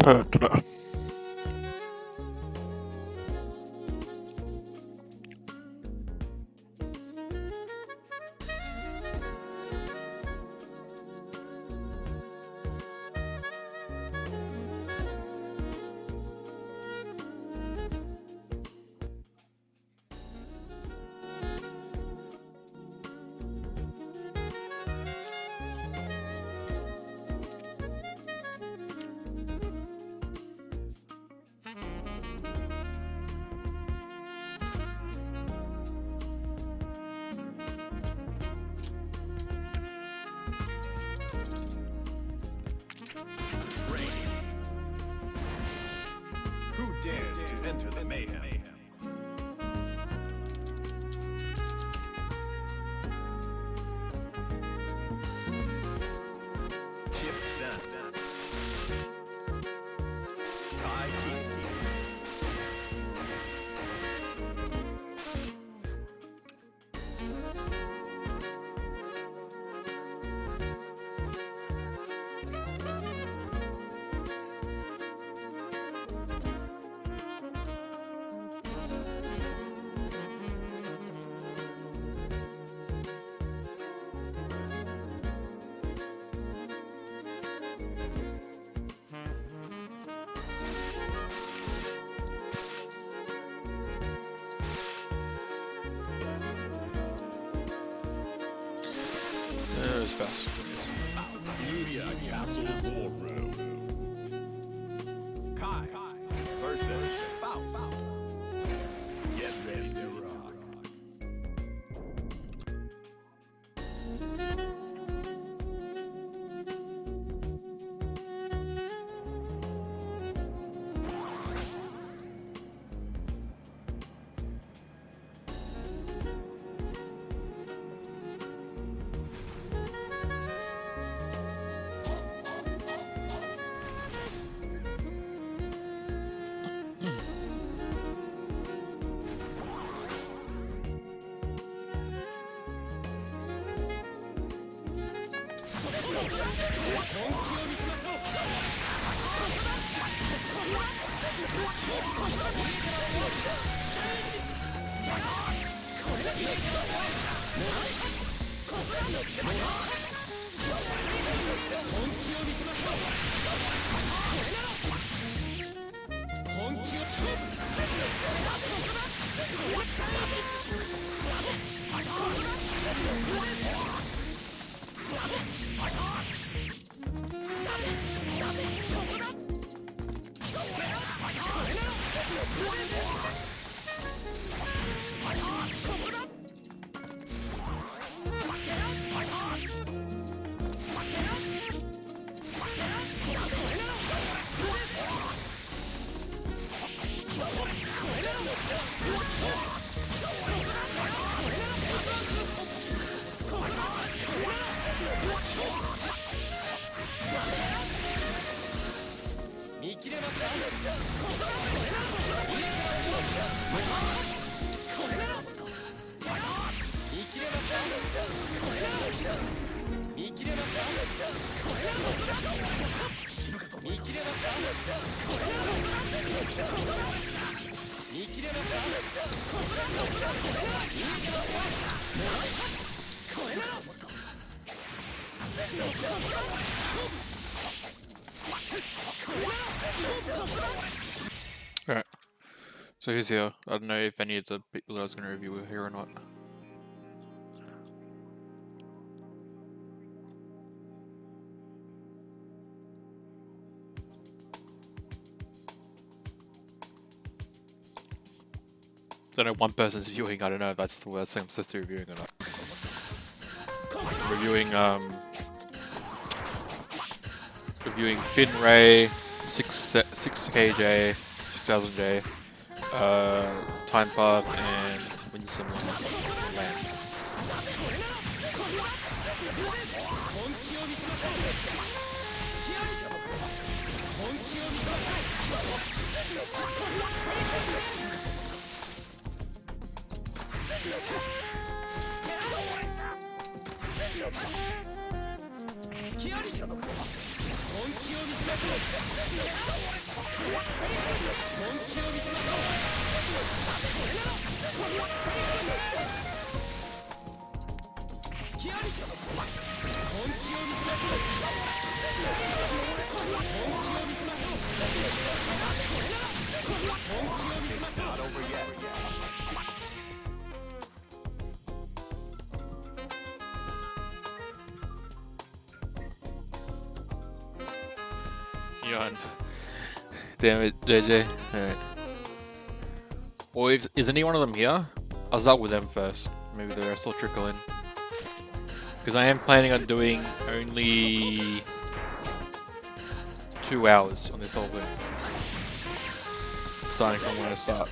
today. Who dares to enter the mayhem? Chip Sen. Tai Kisi. There's best. Media Castle Ballroom. Kai versus Faust. Get ready to rock. Alright. So he's here. I don't know if any of the people that I was going to review were here or not. I know one person's viewing, I don't know if that's the worst thing I'm supposed to be reviewing or not. I'm reviewing Finray, 6KJ, 6000J, Time Path, and Winsome Land. Not over yet. Yawn. Damn it, JJ. Alright. Or is any one of them here? I'll start with them first. Maybe the rest will trickle in. Because I am planning on doing only 2 hours on this whole thing. Starting from when I start.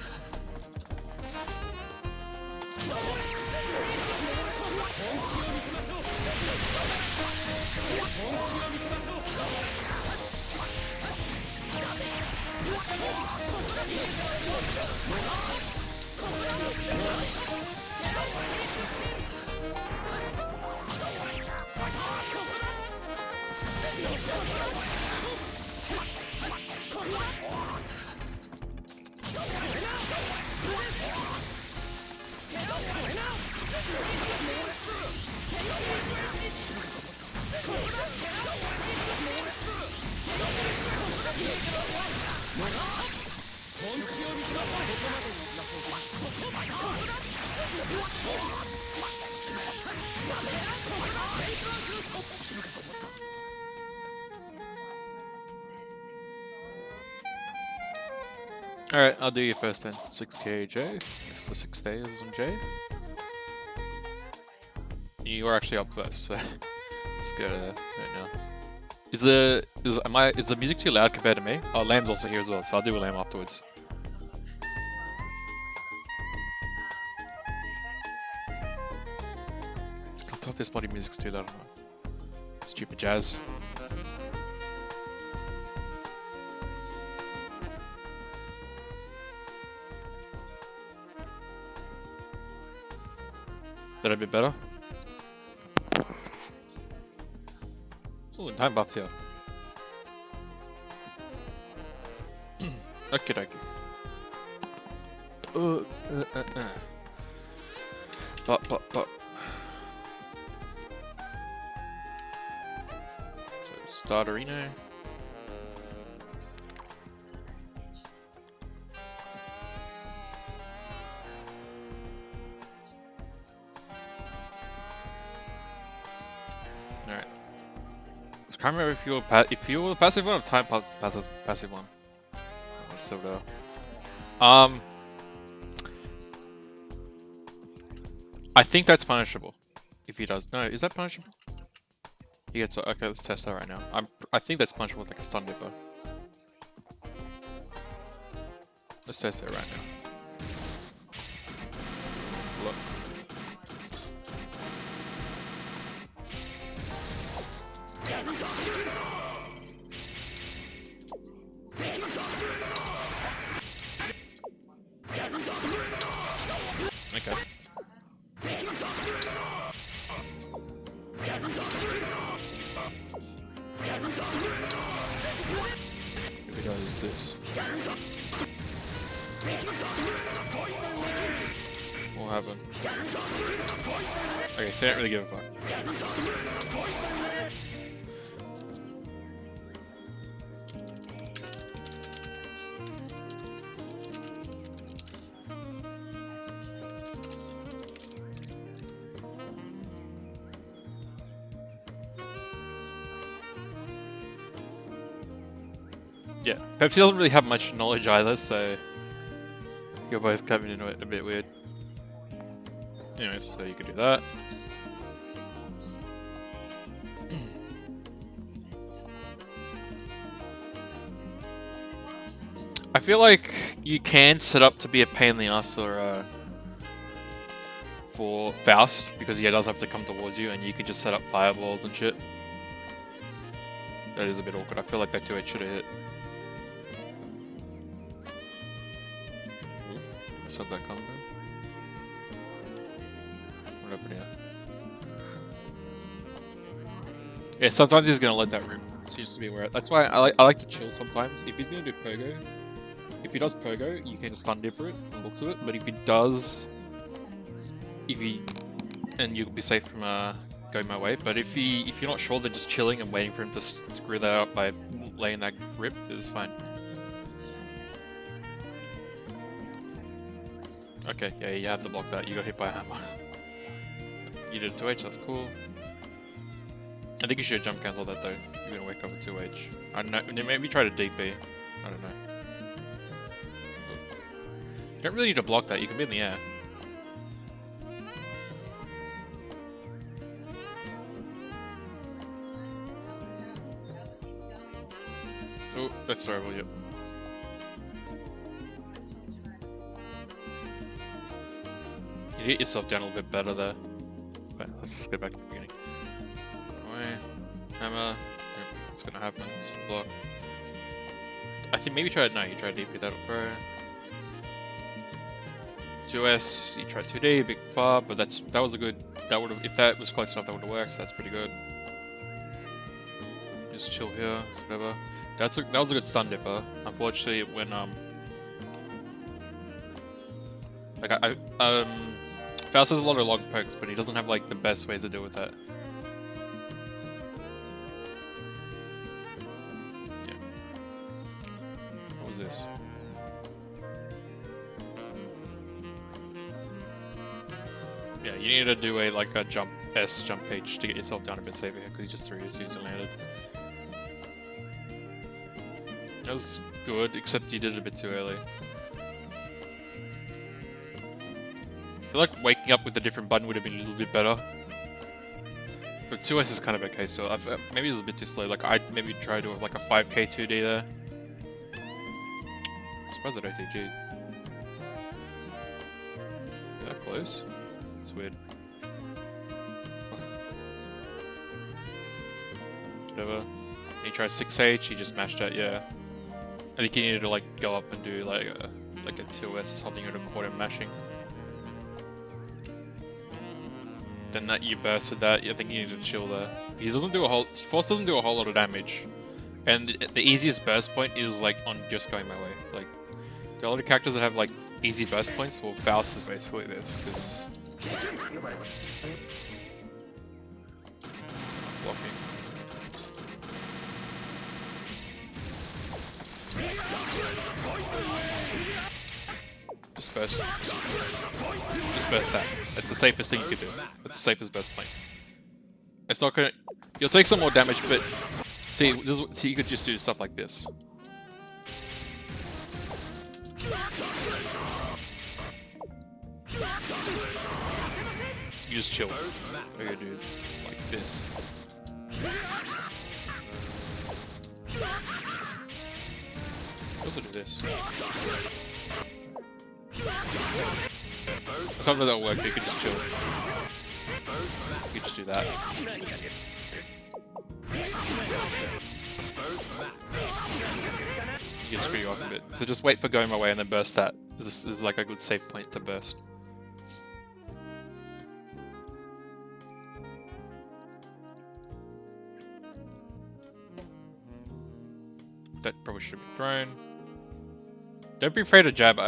Alright, I'll do you first then. 6k J. Next to 6 days on J. You are actually up first, so let's go to there right now. Is the music too loud compared to me? Oh, Lamb's also here as well, so I'll do a Lamb afterwards. Can't tell if this bloody music's too loud or not. Stupid jazz. That a bit better? Ooh, time buffs here. Okay, dokie. But. So, start arena. Alright. I can't remember if you were the passive one or time passive one. What's over there? I think that's punishable. If he does. No, is that punishable? He gets okay, let's test that right now. I think that's punishable with like a stun dipper. Let's test it right now. Look. Okay. Here we go, is this. What happened? Okay, so I don't really give a fuck. Yeah, Pepsi doesn't really have much knowledge either, so you're both coming into it a bit weird. Anyways, so you could do that. I feel like you can set up to be a pain in the ass for Faust, because he does have to come towards you, and you can just set up fireballs and shit. That is a bit awkward. I feel like that 2-8 should have hit. I saw that combo. What happened here? Yeah, sometimes he's gonna let that rip. So just to be aware. That's why I like to chill sometimes. If he's gonna do pogo, if he does pogo, you can stun dipper it from the looks of it. But if he and you'll be safe from going my way. But if you're not sure, then just chilling and waiting for him to screw that up by laying that grip is fine. Okay, yeah, you have to block that. You got hit by a hammer. You did 2H, that's cool. I think you should jump cancel that though. You're gonna wake up with 2H. I don't know, maybe try to DP. I don't know. You don't really need to block that, you can be in the air. Oh, that's terrible, yep. You get yourself down a little bit better there. Wait, let's go back to the beginning. Away. Hammer. Yep, it's gonna happen. It's block. I think maybe try it. No, you try DP that pro. 2S, you tried 2D, big far, but that was a good. That would have, if that was close enough, that would have worked. So that's pretty good. Just chill here, whatever. That was a good stun dipper. Unfortunately, when Faust has a lot of long pokes, but he doesn't have like the best ways to deal with that. Yeah. What was this? Yeah, you need to do a jump page to get yourself down a bit safer here, because he just threw his user landed. That was good, except you did it a bit too early. I feel like waking up with a different button would have been a little bit better. But 2S is kind of okay still. Maybe it was a bit too slow. Like, I'd maybe try to do like a 5k 2D there. I'm surprised at OTG. Is that close? It's weird. Whatever. He tried 6H, he just mashed out, yeah. I think he needed to like go up and do like a 2S or something and record him mashing. Then that you bursted that, I think you need to chill there. Force doesn't do a whole lot of damage. And the easiest burst point is like on just going my way. Like, there are a lot of characters that have like easy burst points, well Faust is basically this, because blocking. Just burst that. That's the safest thing you could do. That's the safest burst point. It's not gonna. You'll take some more damage, but see, you could just do stuff like this. You just chill. Or you do like this. Also do this. Something that'll work, you could just chill. You could just do that. You can screw you off a bit. So just wait for going my way and then burst that. This is like a good safe point to burst. That probably should be thrown. Don't be afraid to jab.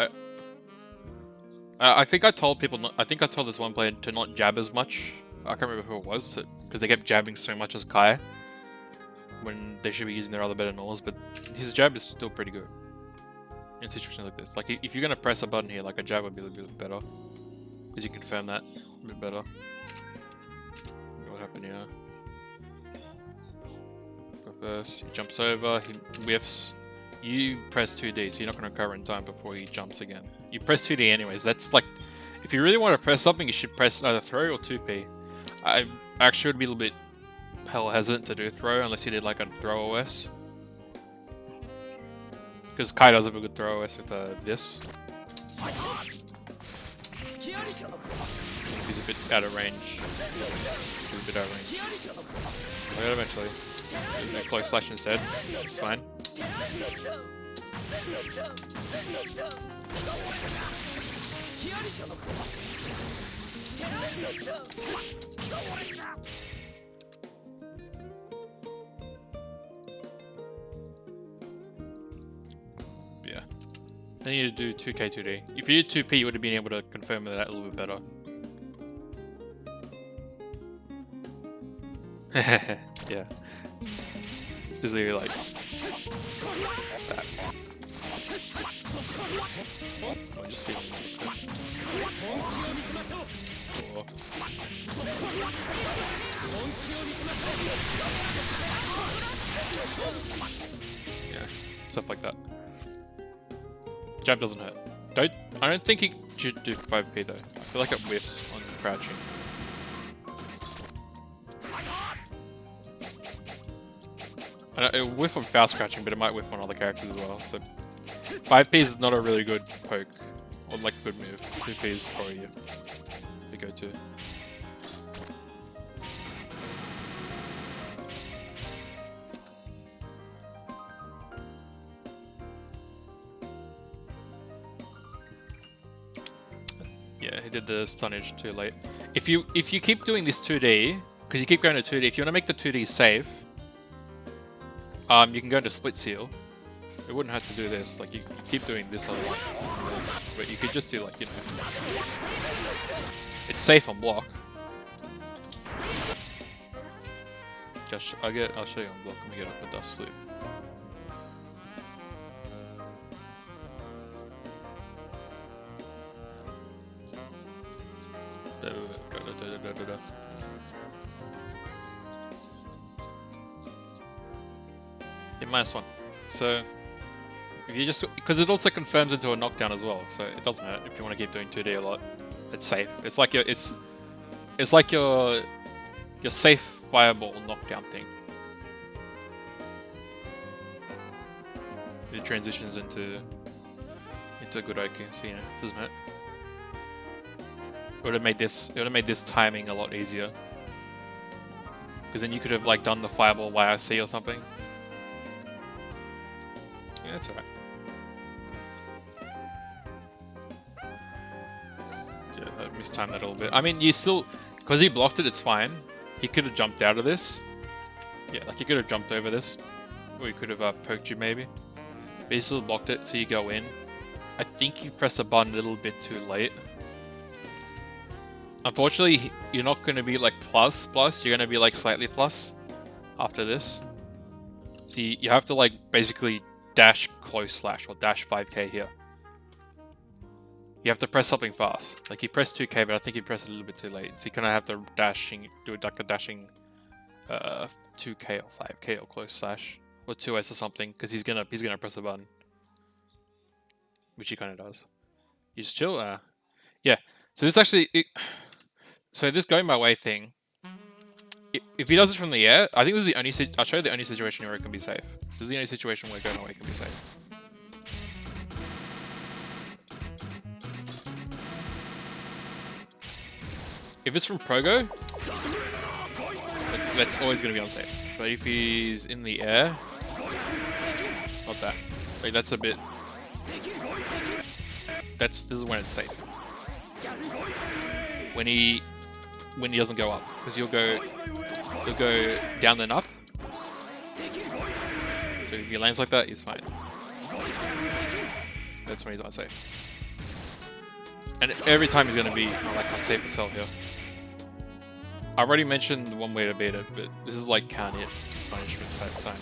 I think I told people. I think I told this one player to not jab as much. I can't remember who it was, because they kept jabbing so much as Kai when they should be using their other better knowledge. But his jab is still pretty good in situations like this. Like if you're gonna press a button here, like a jab would be a little bit better, because you confirm that a bit better. What happened here? Reverse. He jumps over. He whiffs. You press 2D, so you're not going to recover in time before he jumps again. You press 2D anyways. That's like, if you really want to press something, you should press either throw or 2P. I actually would be a little bit hell hesitant to do throw unless you did like a throw OS. Because Kai does have a good throw OS with this. He's a bit out of range. He's a bit out of range. I got eventually. Close slash instead. It's fine. Then you need to do 2K 2D. If you did 2P, you would have been able to confirm that a little bit better. Yeah. Just literally like stat. I'll just see or... Yeah, stuff like that. Jab doesn't hurt. I don't think he should do 5p though. I feel like it whiffs on crouching. It whiff on fast crouching, but it might whiff on other characters as well. So 5p is not a really good poke, or like a good move. 2p is probably the go-to. Yeah, he did the stunnage too late. If you keep doing this 2D, because you keep going to 2D, if you want to make the 2D safe, you can go into split seal. You wouldn't have to do this. Like you keep doing this other one, but you could just do like, you know, it's safe on block. I'll show you on block when we get up the dust loop. Yeah, -1. So if you just, because it also confirms into a knockdown as well, so it doesn't hurt if you want to keep doing 2D a lot. It's safe. It's like your your safe fireball knockdown thing. It transitions into a good IQ, so you know, it doesn't hurt. It would have made this timing a lot easier. Because then you could have like done the fireball YRC or something. Yeah, that's alright. Yeah, I mistimed that a little bit. I mean, you still, because he blocked it, it's fine. He could have jumped out of this. Yeah, like he could have jumped over this. Or he could have poked you maybe. But he still blocked it, so you go in. I think you press the button a little bit too late. Unfortunately, you're not going to be like plus, you're going to be like slightly plus after this. So you have to like basically dash close slash or dash 5k here. You have to press something fast. Like he pressed 2k, but I think he pressed it a little bit too late. So you kind of have to do like a dashing 2k or 5k or close slash or 2s or something, because he's gonna press the button, which he kind of does. You just chill. Yeah. So this actually. So this going my way thing, if he does it from the air, I think this is the only, I'll show you the only situation where it can be safe. This is the only situation where going my way can be safe. If it's from Progo, that's always going to be unsafe. But if he's in the air, not that. Like that's a bit, this is when it's safe. When he doesn't go up, because he'll go down then up. So if he lands like that, he's fine. That's when he's unsafe. And every time he's going to be like unsafe as hell here. I already mentioned one way to beat it, but this is like can't hit punishment type time.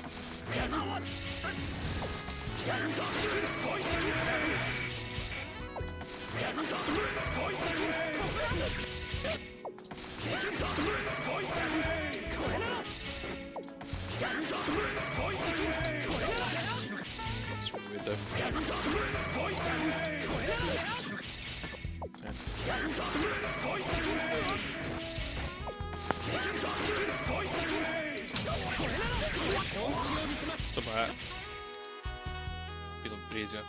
That's really weird though. Something like that. Be a little bit easier.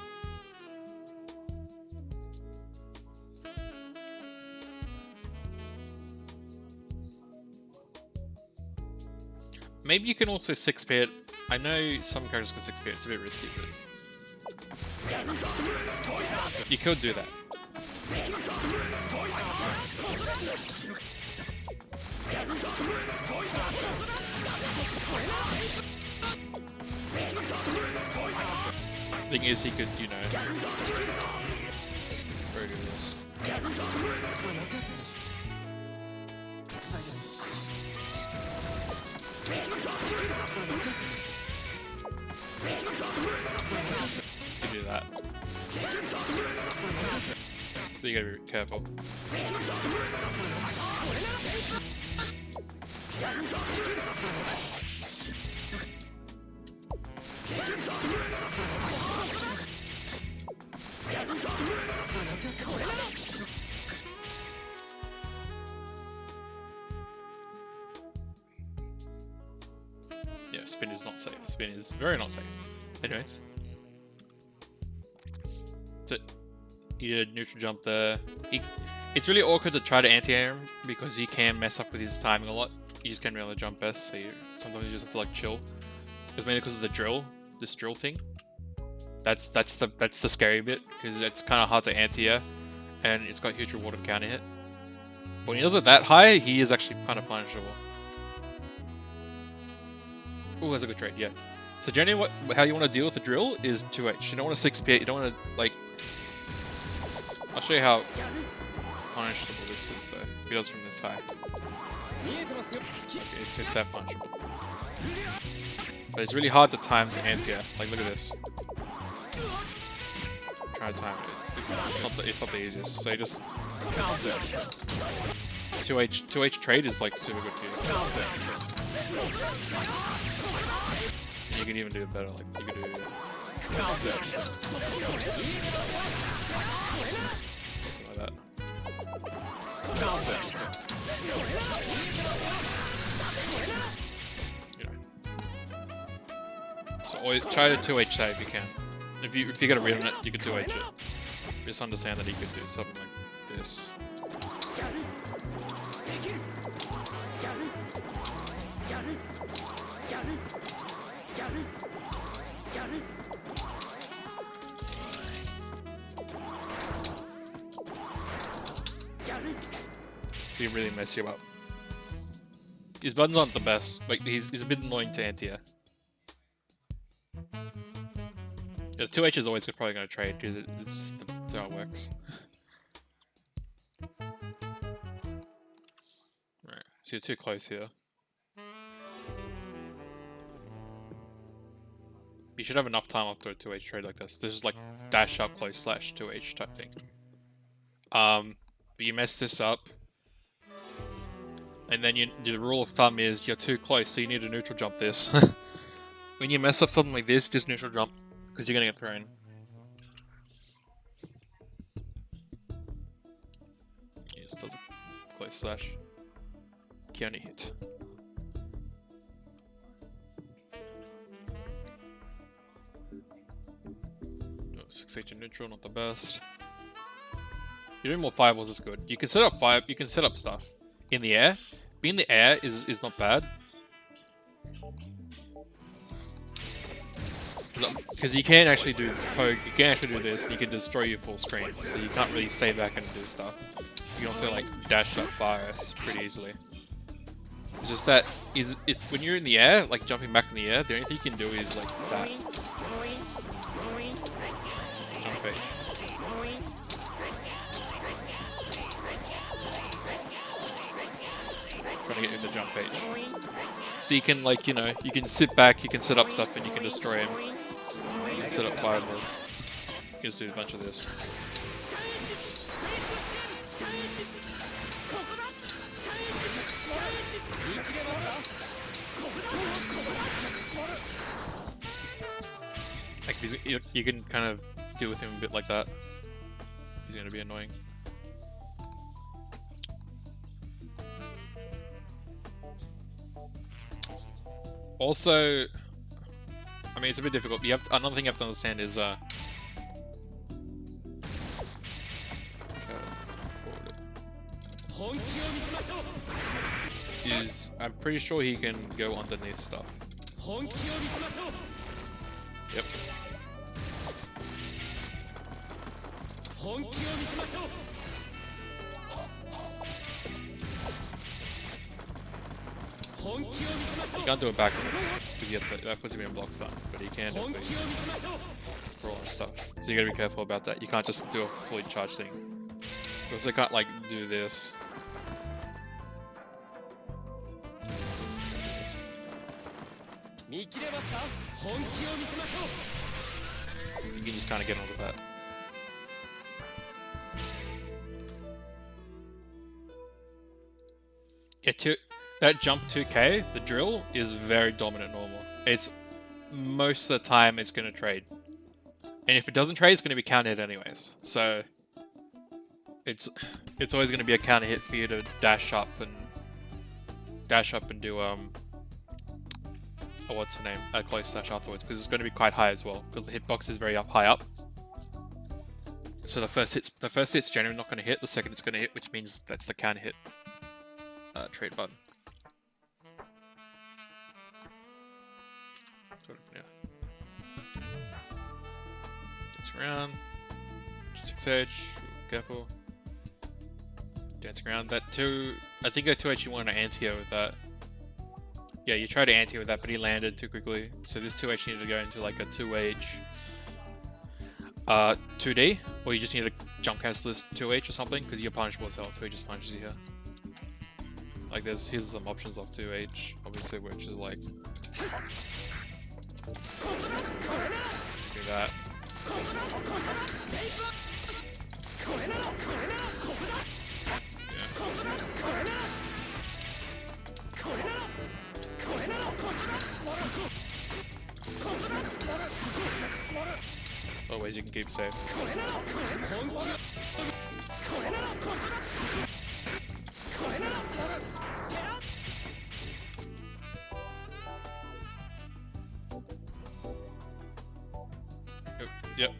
Maybe you can also 6p it. I know some characters can 6p it, it's a bit risky, but you could do that. Thing is, he could, you know, very good at this. You do that. So you gotta be careful. Yeah, spin is not safe. Spin is very not safe. Anyways. So, you neutral jump there. It's really awkward to try to anti-air him because he can mess up with his timing a lot. You just can't really jump best, so sometimes you just have to like chill. It's mainly because of the drill, this drill thing. That's the scary bit because it's kind of hard to anti-air, and it's got huge reward of counter hit. But when he does it that high, he is actually kind of punishable. Oh, that's a good trade, yeah. So generally, how you want to deal with the drill is 2H. You don't want to 6P8. You don't want to like. I'll show you how punishable this is though. If he does from this high. Okay, it's that punishable. But it's really hard to time to anti-air. Like, look at this. Try to time it. It's not the easiest. So you just 2H trade is like super good for you. You can even do it better. Like you can do something like that. You know. So always try to 2H that if you can. If you get a read on it, you can 2H it. Just understand that you could do something like this. He really mess you up. His buttons aren't the best. Like he's a bit annoying to anti-air. Yeah, 2H is always probably going to trade because it's just that's how it works. Right, so you're too close here. You should have enough time after a 2H trade like this. This is like dash up close slash 2H type thing. But you mess this up. And then the rule of thumb is you're too close, so you need to neutral jump this. When you mess up something like this, just neutral jump, because you're gonna get thrown. He just does a close slash. Counter hit. 6H in neutral, not the best. You're doing more fireballs is good. You can set up you can set up stuff in the air. Being in the air is not bad. Because you can actually do poke, you can actually do this, and you can destroy your full screen. So you can't really stay back and do stuff. You can also like dash up virus pretty easily. It's just that it's when you're in the air, like jumping back in the air, the only thing you can do is like that. Jump page. Trying to get in the jump page. So you can like, you know, you can sit back, you can set up stuff and you can destroy him. You can set up fireballs. You can just do a bunch of this. Like you can kind of deal with him a bit like that. He's gonna be annoying. Also, I mean, it's a bit difficult. You have to, another thing you have to understand is I'm pretty sure he can go underneath stuff. Yep. You can't do it backwards because that puts him in block stun, but he can do it for all and stuff. So you gotta be careful about that. You can't just do a fully charged thing. You also can't like do this. You can just kind of get on with that. Yeah, that jump 2k, the drill, is very dominant normal. It's most of the time it's going to trade. And if it doesn't trade, it's going to be counter hit anyways. So it's always going to be a counter hit for you to dash up and do what's the name? A close slash afterwards, because it's going to be quite high as well, because the hitbox is very high up. So the first hit's generally not going to hit, the second it's going to hit, which means that's the counter hit trade button. Yeah. Dance around. 6H, careful. Dancing around. That 2, I think that 2H you want to anti with that. Yeah, you tried to anti with that, but he landed too quickly. So this 2H needed to go into like a 2H 2D, or you just need to jump cancel this 2H or something, because you're punishable as hell, so he just punches you here. Like here's some options off 2H, obviously, which is like do that. Other ways you can keep safe. Yep.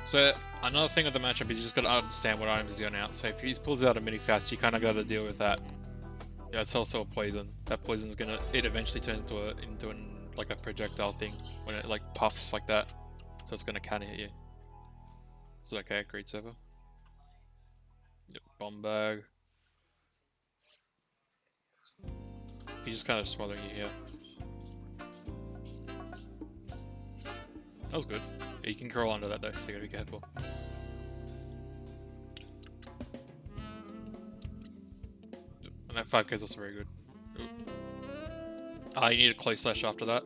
So another thing with the matchup is you just got to understand what items he's going out. So if he pulls out a mini fast, you kind of got to deal with that. Yeah, it's also a poison. That poison's gonna eventually turn into like a projectile thing when it like puffs like that. So it's gonna counter hit you. Is it okay? Great server. Yep, bomb bag. He's just kind of smothering you here. That was good. Yeah, you can curl under that though, so you gotta be careful. And that 5k is also very good. You need a close slash after that.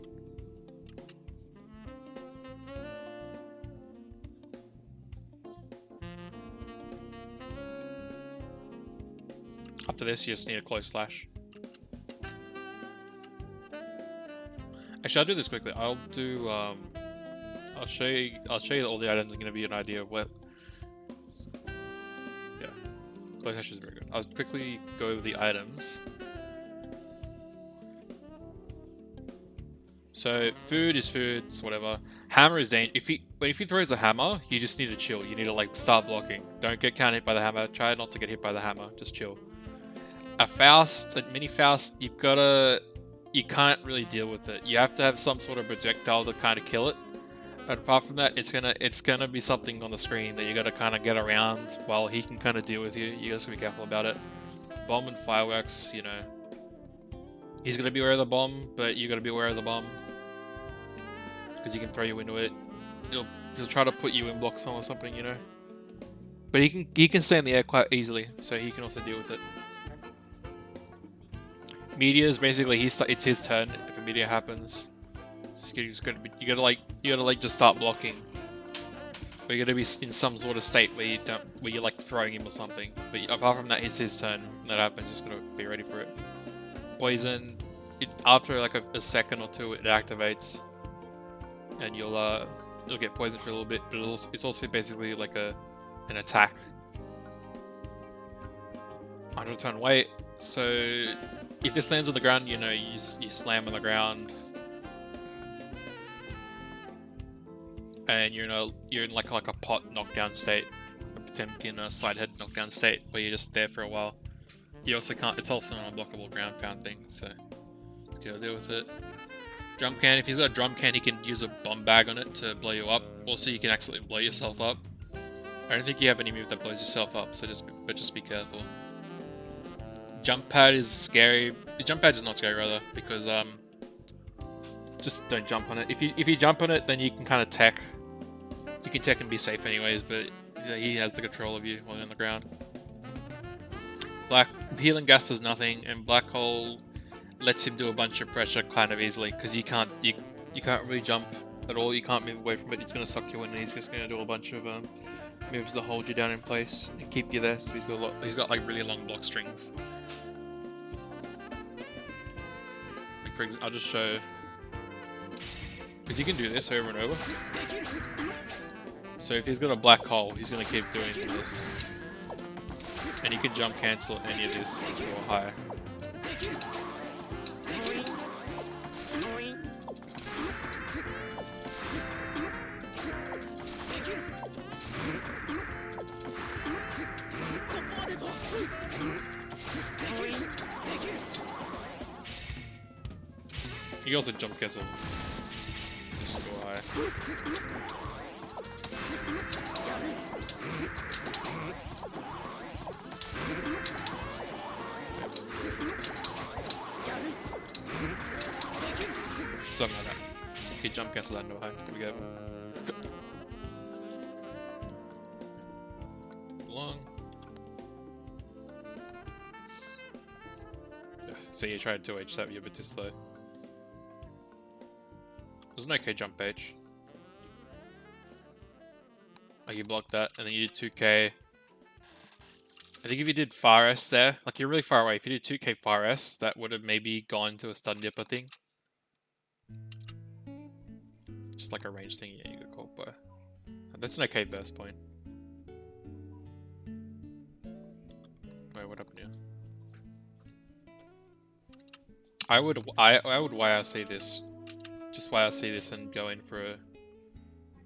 After this, you just need a close slash. Actually, I'll do this quickly. I'll do I'll show you all the items are gonna be an idea of what. Yeah, close slash is very good. I'll quickly go over the items. So food is food, it's whatever. Hammer is dangerous. If he throws a hammer, you just need to chill. You need to like start blocking. Don't get counter hit by the hammer. Try not to get hit by the hammer. Just chill. A mini Faust, you can't really deal with it. You have to have some sort of projectile to kind of kill it. But apart from that, it's gonna be something on the screen that you gotta kind of get around while he can kind of deal with you. You guys gotta be careful about it. Bomb and fireworks, you know. He's gonna be aware of the bomb, but you gotta be aware of the bomb. Because he can throw you into it. He'll try to put you in block zone or something, you know. But he can stay in the air quite easily, so he can also deal with it. Meteor is basically it's his turn if a meteor happens. You gotta just start blocking. Or you gotta be in some sort of state where you're like throwing him or something. But apart from that, it's his turn. When that happens, just gotta be ready for it. Poison, after like a second or two, it activates, and you'll get poisoned for a little bit. But it's also basically like an attack. 100 ton weight. So if this lands on the ground, you know you slam on the ground. And you're in like a pot knockdown state, a Potemkin slide head knockdown state, where you're just there for a while. You also can't. It's also an unblockable ground pound thing, so just gotta deal with it. Drum can. If he's got a drum can, he can use a bomb bag on it to blow you up. Also, you can accidentally blow yourself up. I don't think you have any move that blows yourself up, so just be careful. jump pad is scary. The jump pad is not scary rather, because just don't jump on it. If you jump on it, then you can kind of tech. You can tech and be safe anyways, but he has the control of you while you're on the ground. Black healing gas does nothing, and black hole lets him do a bunch of pressure kind of easily because you can't really jump at all. You can't move away from it. It's gonna suck you in, and he's just gonna do a bunch of moves that hold you down in place and keep you there. So he's got like really long block strings. Like for example, I'll just show because you can do this over and over. So if he's got a black hole, he's gonna keep doing this, and you can jump cancel any of this or higher. You can also jump cancel. Just go high. Something like that. Okay, jump cancel that, no high. Here we go. Long. So you tried 2H, that you're a bit too slow. There's an okay jump page. Like you blocked that, and then you did 2k. I think if you did far S there, like you're really far away, if you did 2k far S, that would have maybe gone to a stun dipper thing. Just like a range thing, yeah, you could call, but that's an okay burst point. Wait, what happened here? I would YRC this. Just YRC this and go in for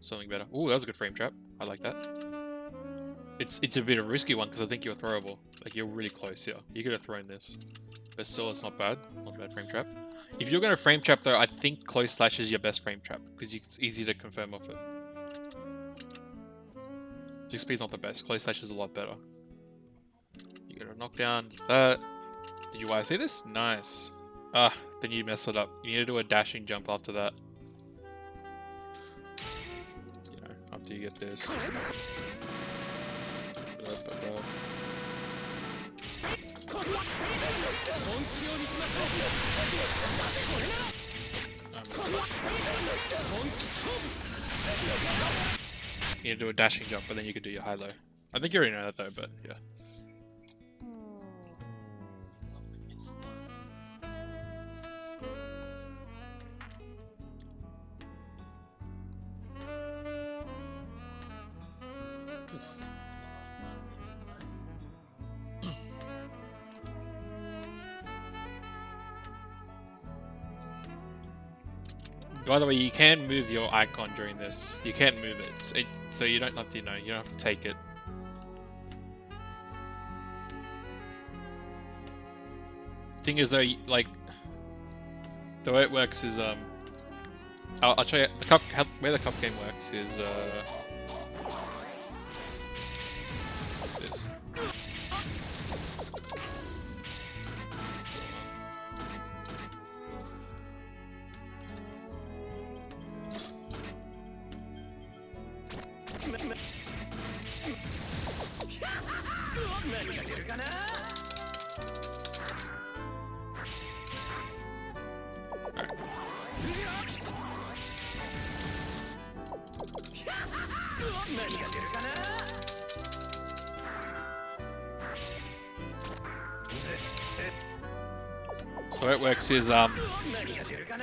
something better. Ooh, that was a good frame trap. I like that. It's a bit of a risky one because I think you're throwable. Like you're really close here. You could have thrown this, but still, it's not bad. Not a bad frame trap. If you're gonna frame trap though, I think close slash is your best frame trap because it's easy to confirm off it. 6 is not the best. Close slash is a lot better. You get a knockdown. That. Did you YRC this? Nice. Ah, then you mess it up. You need to do a dashing jump after that. You know, after you get this. You need to do a dashing jump, but then you could do your high-low. I think you already know that though, but yeah. By the way, you can move your icon during this. You can move it, so you don't have to, you don't have to take it. Thing is though, like, the way it works is, I'll show you where the cup game works is, this. So how it works is you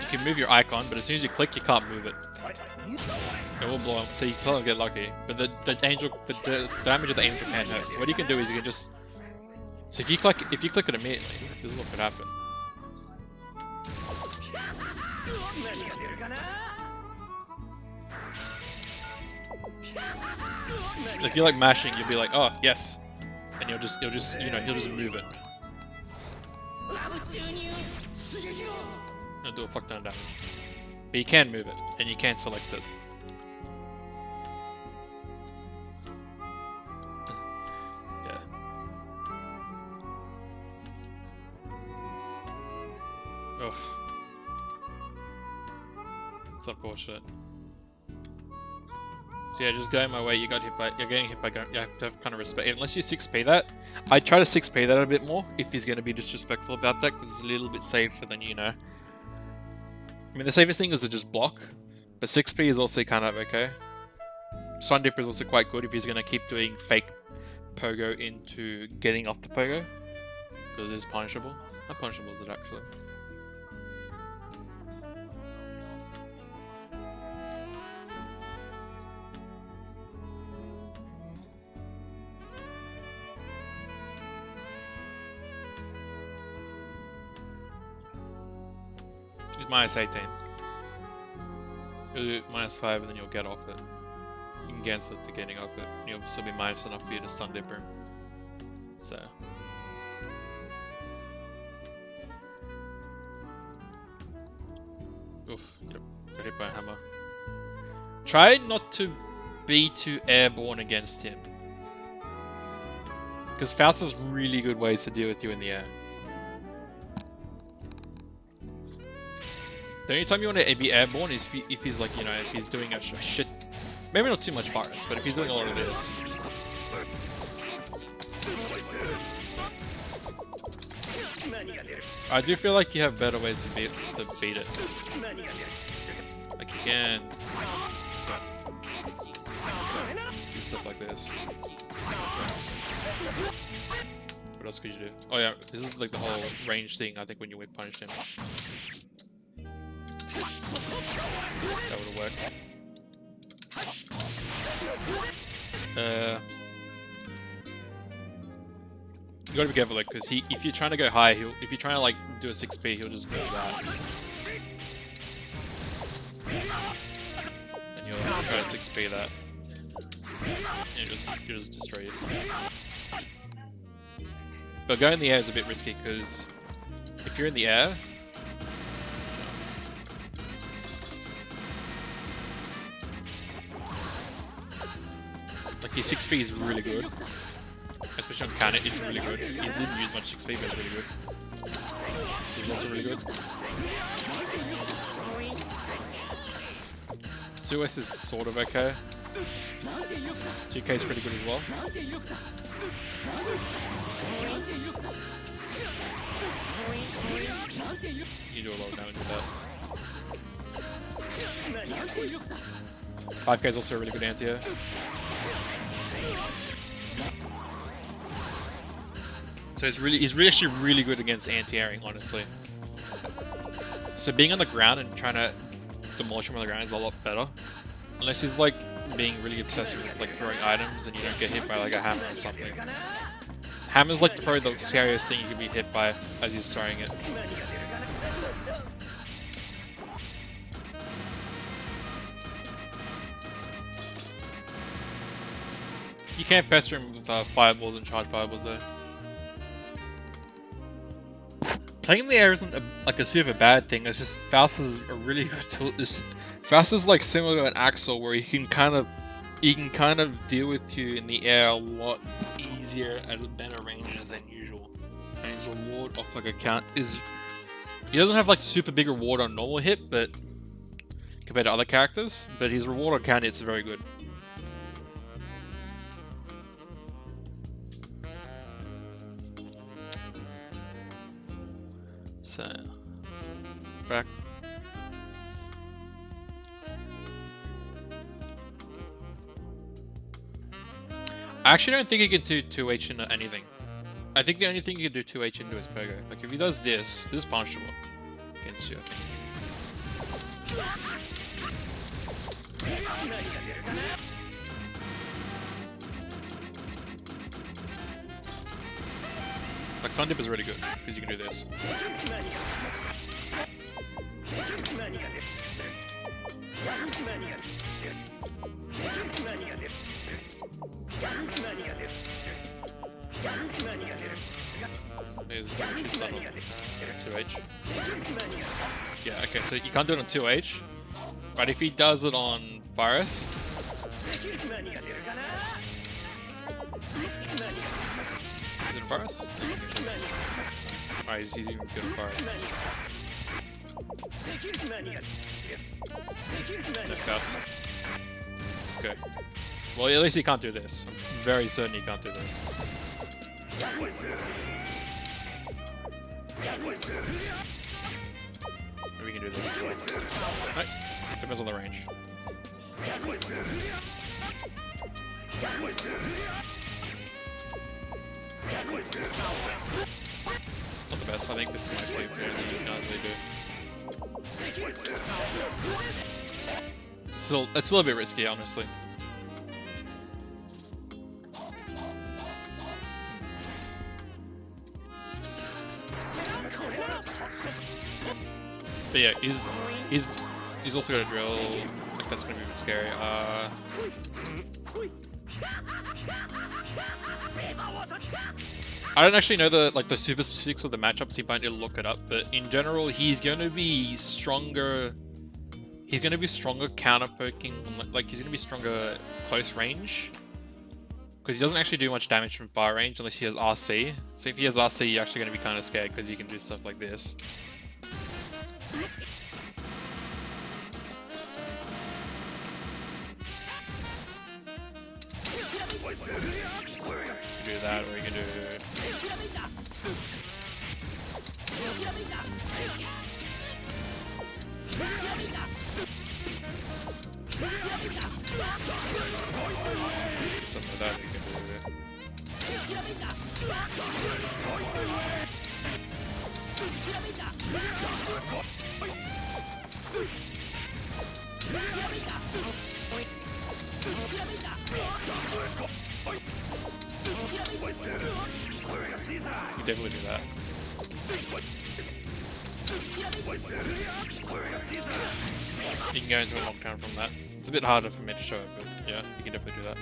can move your icon, but as soon as you click, you can't move it. It will blow up, so you can still get lucky. But the damage of the angel can't hurt. So what you can do is you can just. So if you click it immediately, this is what could happen. If you're like mashing, you'll be like, oh yes, and he'll just move it. It'll do a fuck ton of damage. But you can move it, and you can select it. Yeah. It's unfortunate. So yeah, just going my way. You're getting hit by. You have to have kind of respect. Unless you 6p that, I try to 6p that a bit more if he's going to be disrespectful about that, because it's a little bit safer than, you know. I mean, the safest thing is to just block, but 6p is also kind of okay. Sun Dipper is also quite good if he's going to keep doing fake pogo into getting off the pogo, because it's punishable. Not punishable, is it actually? It's -18. You'll do -5 and then you'll get off it. You can cancel it to getting off it. And you'll still be minus enough for you to stun dipper him. So. Oof, yep. Got hit by a hammer. Try not to be too airborne against him. Because Faust has really good ways to deal with you in the air. The only time you want to be airborne is if he's like, you know, if he's doing a shit. Maybe not too much virus, but if he's doing a lot of this. I do feel like you have better ways to beat it. Like you can do stuff like this. What else could you do? Oh yeah, this is like the whole range thing, I think, when you whip punish him. That would have worked. You gotta be careful, like, because if you're trying to go high, if you're trying to like do a 6p, he'll just do that. And you'll try to 6p that. And you just destroy it. But going in the air is a bit risky, because if you're in the air, like your 6p is really good. Especially on Canet, it's really good. He didn't use much 6p, but it's really good. He's also really good. 2S is sort of okay. 2k is pretty good as well. You do a lot of damage with that. 5k is also a really good anti-air. So he's actually really good against anti-airing, honestly. So being on the ground and trying to demolish him on the ground is a lot better. Unless he's like being really obsessive with like throwing items and you don't get hit by like a hammer or something. Hammer's like probably the scariest thing you can be hit by as he's throwing it. You can't pester him with fireballs and charge fireballs though. Playing in the air isn't like a super bad thing. It's just Faust is a really good tool. Faust is like similar to an Axel, where he can kind of deal with you in the air a lot easier at better ranges than usual. And his reward off like a count is, he doesn't have like super big reward on normal hit, but compared to other characters, but his reward on count hits is very good. So, back. I actually don't think he can do 2H into anything. I think the only thing he can do 2H into is Pogo. Like if he does this is punishable against you. Like Sun Dip is really good because you can do this. There's 2H. Yeah, okay, so you can't do it on 2H, but if he does it on Virus, is it a Virus? Alright, he's even good at Virus. That fast. Okay. Well, at least he can't do this. I'm very certain he can't do this. We can do this too. Right. Depends on the range. Not the best. I think this is my playthrough that you can't really do. It's a little bit risky, honestly. But yeah, he's also got a drill. Like that's gonna be a bit scary. I don't actually know the super specifics of the matchups. He might need to look it up, but in general, he's going to be stronger. He's going to be stronger counter poking. Like he's going to be stronger close range because he doesn't actually do much damage from far range unless he has RC. So if he has RC, you're actually going to be kind of scared because you can do stuff like this. You can do that, or you can do. Something like that you can do. You definitely do that. You can go into a knockdown from that. It's a bit harder for me to show it, but yeah, you can definitely do that.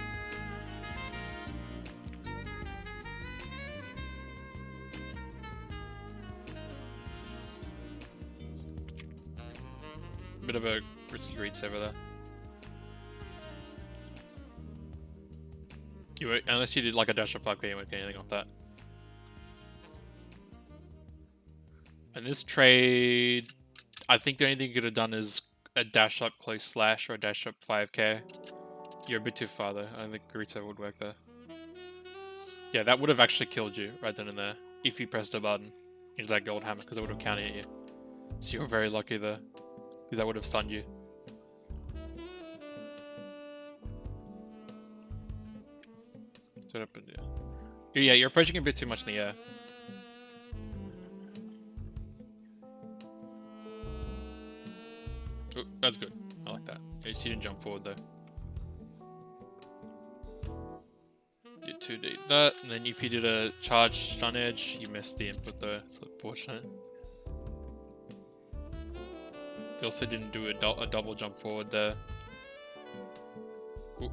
Bit of a risky read saver there. Unless you did like a dash of 5k, you won't get anything off that. And this trade, I think the only thing you could have done is a dash up close slash or a dash up 5k. You're a bit too far though. I don't think Garita would work there. Yeah, that would have actually killed you right then and there if you pressed a button into that gold hammer because it would have counted at you. So you were very lucky there because that would have stunned you. Yeah, you're approaching a bit too much in the air. Ooh, that's good. I like that. You didn't jump forward though. You 2D that, and then if you did a charge stun edge, you missed the input though. It's unfortunate. You also didn't do a double jump forward there. Ooh.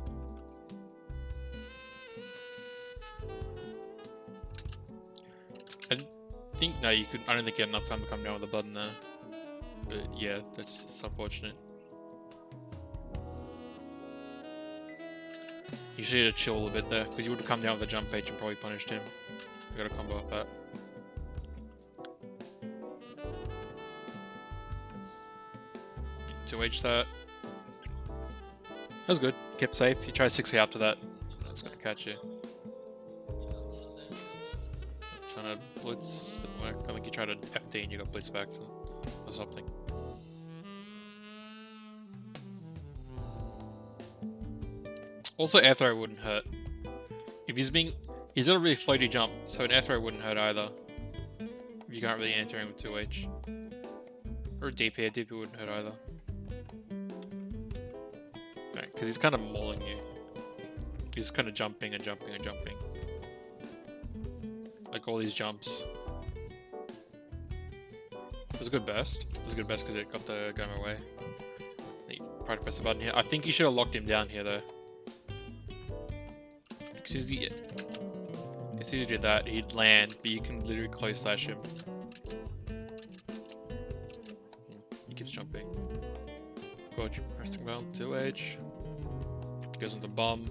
No, you could. I don't think you had enough time to come down with the button there. But yeah, that's unfortunate. You should have chill a bit there, because you would have come down with the jump page and probably punished him. You got a combo off that. H that. That was good. Kept safe. You try 6k after that. That's gonna catch you. Trying to blitz didn't work. I think you tried an FD and you got blitz back or something. Also, air throw wouldn't hurt. If he's got a really floaty jump, so an air throw wouldn't hurt either. If you can't really enter him with 2H. Or a DP wouldn't hurt either. Because he's kind of mauling you. He's kind of jumping and jumping and jumping. Like all these jumps. It was a good burst. It was a good burst because it got the game away. He tried to press the button here. I think you should have locked him down here though. As soon as you did that, he'd land, but you can literally close slash him. He keeps jumping. Got you pressing down 2H. Goes into bomb.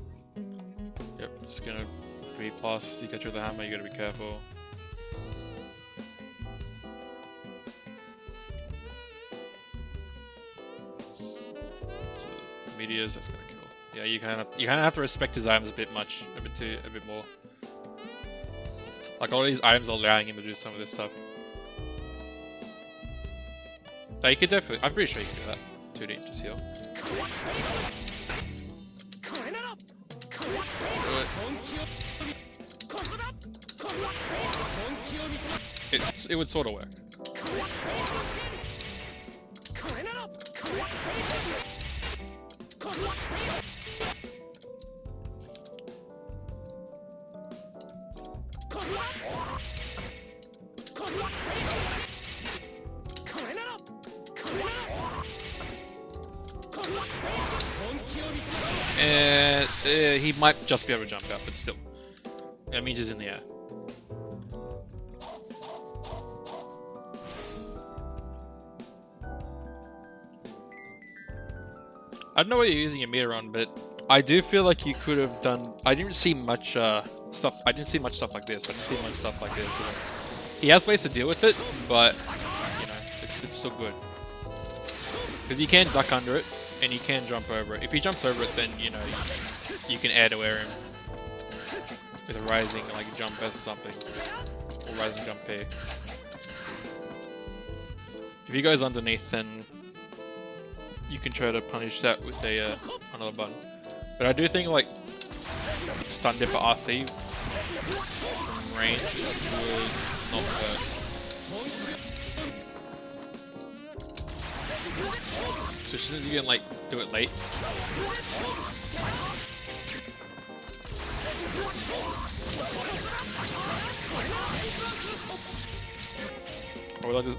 Yep, just gonna be plus. You get through the hammer, you gotta be careful. meteors. That's gonna kill. Yeah, you kind of have to respect his items a bit more. Like all these items are allowing him to do some of this stuff. No, you could definitely. I'm pretty sure you can do that. 2D just heal. It would sort of work. He might just be able to jump out, but still. That means he's in the air. I don't know what you're using your meter on, but I do feel like you could have done... I didn't see much stuff. I didn't see much stuff like this. I didn't see much stuff like this. You know. He has ways to deal with it, but you know, it's still good. Because you can duck under it, and you can jump over it. If he jumps over it, then you know you can air to air him with a rising like jump S or something, or rising jump P. If he goes underneath, then you can try to punish that with a another button. But I do think like stun dip at RC from range would not hurt. So as soon as you can like do it late.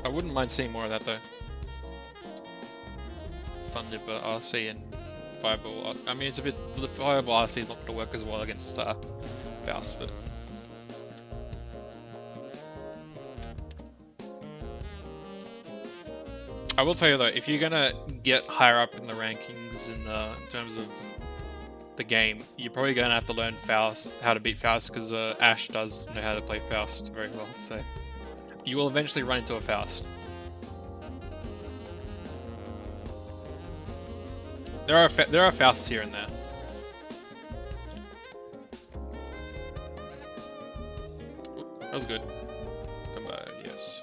I wouldn't mind seeing more of that though. Stun dip at RC and Fireball. I mean, it's a bit. The Fireball RC is not going to work as well against Faust, but. I will tell you though, if you're gonna get higher up in the rankings in terms of the game, you're probably gonna have to learn Faust, how to beat Faust, because Ash does know how to play Faust very well. So you will eventually run into a Faust. There are Fausts here and there. Ooh, that was good. Come on, yes.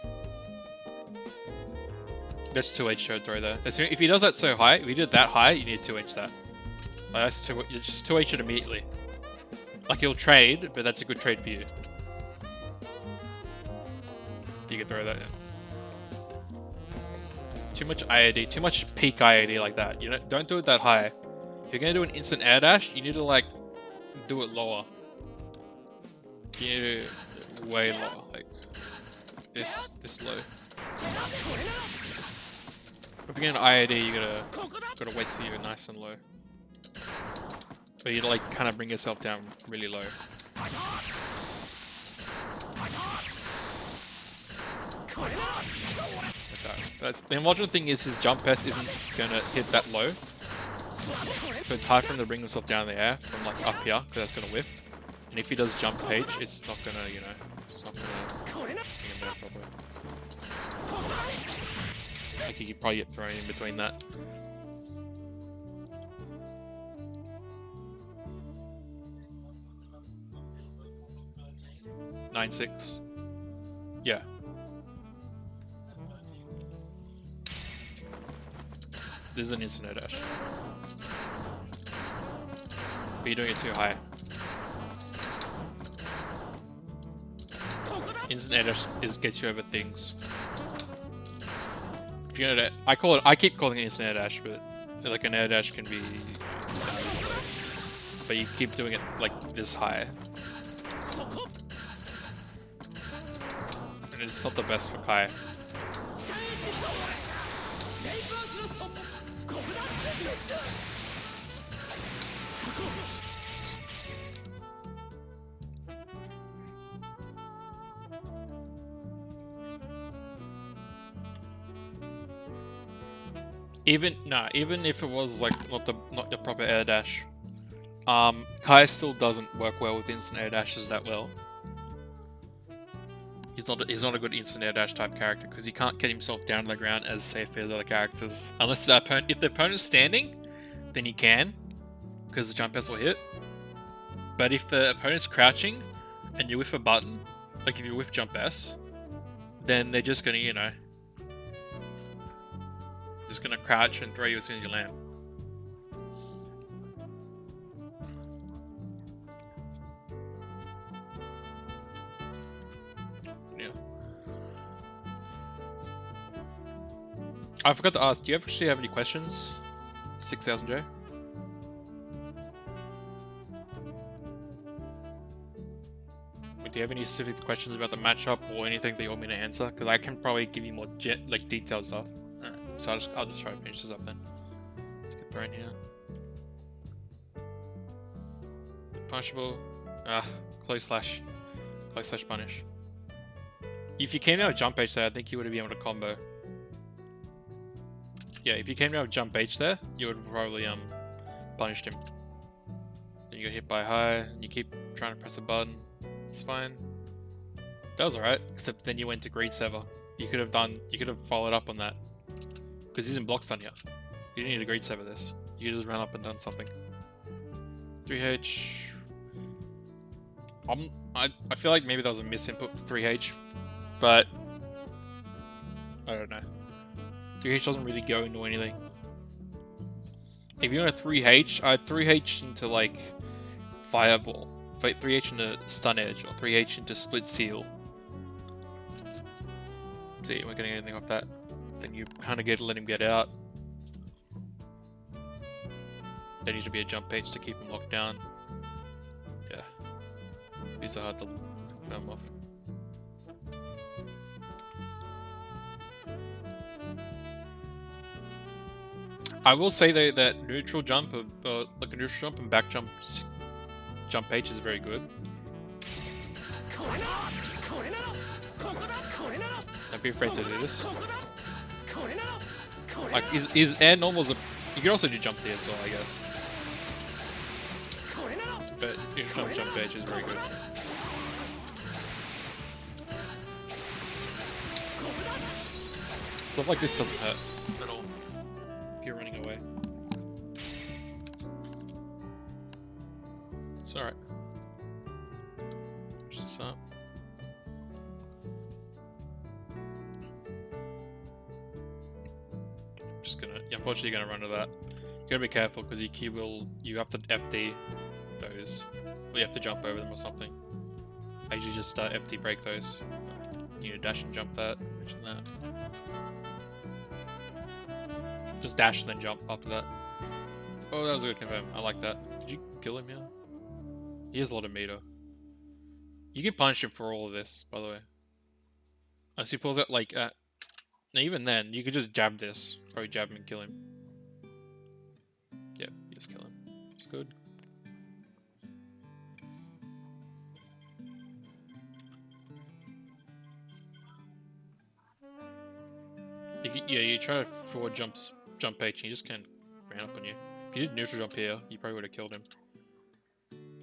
There's 2H territory there. If he does that so high, if he did that high, you need to 2H that. Like that's you just 2H it immediately. Like he'll trade, but that's a good trade for you. You can throw that in. Too much IAD, too much peak IAD like that. You know, don't do it that high. If you're gonna do an instant air dash, you need to like do it lower. You need to do it way lower, like this low. If you're getting IAD, you gotta wait till you're nice and low. But you like kind of bring yourself down really low. That's the unfortunate thing is his jump pass isn't gonna hit that low, so it's hard for him to bring himself down in the air from like up here because that's gonna whiff. And if he does jump page, it's not gonna, you know, it's not gonna bring him down properly. Like he could probably get thrown in between that. (9-6). Yeah. This is an instant air dash. But you're doing it too high. Instant air dash gets you over things. If you're gonna, I keep calling it instant air dash, but like an air dash can be this low. But you keep doing it like this high. And it's not the best for Kai. Even if it was like not the proper air dash, Kai still doesn't work well with instant air dashes that well. He's not a good instant air dash type character because he can't get himself down to the ground as safe as other characters. Unless if the opponent's standing, then you can, because the jump S will hit. But if the opponent's crouching and you whiff a button, like if you whiff jump S, then they're just gonna, you know, just gonna crouch and throw you as soon as you land. Yeah. I forgot to ask, do you actually have any questions? 6000J? Do you have any specific questions about the matchup or anything that you want me to answer? Because I can probably give you more like detailed stuff. So I'll just try to finish this up then. Get thrown here. Punishable. Close slash punish. If you came down with jump H there, I think you would have been able to combo. Yeah, if you came down with jump H there, you would have probably punished him. Then you get hit by high, and you keep trying to press a button. It's fine. That was alright, except then you went to Greed Sever. You could have followed up on that. Because he's in block stun here. You didn't need to Greed Sever this. You could just run up and done something. 3H. I feel like maybe that was a misinput for 3H, but I don't know. 3H doesn't really go into anything. If you want a 3H, I'd 3H into like Fireball. 3H into Stun Edge, or 3H into Split Seal. See, we're getting anything off that. Then you kind of let him get out. There needs to be a jump H to keep him locked down. Yeah. These are hard to confirm off. I will say though that neutral jump, like a neutral jump and back jump H is very good. Don't be afraid to do this. Like, is air normals you can also do jump T as well, I guess. But neutral jump H is very good. Stuff like this doesn't hurt at all if you're running away. It's alright. Just this up. Just gonna, unfortunately, you're gonna run to that. You gotta be careful because you have to FD those, or you have to jump over them or something. I usually just FD break those. You need to dash and jump that. Mention that. Just dash and then jump after that. Oh, that was a good confirm. I like that. Did you kill him here? He has a lot of meter. You can punish him for all of this, by the way. Unless he pulls out like now even then, you could just jab this. Probably jab him and kill him. Yep, you just kill him. It's good. You try to forward jump H and he just can't ran up on you. If you did neutral jump here, you probably would have killed him.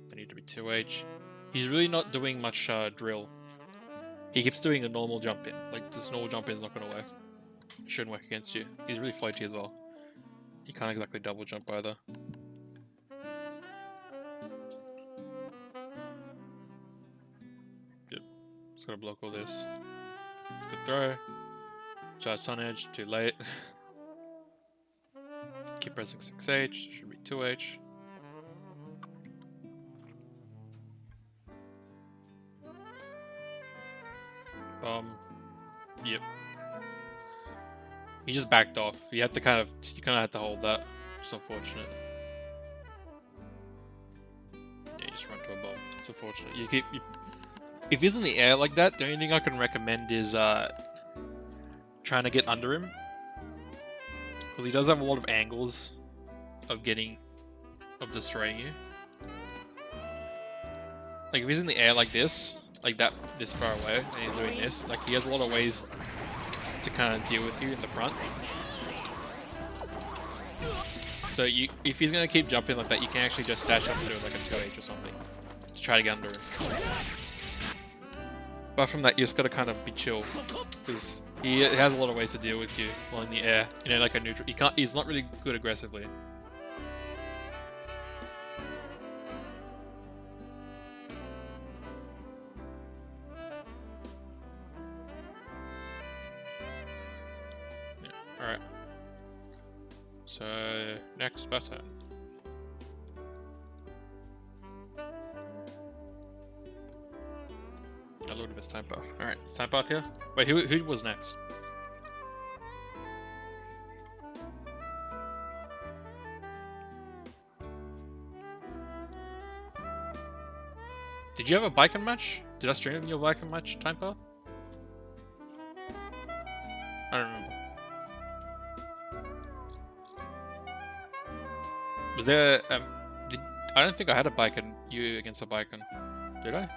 They need to be 2H. He's really not doing much drill. He keeps doing a normal jump in. Like, this normal jump in is not going to work. It shouldn't work against you. He's really floaty as well. He can't exactly double jump either. Yep. Just gotta block all this. It's a good throw. Charge Sun Edge, too late. Keep pressing 6H, should be 2H. Yep. He just backed off. You kind of had to hold that. It's unfortunate. Yeah, you just run to a bomb. It's unfortunate. If he's in the air like that, the only thing I can recommend is trying to get under him. Because he does have a lot of angles of destroying you. Like if he's in the air like this, this far away, and he's doing this, like he has a lot of ways to kind of deal with you in the front. So if he's gonna keep jumping like that, you can actually just dash up and do like a 2H or something to try to get under him. But from that, you just gotta kind of be chill, because he has a lot of ways to deal with you while in the air. You know, like a neutral. He's not really good aggressively. So next person. I looked at this time path. Alright, is time path here? Wait, who was next? Did you have a biking match? Did I stream your biking match, time path? I don't remember. Was there I don't think I had a biken, you against a biken. Did I?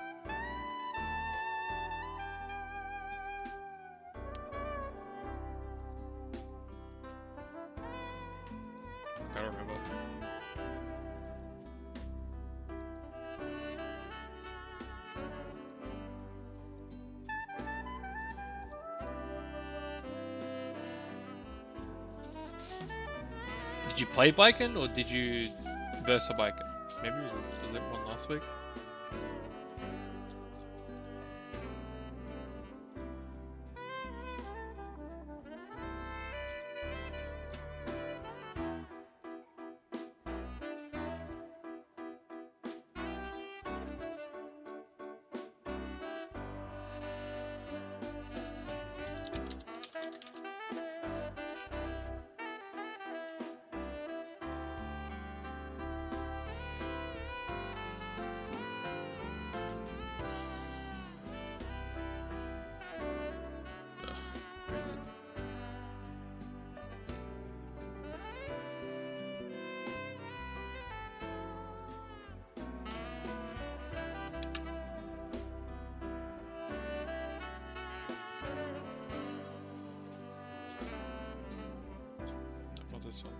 I don't remember. Did you play biken or did you verse a biken? Maybe was it one last week? Not this one.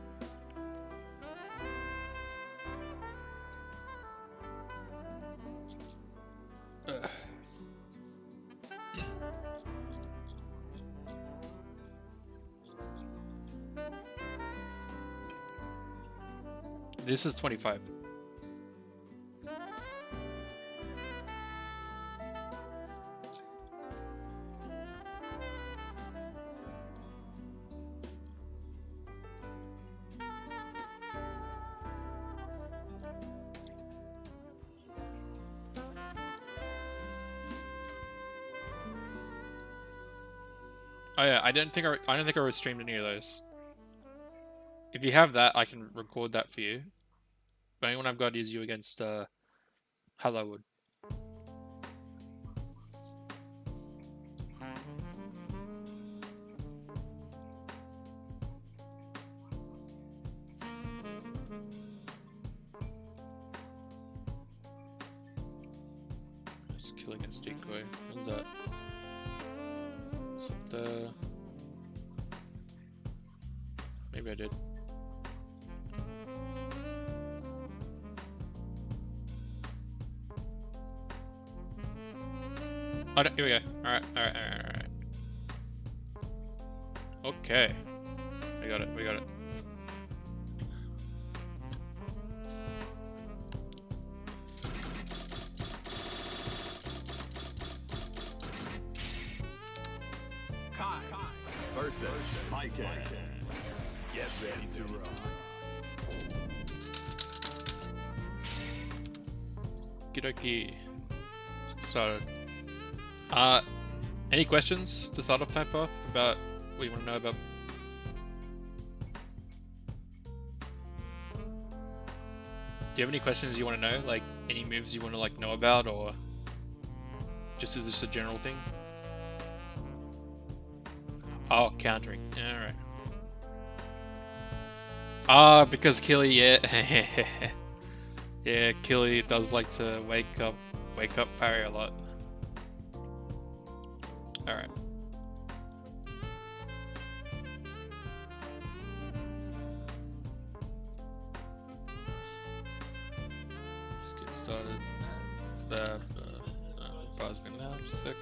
This is 25. Oh yeah, I don't think I streamed any of those. If you have that, I can record that for you. The only one I've got is you against Hallowwood. Just kill against decoy. What's that? Is it the... Maybe I did. Oh, no, here we go. Alright. Okay. We got it. Kai versus Mike. Get ready to rock. Kidoki. Started. Any questions to start off Type Path about what you want to know about? Do you have any questions you want to know? Like any moves you want to know about, or just is this a general thing? Oh, countering. Alright. Because Killy, yeah. Yeah, Killy does like to wake up parry a lot. Alright. Let's get started. Pause me now, just a sec.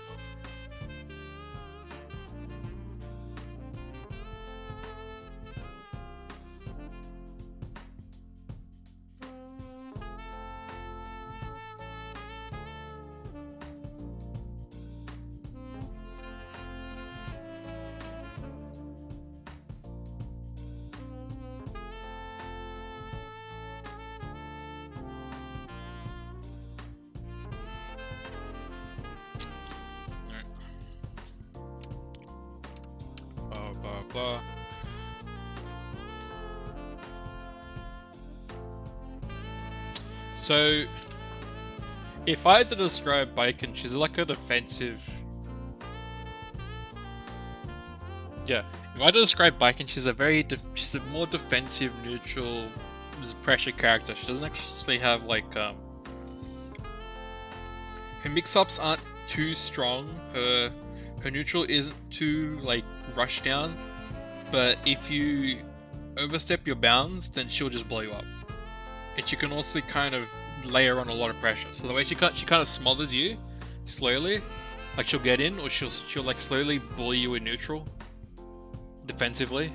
blah. So, if I had to describe Bacon, she's like a defensive. Yeah, if I had to describe Bacon, she's she's a more defensive, neutral, pressure character. She doesn't actually have like her mix-ups aren't too strong. Her neutral isn't too like rush down, but if you overstep your bounds, then she'll just blow you up. And she can also kind of layer on a lot of pressure. So the way she kind of smothers you slowly, like she'll get in, or she'll like slowly bully you in neutral, defensively,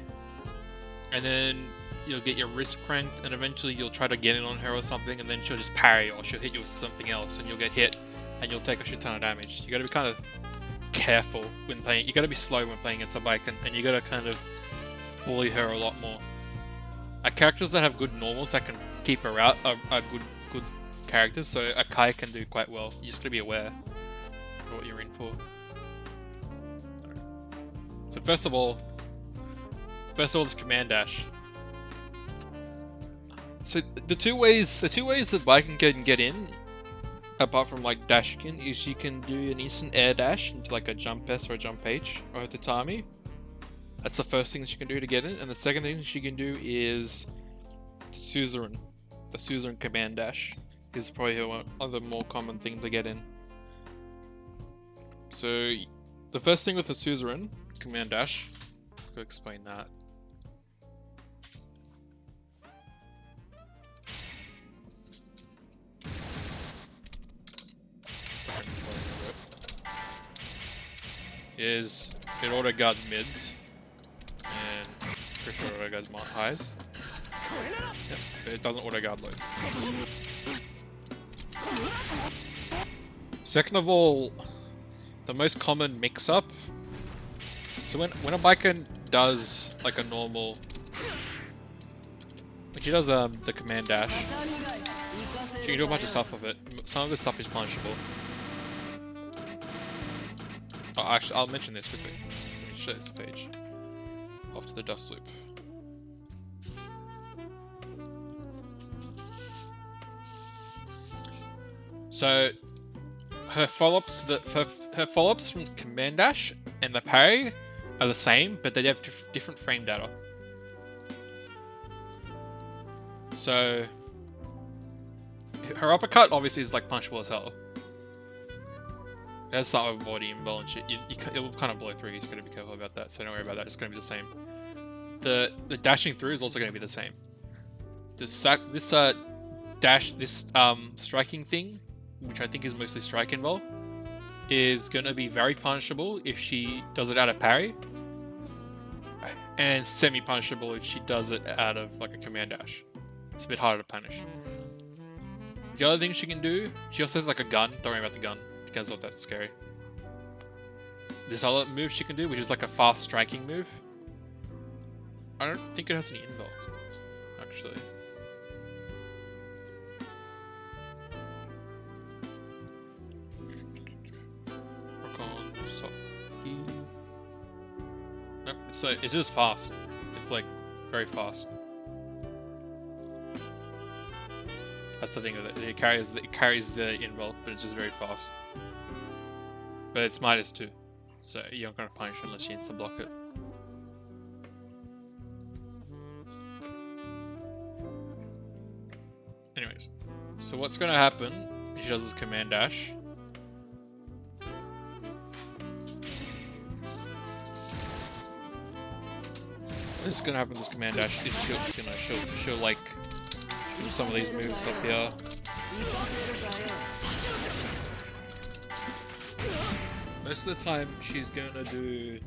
and then you'll get your wrist cranked, and eventually you'll try to get in on her or something, and then she'll just parry, or she'll hit you with something else, and you'll get hit, and you'll take a shit ton of damage. You gotta be kind of careful when playing. You gotta be slow when playing against a bike, and you gotta kind of bully her a lot more. Characters that have good normals that can keep her out are good characters, so a Kai can do quite well. You just gotta be aware of what you're in for. So first of all, this command dash. So the two ways that Viking can get in, apart from like dashing, is you can do an instant air dash into like a jump S or a jump H or a tatami. That's the first thing she can do to get in, and the second thing she can do is the suzerain command dash is probably one of the more common things to get in. So the first thing with the suzerain command dash, I'll explain that. Is it auto guards mids and pretty sure auto guards highs. Yep, but it doesn't auto guard lows. Second of all, the most common mix up. So when a biker does like a normal, when she does the command dash, she can do a bunch of stuff with it. Some of this stuff is punishable. Oh, actually, I'll mention this quickly. Let me show this page. Off to the dust loop. So, her follow-ups, her follow-ups from command dash and the parry are the same, but they have different frame data. So, her uppercut obviously is like punchable as hell. It has some body involved and shit. It will kind of blow through, so you gotta be careful about that. So don't worry about that. It's gonna be the same. The dashing through is also gonna be the same. This striking thing, which I think is mostly strike involved, is gonna be very punishable if she does it out of parry, and semi-punishable if she does it out of like a command dash. It's a bit harder to punish. The other thing she can do, she also has like a gun. Don't worry about the gun. It's not that scary. This other move she can do, which is like a fast striking move. I don't think it has any invul, actually. Rock on, soft E. Nope, it's just fast. It's like very fast. That's the thing with it. It carries the invul, but it's just very fast. But it's -2, so you're not going to punish unless you instant block it. Anyways, so what's going to happen if she does this command dash? What's going to happen with this command dash is she'll like do some of these moves up here. Most of the time, she's gonna do.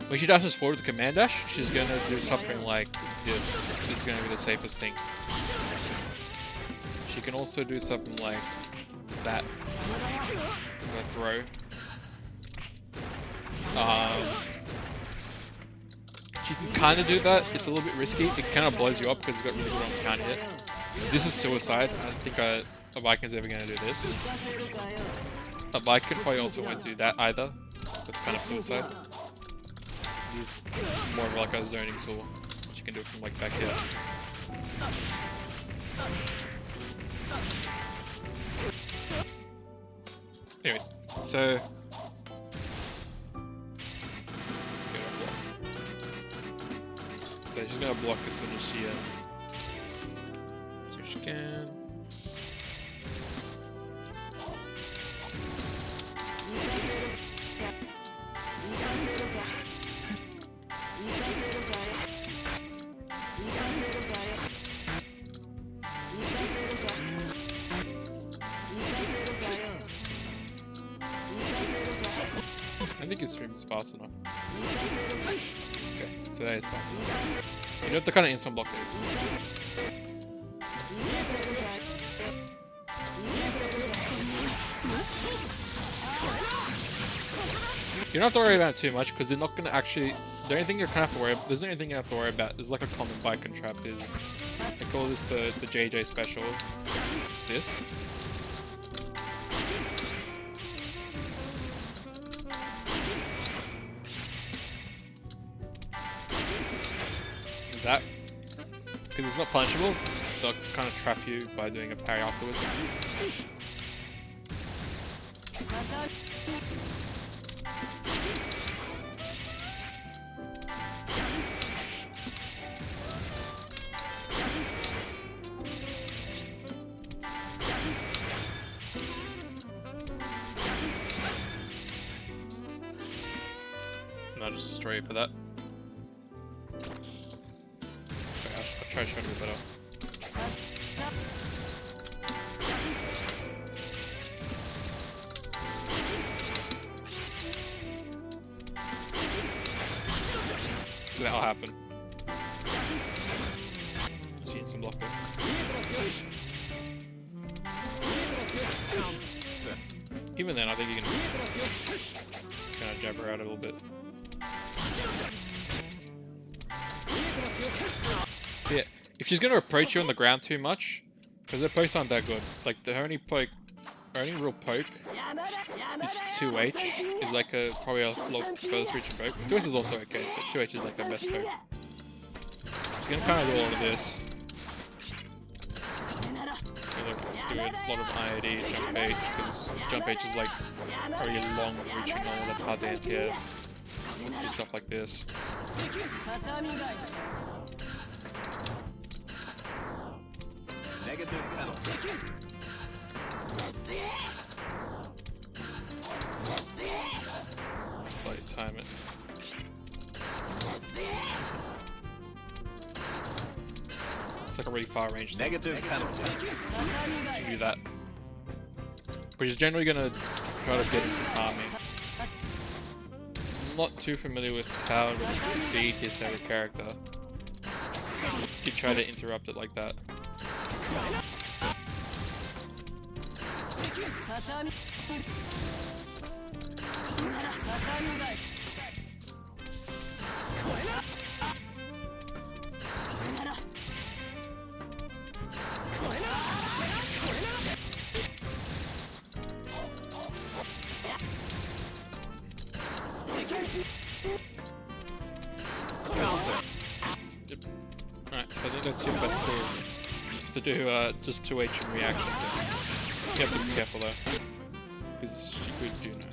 When she dashes forward with the command dash, she's gonna do something like this. This is gonna be the safest thing. She can also do something like that. A throw. She can kind of do that. It's a little bit risky. It kind of blows you up because it's got really good on counter hit. This is suicide. I don't think a Vikin's ever gonna do this. A Viking probably also won't do that either. That's kind of suicide. This is more of like a zoning tool, which you can do it from like back here. Anyways, so she's gonna block as soon as she so she can. I think his stream is fast enough. Okay, so that is fast enough. You don't have to kind of instant block these. You don't have to worry about it too much because they're not going to actually. The only thing you kind of have to worry about. There's the only thing you have to worry about. There's like a common bike and trap. Is they call this the JJ special. It's this. That because it's not punishable, they'll kind of trap you by doing a parry afterwards. And I'll just destroy you for that. Try to show it a bit better. So that'll happen. Seeing some block there. Even then, I think you can kind of jab her out a little bit. Yeah, if she's gonna approach you on the ground too much, because her pokes aren't that good. Like the only real poke is 2H. Is like a probably a lot furthest reaching poke. 2H is also okay, but 2H is like the best poke. She's gonna kind of do all of this. Do a lot of IAD, jump H, because jump H is like very long reaching roll that's hard to anti-air. Let's do stuff like this. Negative penalty. Bloody time it. It's like a really far range thing. Negative penalty. To do that. Which is generally gonna try to get into timing. I'm not too familiar with how to beat his every character. You could try to interrupt it like that. Alright, so I think that's your best tool. Is to do just 2H in reaction things. You have to be careful though. Because she could do no.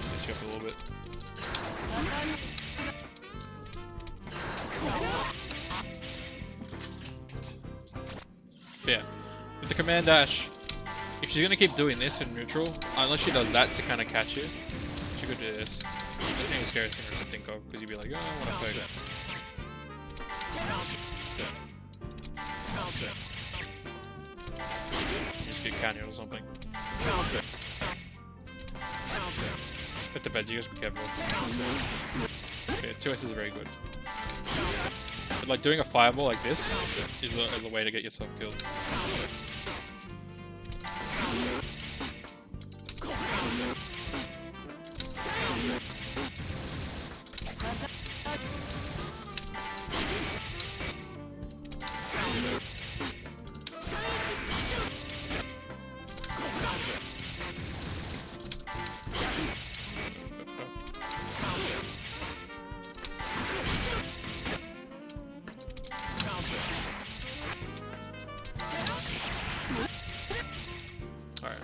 Mess you up a little bit. But yeah, with the command dash, if she's gonna keep doing this in neutral, unless she does that to kind of catch you, she could do this. That's the scariest thing I can think of, because you'd be like, oh, I want to play that. Just get countered or something. It depends, you guys be careful. Okay, 2S is very good. But like doing a fireball like this is a way to get yourself killed.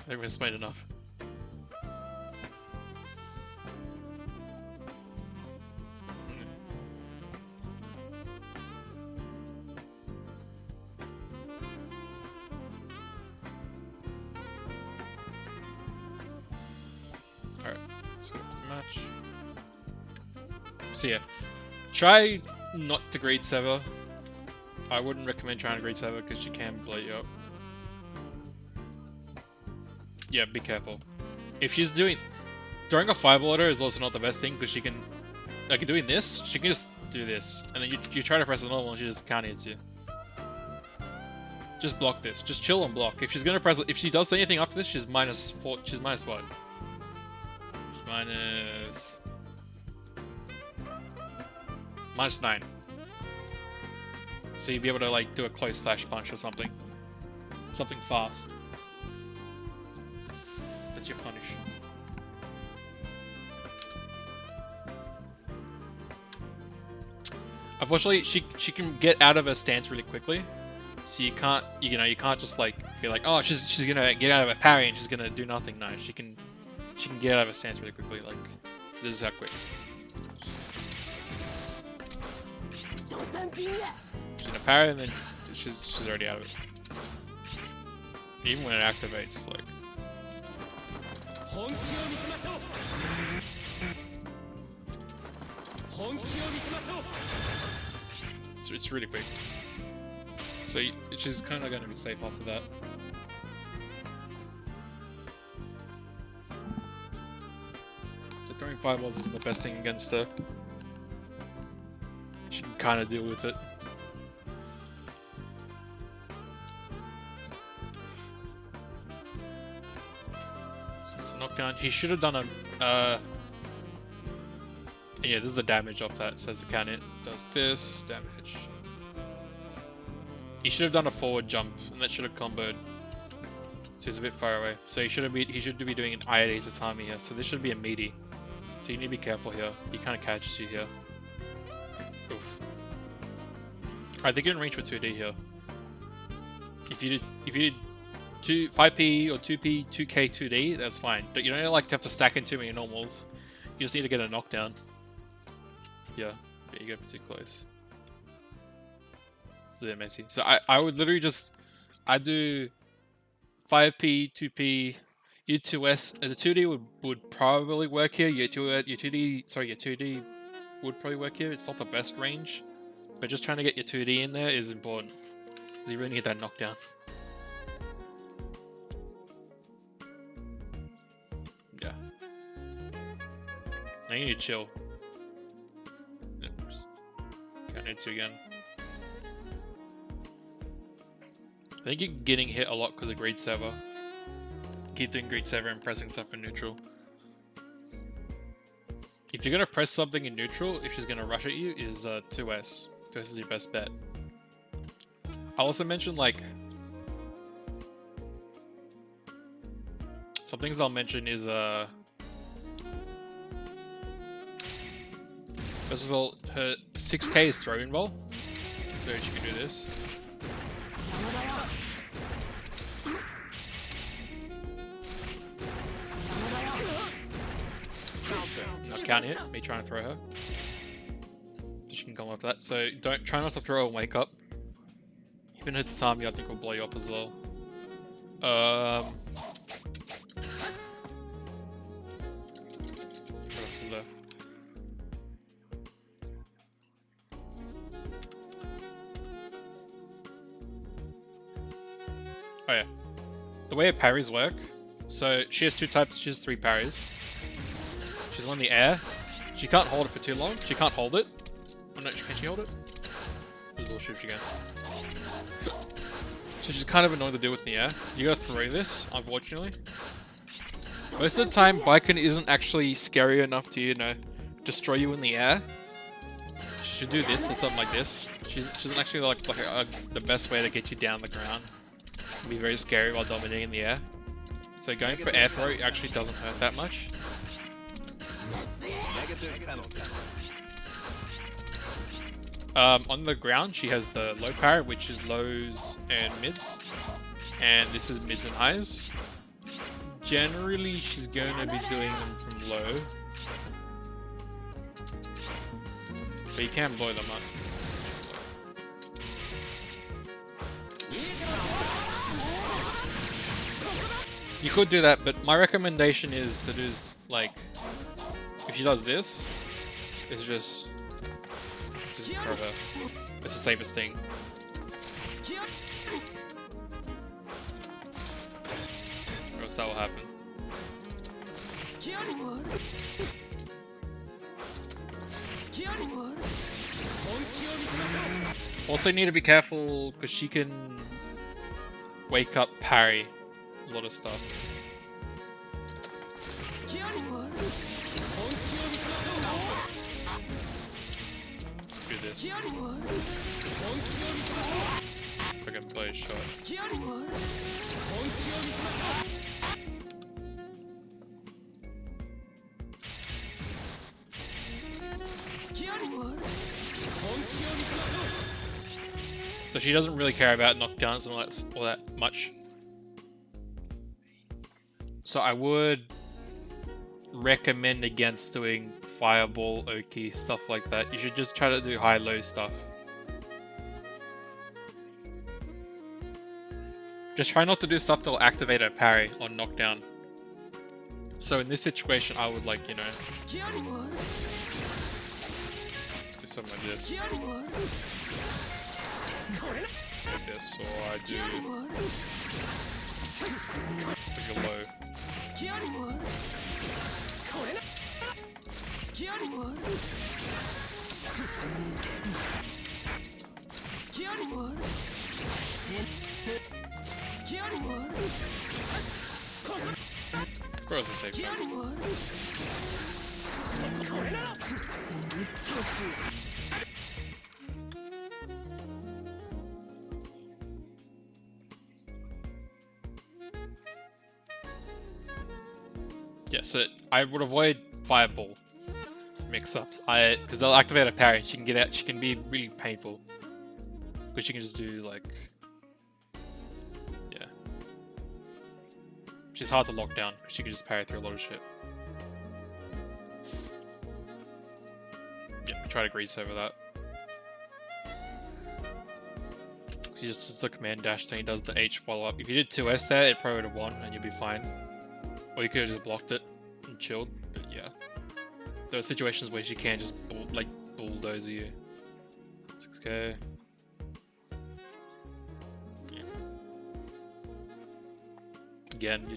I think this made enough. Alright, let's go to the match. So yeah, try not to grade Sever. I wouldn't recommend trying to grade Sever because she can blow you up. Yeah, be careful. If she's doing... Throwing a fireball at her is also not the best thing because she can... Like, doing this, she can just do this. And then you try to press the normal and she just counter hits you. Just block this. Just chill and block. If she's gonna press... If she does anything after this, she's -4... She's minus what? She's -9. So you'd be able to, like, do a close slash punch or something. Something fast. That's your punish. Unfortunately, she can get out of her stance really quickly. So you can't, you can't just, like, be like, oh, she's gonna get out of her parry and she's gonna do nothing. No, she can get out of her stance really quickly. Like, this is how quick. She's gonna parry and then she's already out of it. Even when it activates, like. It's really quick. So she's kind of going to be safe after that. So throwing fireballs isn't the best thing against her. She can kind of deal with it. So it's a knockdown. He should have done a... yeah, this is the damage off that. So as the count it does this damage. He should have done a forward jump, and that should have comboed. So he's a bit far away. So he should be doing an IAD Tatami here. So this should be a meaty. So you need to be careful here. He kind of catches you here. Oof. Alright, they're getting range for 2D here. If you did 5P or 2P, 2K, 2D, that's fine. But you don't like to have to stack in too many normals. You just need to get a knockdown. Yeah, you get too close. It's a bit messy. So I would literally just... I do 5P, 2P, U2S. The 2D would probably work here. Your 2D would probably work here. It's not the best range. But just trying to get your 2D in there is important. Because you really need that knockdown. Yeah. Now you need to chill. Can't need to again. I think you're getting hit a lot because of Great Sever. Keep doing Great Sever and pressing stuff in neutral. If you're going to press something in neutral, if she's going to rush at you, is 2S. 2S is your best bet. I'll also mention, like... Some things I'll mention is, first of all, her 6K is throw invul. So she can do this. Not count hit, me trying to throw her. She can come after that. So try not to throw a wake up. Even her Tatami I think will blow you up as well. What else is there? Oh yeah. The way her parries work. So she has 2 types, she has 3 parries. She's one in the air. She can't hold it for too long. She can't hold it. Oh no, can she hold it? There's a little shift again. So she's kind of annoying to deal with in the air. You gotta throw this, unfortunately. Most of the time, Baiken isn't actually scary enough to, destroy you in the air. She should do this or something like this. She isn't actually like the best way to get you down the ground. It'd be very scary while dominating in the air. So going for air throw actually doesn't hurt that much. Negative penalty. On the ground, she has the low parry, which is lows and mids. And this is mids and highs. generally she's going to be doing them from low. But you can blow them up. You could do that, but my recommendation is to do like, if she does this, it's just throw her. It's the safest thing. Or else that will happen. Also need to be careful because she can wake up parry a lot of stuff. Do this. If I can play a shot. So she doesn't really care about knockdowns and all that much. So I would recommend against doing fireball, Oki, stuff like that. You should just try to do high-low stuff. Just try not to do stuff that will activate a parry or knockdown. So in this situation, I would like, you know, do something like this. Like this, or I do like a low. Bro, it's a safe time. Yeah, so I would avoid fireball mix-ups. Because they'll activate a parry. She can get out. She can be really painful. Because she can just do like, yeah. She's hard to lock down. She can just parry through a lot of shit. Yeah, try to grease over that. He just does the command dash thing. He does the H follow-up. If you did 2S there, it probably would have won, and you'd be fine. Or you could have just blocked it and chilled, but yeah. There are situations where she can just bulldozer you. 6k. Yeah. Again,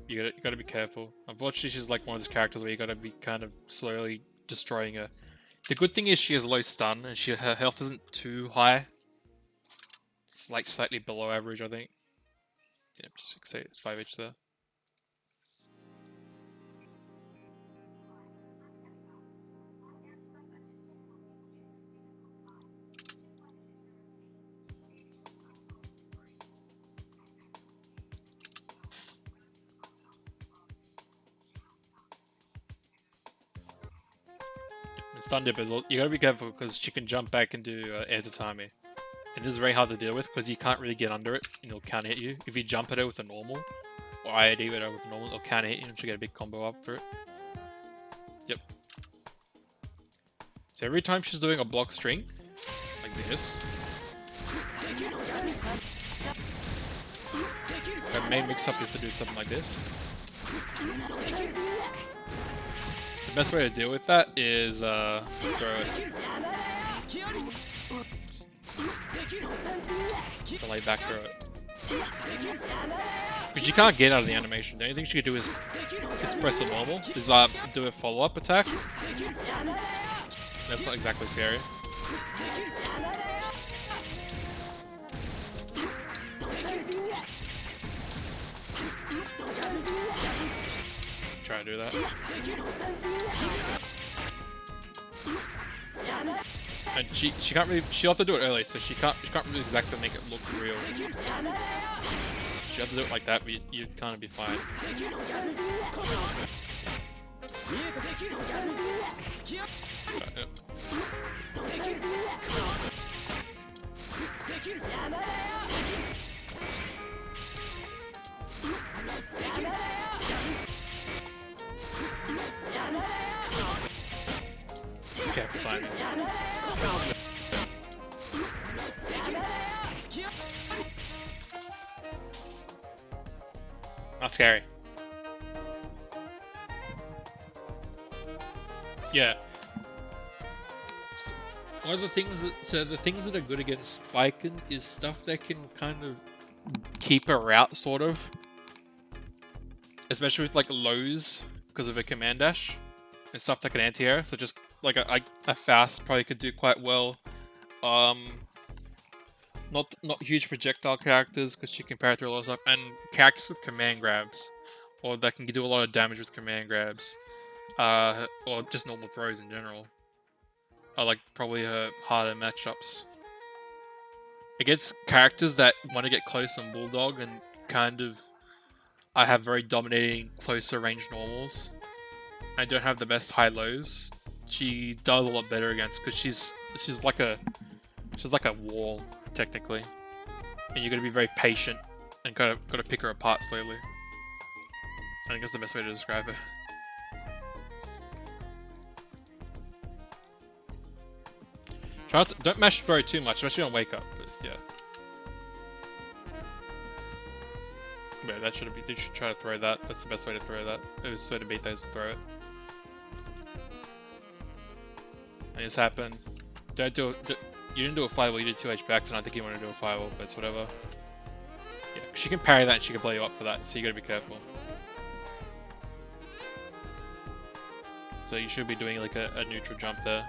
you gotta be careful. Unfortunately, she's like one of those characters where you gotta be kind of slowly destroying her. The good thing is she has low stun and her health isn't too high. It's like slightly below average, I think. Yeah, 6 5H there. Stun dip is, you gotta be careful because she can jump back and do air tatami. And this is very hard to deal with because you can't really get under it and it'll counter hit you. If you jump at her with a normal, or IAD with her with a normal, it'll counter hit you and she'll get a big combo up for it. Yep. So every time she's doing a block string, like this, her main mix-up is to do something like this. The best way to deal with that is throw it. Delay back throw it. Because you can't get out of the animation. The only thing she can do is press a normal. Is do a follow-up attack. That's not exactly scary. Try to do that. And she can't really, she'll have to do it early, so she can't really exactly make it look real. She have to do it like that, but you'd kind of be fine. That's scary. Yeah. One of the things the things that are good against Spiken is stuff that can kind of keep her out, sort of. Especially with like lows because of a command dash and stuff that can anti-air. So just like a fast probably could do quite well. Not huge projectile characters because she can parry through a lot of stuff, and characters with command grabs, or that can do a lot of damage with command grabs, or just normal throws in general. Are like probably her harder matchups. Against characters that want to get close on Bulldog and kind of I have very dominating closer range normals. I don't have the best high lows. She does a lot better against because she's like a wall technically, and you got to be very patient and got to pick her apart slowly. I think that's the best way to describe it. Don't mash throw too much, especially on wake up. But yeah. Yeah, that should be. You should try to throw that. That's the best way to throw that. It was so to beat those to throw it. And this happened. Don't do it. You didn't do a fireball. You did 2H backs, and I think you want to do a fireball, but it's whatever. Yeah, she can parry that, and she can blow you up for that. So you got to be careful. So you should be doing like a neutral jump there.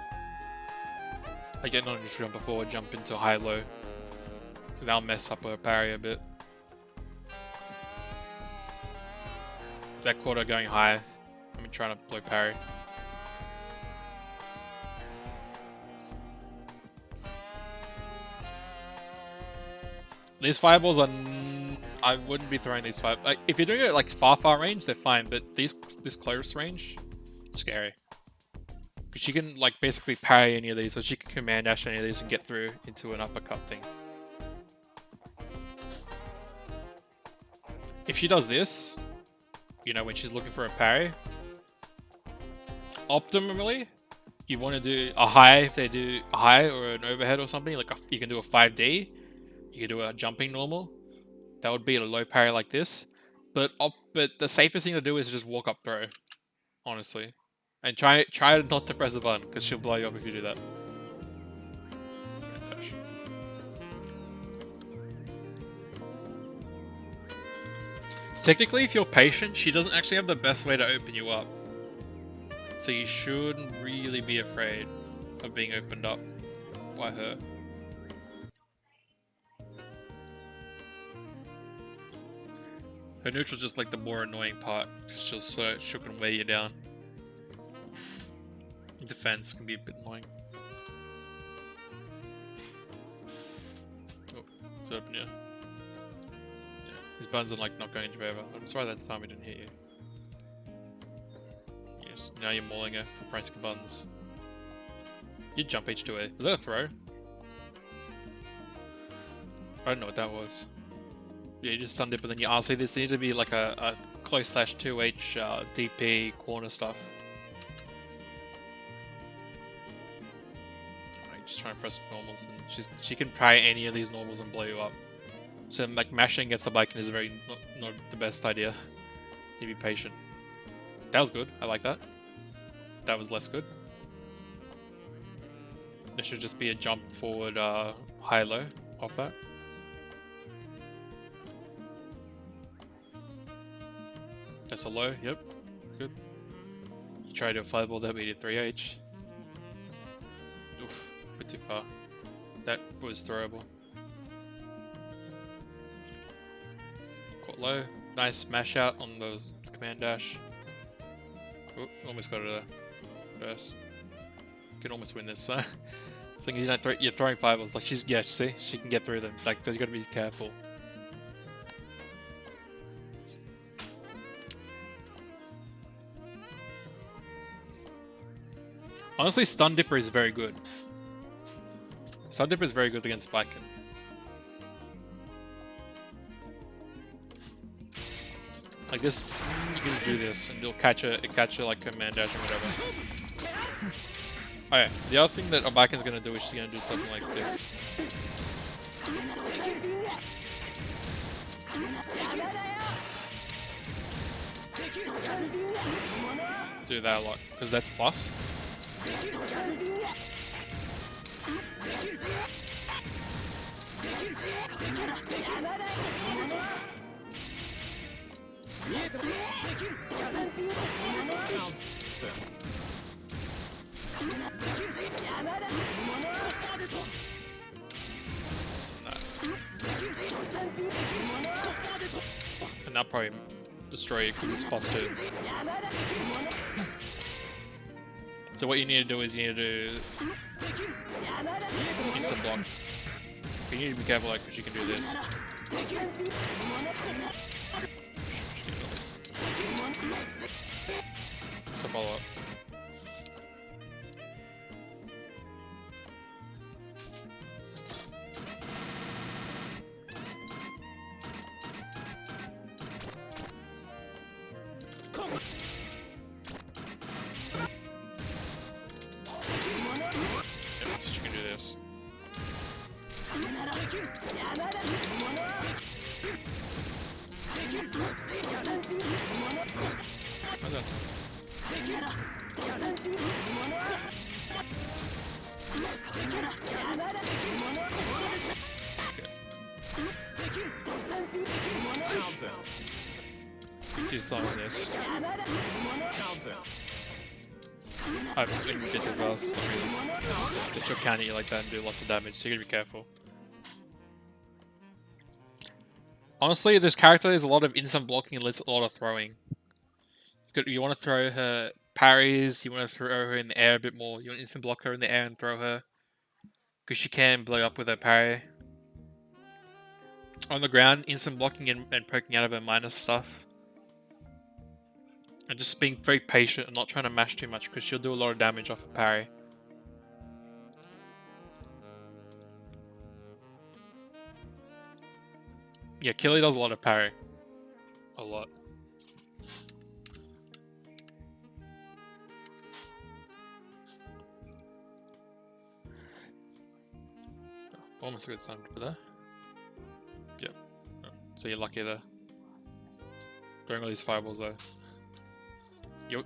I get not a neutral jump before, jump into high-low. That'll mess up her parry a bit. That quarter going high. I'm trying to blow parry. These fireballs are... I wouldn't be throwing these fire... Like, if you're doing it like far range, they're fine, but this close range, scary. Because she can like basically parry any of these, so she can command dash any of these and get through into an uppercut thing. If she does this, you know, when she's looking for a parry, optimally, you want to do a high if they do a high or an overhead or something. Like you can do a 5D, you can do a jumping normal. That would be a low parry like this. But the safest thing to do is just walk up throw, honestly. And try not to press the button, because she'll blow you up if you do that. Technically, if you're patient, she doesn't actually have the best way to open you up. So you shouldn't really be afraid of being opened up by her. Her neutral's just like the more annoying part, because she can weigh you down. Defense can be a bit annoying. Oh, it's open, yeah. These buttons are like not going into favor. I'm sorry that time we didn't hit you. Yes, now you're mauling her for pressing buttons. You jump H2A. Was that a throw? I don't know what that was. Yeah, you just stun dip, but then you RC this. Needs to be like a close slash 2H DP corner stuff. Just trying to press normals, and she can parry any of these normals and blow you up. So like mashing against the bike is very not the best idea. You be patient. That was good. I like that. That was less good. There should just be a jump forward, high low off that. That's a low. Yep. Good. You try to do a fireball, that we did 3H. Oof. Bit too far. That was throwable. Caught low. Nice smash out on those command dash. Ooh, almost got it there. Burst. Can almost win this. So, the thing is, you're throwing fireballs. Like see, she can get through them. Like, you gotta be careful. Honestly, Stun Dipper is very good. Stun Dipper is very good against Spiken. Like this, you can just do this, and you'll catch a like command dash or whatever. Oh yeah, the other thing that Obakin's gonna do is she's gonna do something like this. Do that a lot, because that's plus. And that'll probably destroy you because it's plus 2. So what you need to do is you need to do instant block. You need to be careful, like, because you can do this. So follow up. You can do this. How's that? Do something like this. I think we get too fast. It will counter you like that and do lots of damage, so you gotta be careful. Honestly, this character has a lot of instant blocking and a lot of throwing. You want to throw her parries, you want to throw her in the air a bit more, you want to instant block her in the air and throw her. Because she can blow up with her parry. On the ground, instant blocking and poking out of her minus stuff. And just being very patient and not trying to mash too much because she'll do a lot of damage off a parry. Yeah, Killy does a lot of parry. A lot. Almost a good time for that. Yep. Oh, so you're lucky there. Throwing all these fireballs though.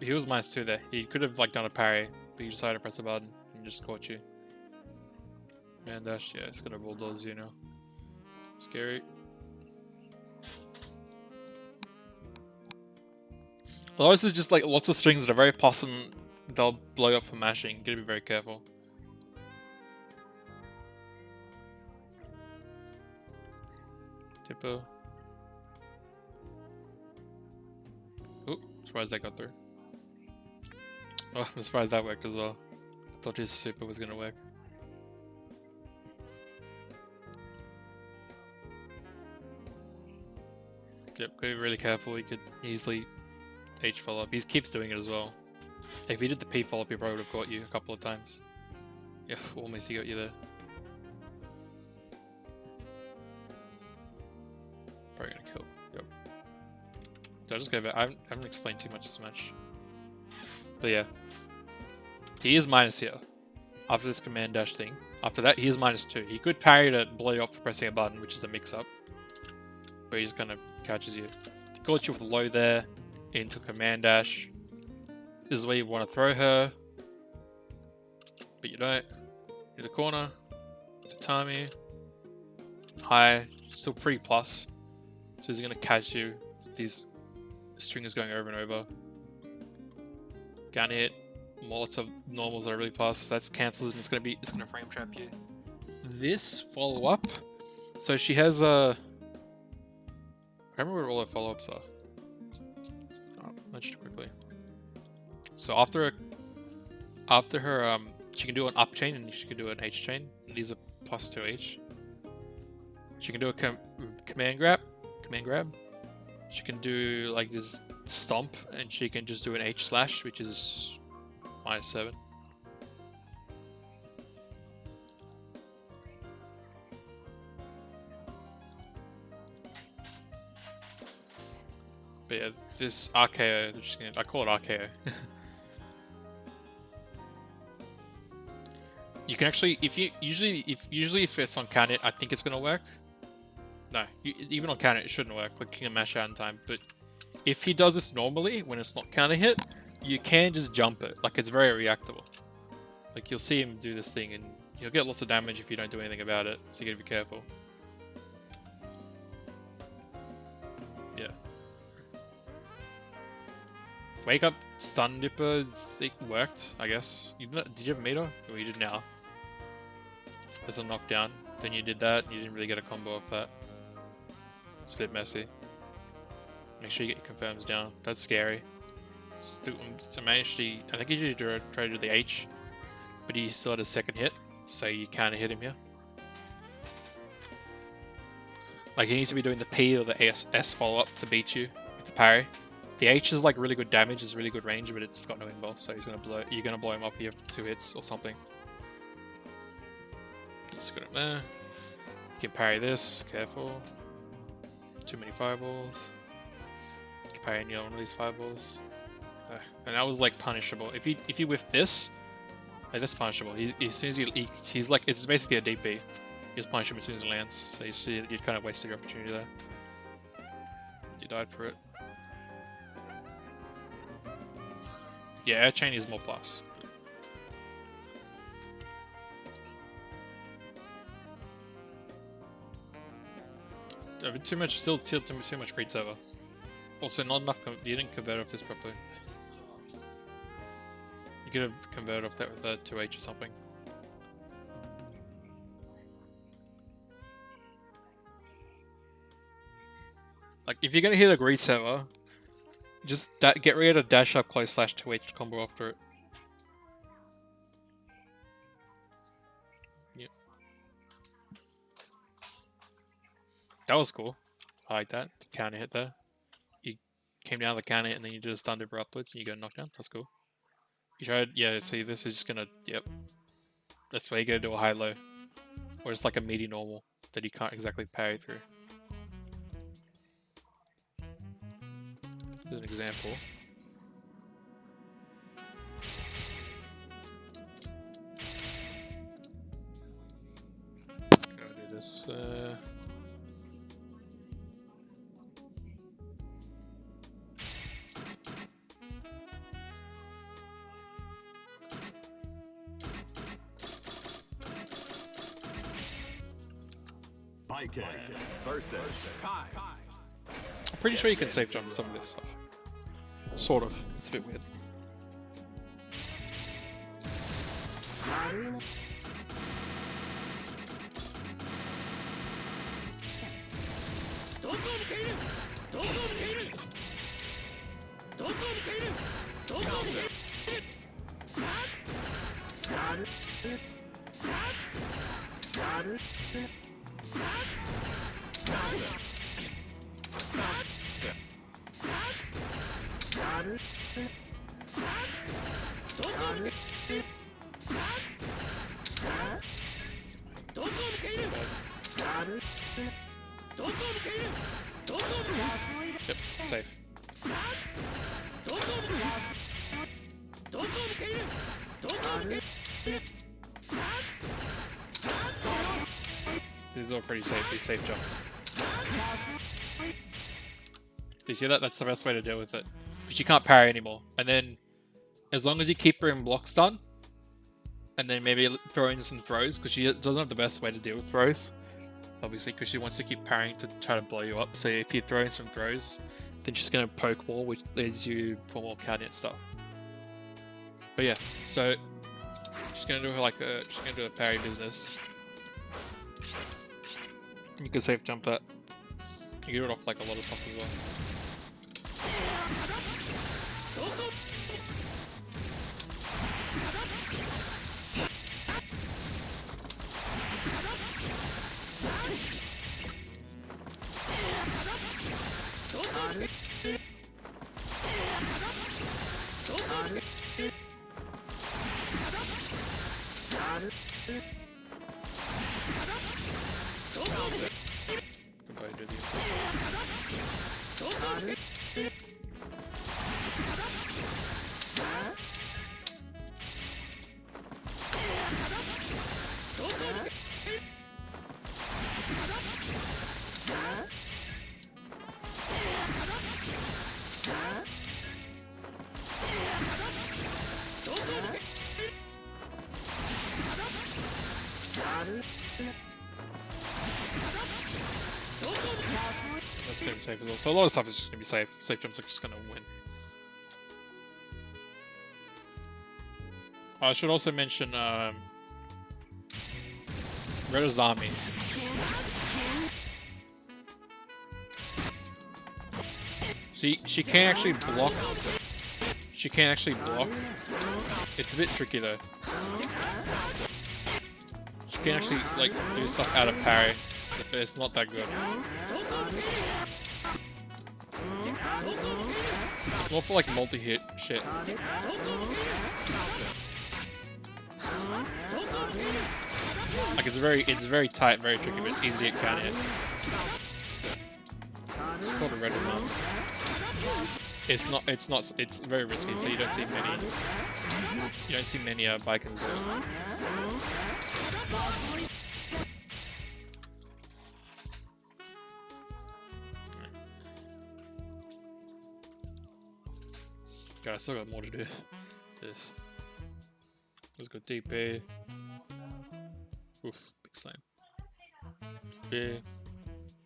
He was minus 2 there. He could have like done a parry, but you decided to press a button and just caught you. Man dash, yeah, it's gonna bulldoze you now. Scary. Otherwise, there's just like lots of strings that are very potent. They'll blow up for mashing. You gotta be very careful. Tipper. Oh, surprised that got through. Oh, I'm surprised that worked as well. I thought his super was gonna work. Yep, gotta be really careful. He could easily H follow up. He keeps doing it as well. If he did the P follow up, he probably would have caught you a couple of times. Yeah, almost he got you there. Probably gonna kill. Yep. So I'll just go back. I haven't explained too much this match. But yeah. He is minus here. After this command dash thing. After that, he is minus 2. He could parry to blow you up for pressing a button, which is the mix up. But he just kind of catches you. He caught you with a low there. Into command dash. This is where you want to throw her. But you don't. In the corner. Tatami. High. Still pretty plus. So he's going to catch you. These strings going over and over. Gun hit. Lots of normals that are really plus. That's cancels and it's gonna frame trap you. This follow up. So she has a. I remember what all her follow ups are. Oh, let's just quickly. So after her she can do an up chain and she can do an H chain. And these are plus 2 each. She can do a command grab. She can do like this stomp and she can just do an H slash, which is minus 7. But yeah, this RKO, I call it RKO. You can actually, if it's on counter hit, I think it's gonna work. No, even on counter hit, it shouldn't work. Like you can mash out in time, but if he does this normally when it's not counter hit, you can just jump it. Like it's very reactable. Like you'll see him do this thing, and you'll get lots of damage if you don't do anything about it. So you gotta be careful. Yeah. Wake up, stun dipper. It worked, I guess. Did you have meter? Or you did now? As a knockdown. Then you did that. You didn't really get a combo off that. It's a bit messy. Make sure you get your confirms down. That's scary. I think he did try to do the H, but he still had a second hit, so you can't hit him here. Like he needs to be doing the P or the S follow up to beat you with the parry. The H is like really good damage, it's really good range, but it's got no inbox, so you're gonna blow him up here for 2 hits or something. Just got him there. You can parry this, careful. Too many fireballs. You can parry any one of these fireballs. And that was like punishable. If you whiff this, like that's punishable. As soon as he's like, it's basically a DP. You just punish him as soon as it lands. So you see, you kind of wasted your opportunity there. You died for it. Yeah, air chain is more plus. Too much, still too much greed server. Also, not enough. You didn't convert off this properly. You could have converted off that with a 2H or something. Like, if you're gonna hit a greed server, just get rid of dash up close slash 2H combo after it. Yep. That was cool. I like that. Counter hit there. You came down the counter hit and then you did a stun dipper upwards and you got a knockdown. That's cool. You tried, yeah, see, this is just gonna, yep. That's why you gotta do a high-low. Or it's like a meaty normal that you can't exactly parry through. As an example. Gotta do this. Versus Kai. I'm pretty sure you can safe jump some of this stuff. Sort of. It's a bit weird. Yep, safe. These are all pretty safe, these safe jumps. You see that? That's the best way to deal with it. Because you can't parry anymore. And then, as long as you keep her in block stun, and then maybe throw in some throws, because she doesn't have the best way to deal with throws. Obviously, because she wants to keep parrying to try to blow you up. So if you throw in some throws, then she's going to poke more, which leads you for more counter hit stuff. But yeah, so she's going to do like she's going to do a parry business. You can safe jump that. You get rid of like a lot of stuff as well. That's gonna be safe as well. So a lot of stuff is just gonna be safe. Safe jumps are just gonna win. I should also mention Redozami. She can't actually block. She can't actually block. It's a bit tricky though. She can't actually like do stuff out of parry. It's not that good. It's more for like multi-hit shit. Like it's very tight, very tricky, but it's easy to get counter. It's called a Redozami. It's very risky, so you don't see many bikers do it. God, I still got more to do. This. Let's go DP. Oof, big slam. Yeah.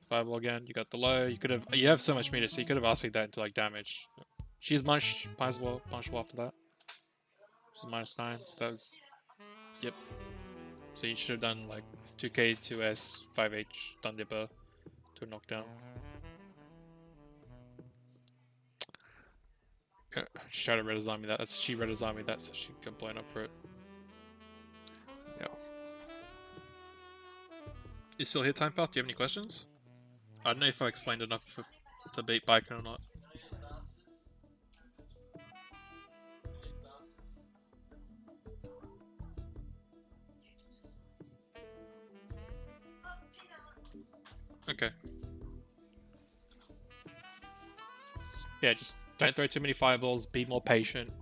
Fireball again. You got the low. You have so much meter, so you could have RC'd that into like damage. She's punishable after that. She's -9, so that was. Yep. So you should have done like 2k, 2s, 5h, done dipper to a knockdown. She tried to Redozami that. She Redozami that, so she got blown up for it. Yeah. Is still here, Time Path? Do you have any questions? I don't know if I explained enough to beat Biker or not. Okay. Yeah, just don't throw too many fireballs, be more patient.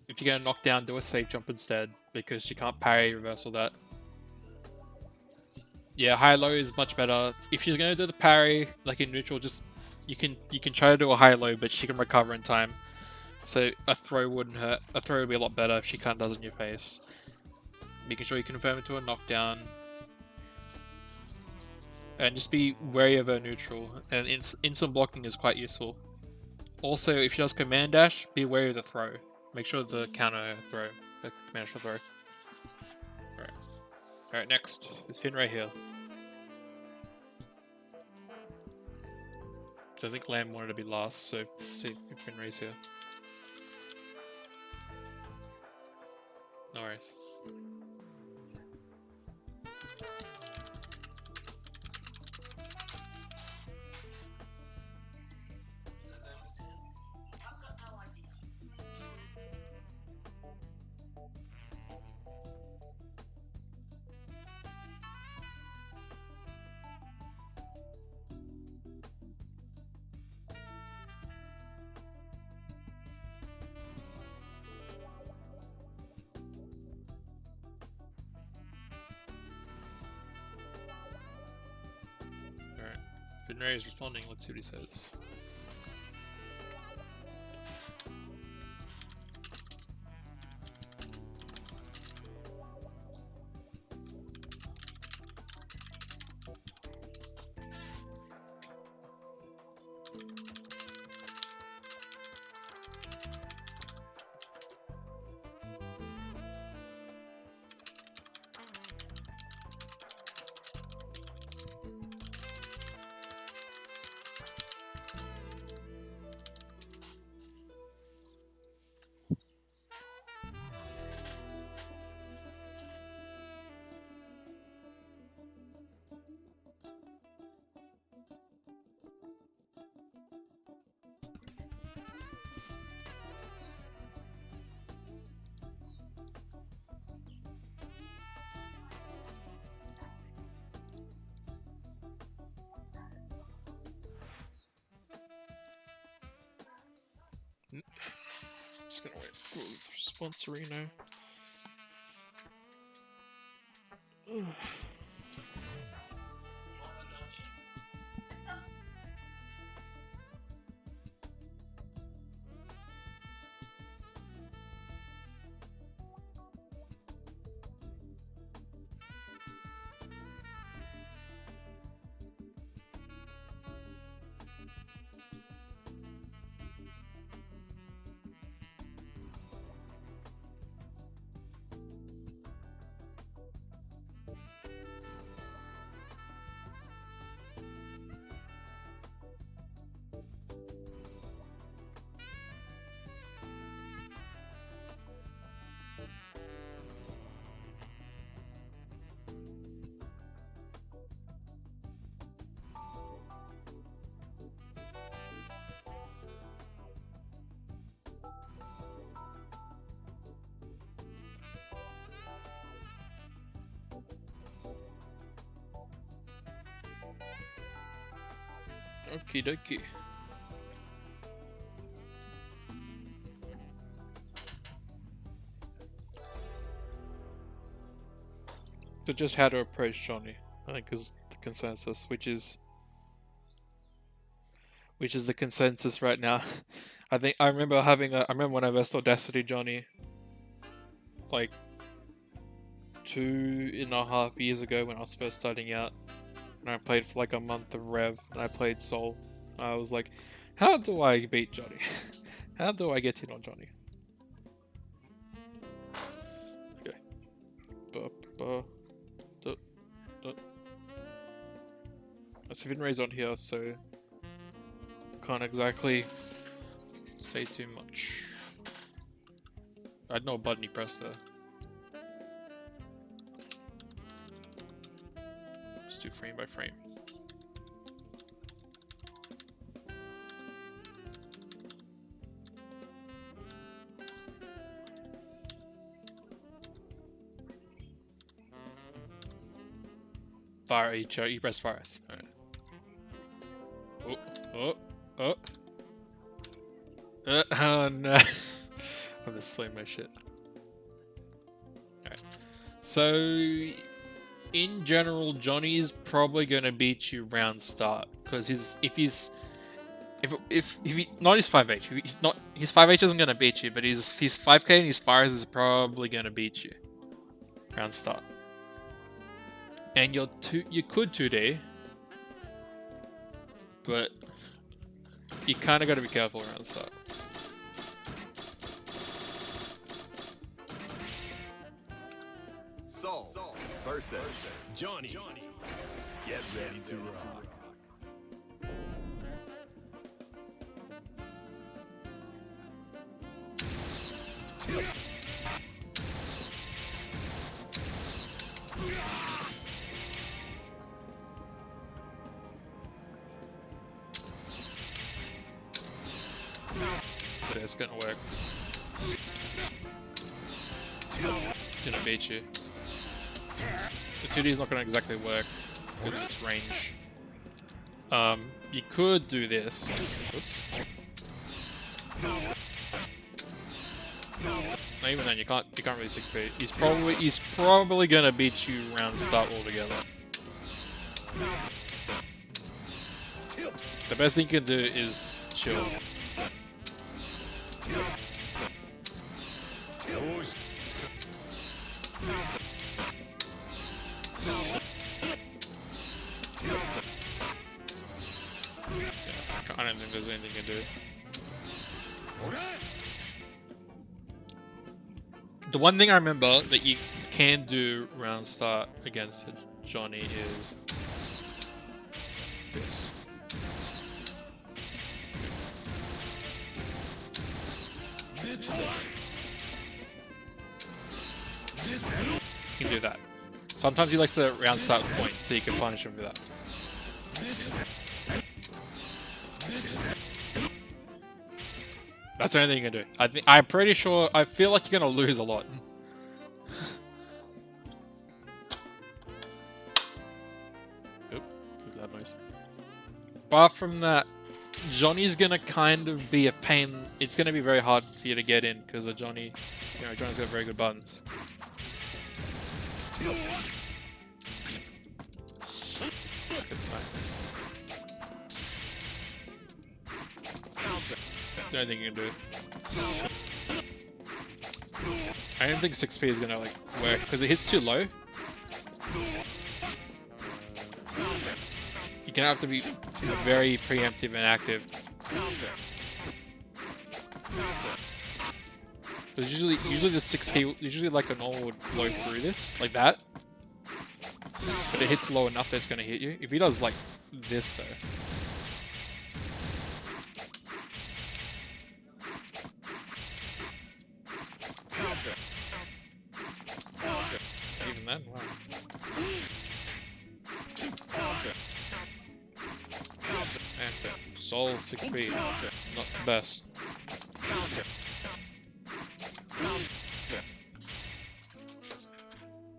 If you're going to knock down, do a safe jump instead, because she can't parry, reversal that. Yeah, high-low is much better. If she's going to do the parry, like in neutral, just you can try to do a high-low, but she can recover in time. So a throw wouldn't hurt. A throw would be a lot better if she kind of does it in your face. Making sure you confirm it to a knockdown. And just be wary of her neutral. And instant blocking is quite useful. Also, if she does command dash, be wary of the throw. Make sure the counter throw, the command dash throw. Alright, next is Finray here. So I think Lamb wanted to be last, so see if Finray's here. No worries. Finray is responding, let's see what he says. Just gonna wait for the response Reno. Okie dokie. So just how to approach Johnny, I think, is the consensus, which is the consensus right now. I remember when I versed Audacity Johnny, like 2.5 years ago when I was first starting out, and I played for like a month of Rev, and I played Soul. I was like, how do I beat Johnny? How do I get in on Johnny? Okay. So Vinray's on here, so can't exactly say too much. I know what button he pressed there. Let's do frame by frame. Fire each, you press fire us. Alright. Oh no. I'm just slowing my shit. Alright. So, in general, Johnny's probably gonna beat you round start. Because if he not his 5H, his 5H isn't gonna beat you, but his 5k and his fires is probably gonna beat you round start. And you could 2D, but you kind of got to be careful around the start. Soul versus Johnny. Get ready to rock. But it's gonna work. It's gonna beat you. The 2D is not gonna exactly work with this range. You could do this. Oops. No, even then, you can't really 6-speed. He's probably gonna beat you round start altogether. The best thing you can do is chill. I don't think there's anything you can do. The one thing I remember that you can do round start against Johnny is this. You can do that. Sometimes he likes to round start with point, so you can punish him for that. That's the only thing you can do. I'm pretty sure. I feel like you're gonna lose a lot. Oop, that noise. Apart from that, Johnny's gonna kind of be a pain. It's gonna be very hard for you to get in because of Johnny. You know, Johnny's got very good buttons. The only thing you can do. I don't think 6P is gonna like work because it hits too low. You're gonna have to be very preemptive and active. Because usually the 6P usually like a normal would blow through this like that, but it hits low enough that it's gonna hit you. If he does like this though. Even then, wow. And Soul 6B, not the best.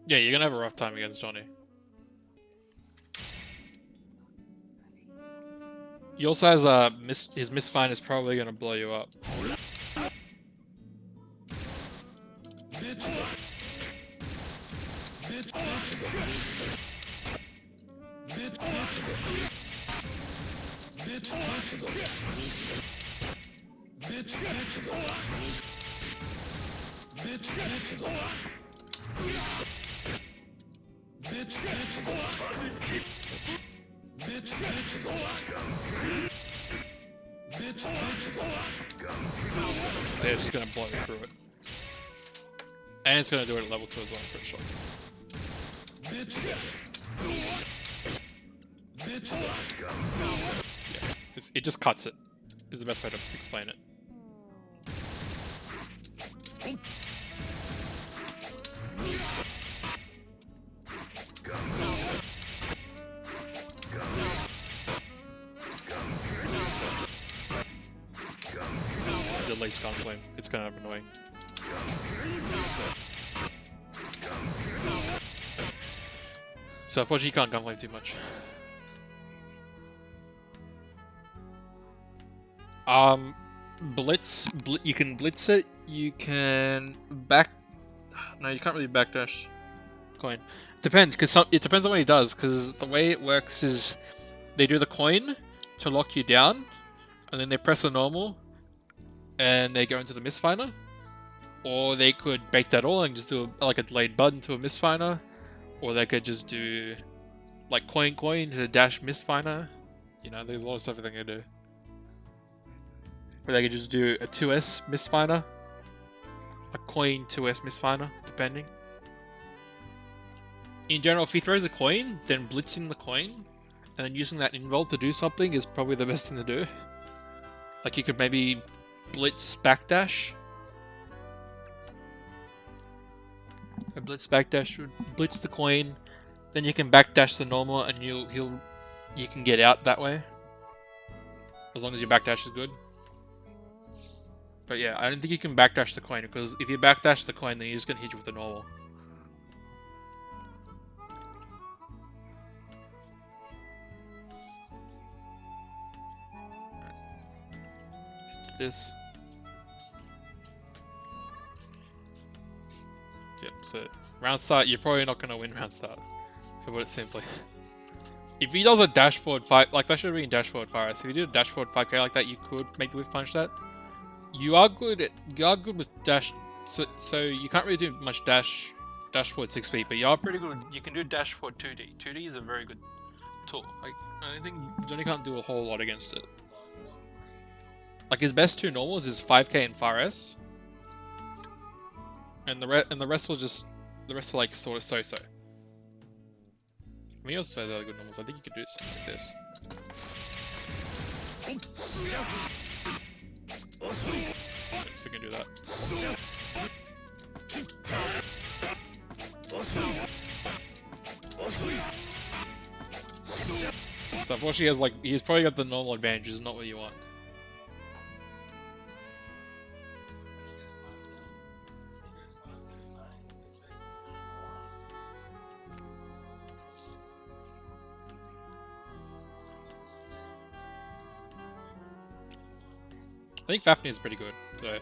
Yeah, you're gonna have a rough time against Johnny. He also has his misfire is probably gonna blow you up. So it's just gonna blow you through it. And it's gonna do it at level 2 as well, I'm pretty sure. Yeah, it just cuts it. Is the best way to explain it. Delay Gunflame. It's kind of annoying. So unfortunately you can't Gunflame too much. You can blitz it, you can no, you can't really backdash coin. Depends, because it depends on what he does, because the way it works is they do the coin to lock you down, and then they press the normal, and they go into the misfire. Or they could break that all and just do like a delayed button to a misfire. Or they could just do like coin to dash misfire. You know, there's a lot of stuff they can do. Or they could just do a 2S misfire. A coin 2S misfire, depending. In general, if he throws a coin, then blitzing the coin, and then using that invul to do something is probably the best thing to do. Like you could maybe blitz backdash. A blitz backdash would blitz the coin, then you can backdash the normal, and you can get out that way. As long as your backdash is good. But yeah, I don't think you can backdash the coin, because if you backdash the coin, then he's just gonna hit you with the normal. Let's do this. Yep, so round start, you're probably not gonna win round start. So put it simply. If he does a dash forward 5, like that should be in dash forward fire. So if you do a dash forward 5k like that, you could maybe whiff punch that. You are good with dash, so you can't really do much dash forward 6 speed, but you are pretty good. You can do dash forward 2D. 2D is a very good tool. Like I don't think Johnny can't do a whole lot against it. Like his best two normals is 5k and fire S. And the rest will just are like sort of so-so. I mean, he also has other good normals. I think you could do something like this. So you can do that. So unfortunately, he's probably got the normal advantage. Is not what you want. I think Fafnir is pretty good, so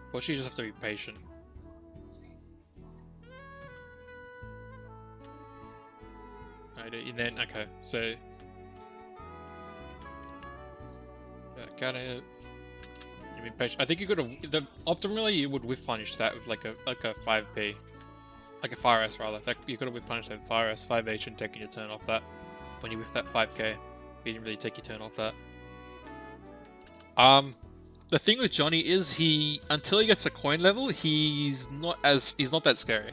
unfortunately you just have to be patient. And then okay, so got it. You be patient. I think you could have. Optimally, you would whiff punish that with like a 5p, like a fire S rather. You could have whiff punished that fire S 5h and taken your turn off that when you whiff that 5k. You didn't really take your turn off that. The thing with Johnny is until he gets a coin level, he's not that scary.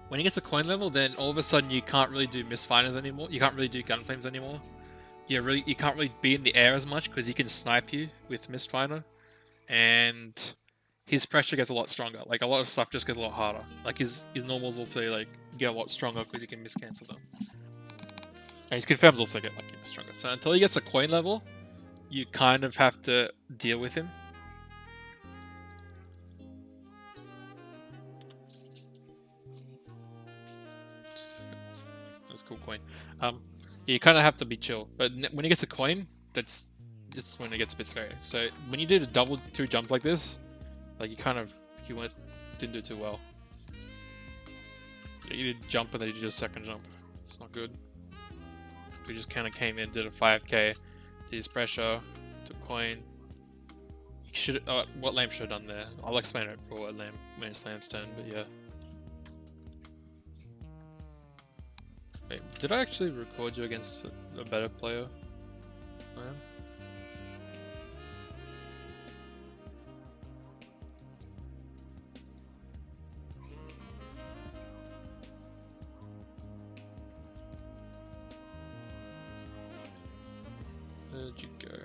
When he gets a coin level, then all of a sudden you can't really do misfires anymore. You can't really do gunflames anymore. You can't really be in the air as much because he can snipe you with misfire, and his pressure gets a lot stronger. Like a lot of stuff just gets a lot harder. Like his normals also like get a lot stronger because he can miscancel them, and his confirms also get like even stronger. So until he gets a coin level, you kind of have to deal with him. That's a cool coin. You kind of have to be chill. But when he gets a coin, that's when it gets a bit scary. So when you did a double 2 jumps like this, like didn't do too well. You did jump and then you did a second jump. It's not good. We just kind of came in, did a 5k, did his pressure, took coin. You should what Lamb should have done there. I'll explain it for what Lamb when it's Lamb's turn, but yeah. Wait, did I actually record you against a better player? Lamb? Where'd you go?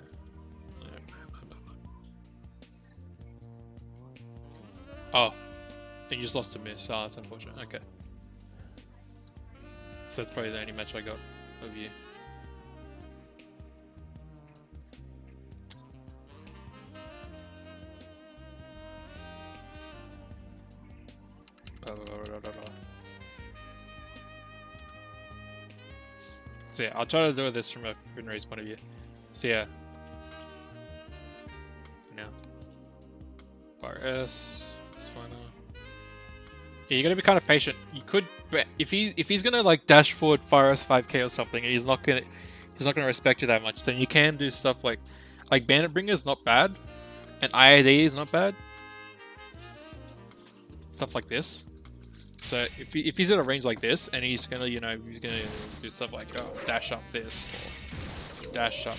Oh, and you just lost to miss. Oh, that's unfortunate. Okay. So that's probably the only match I got of you. So yeah, I'll try to do this from a Finray's point of view. So yeah. For now. Bar S. It's fine now. Yeah, you gotta be kind of patient. You could, if he's gonna like dash forward fire S 5k or something, and he's not gonna respect you that much. Then you can do stuff like Bandit Bringer is not bad, and IAD is not bad. Stuff like this. So if he's in a range like this, and he's gonna do stuff like dash up this, or dash up.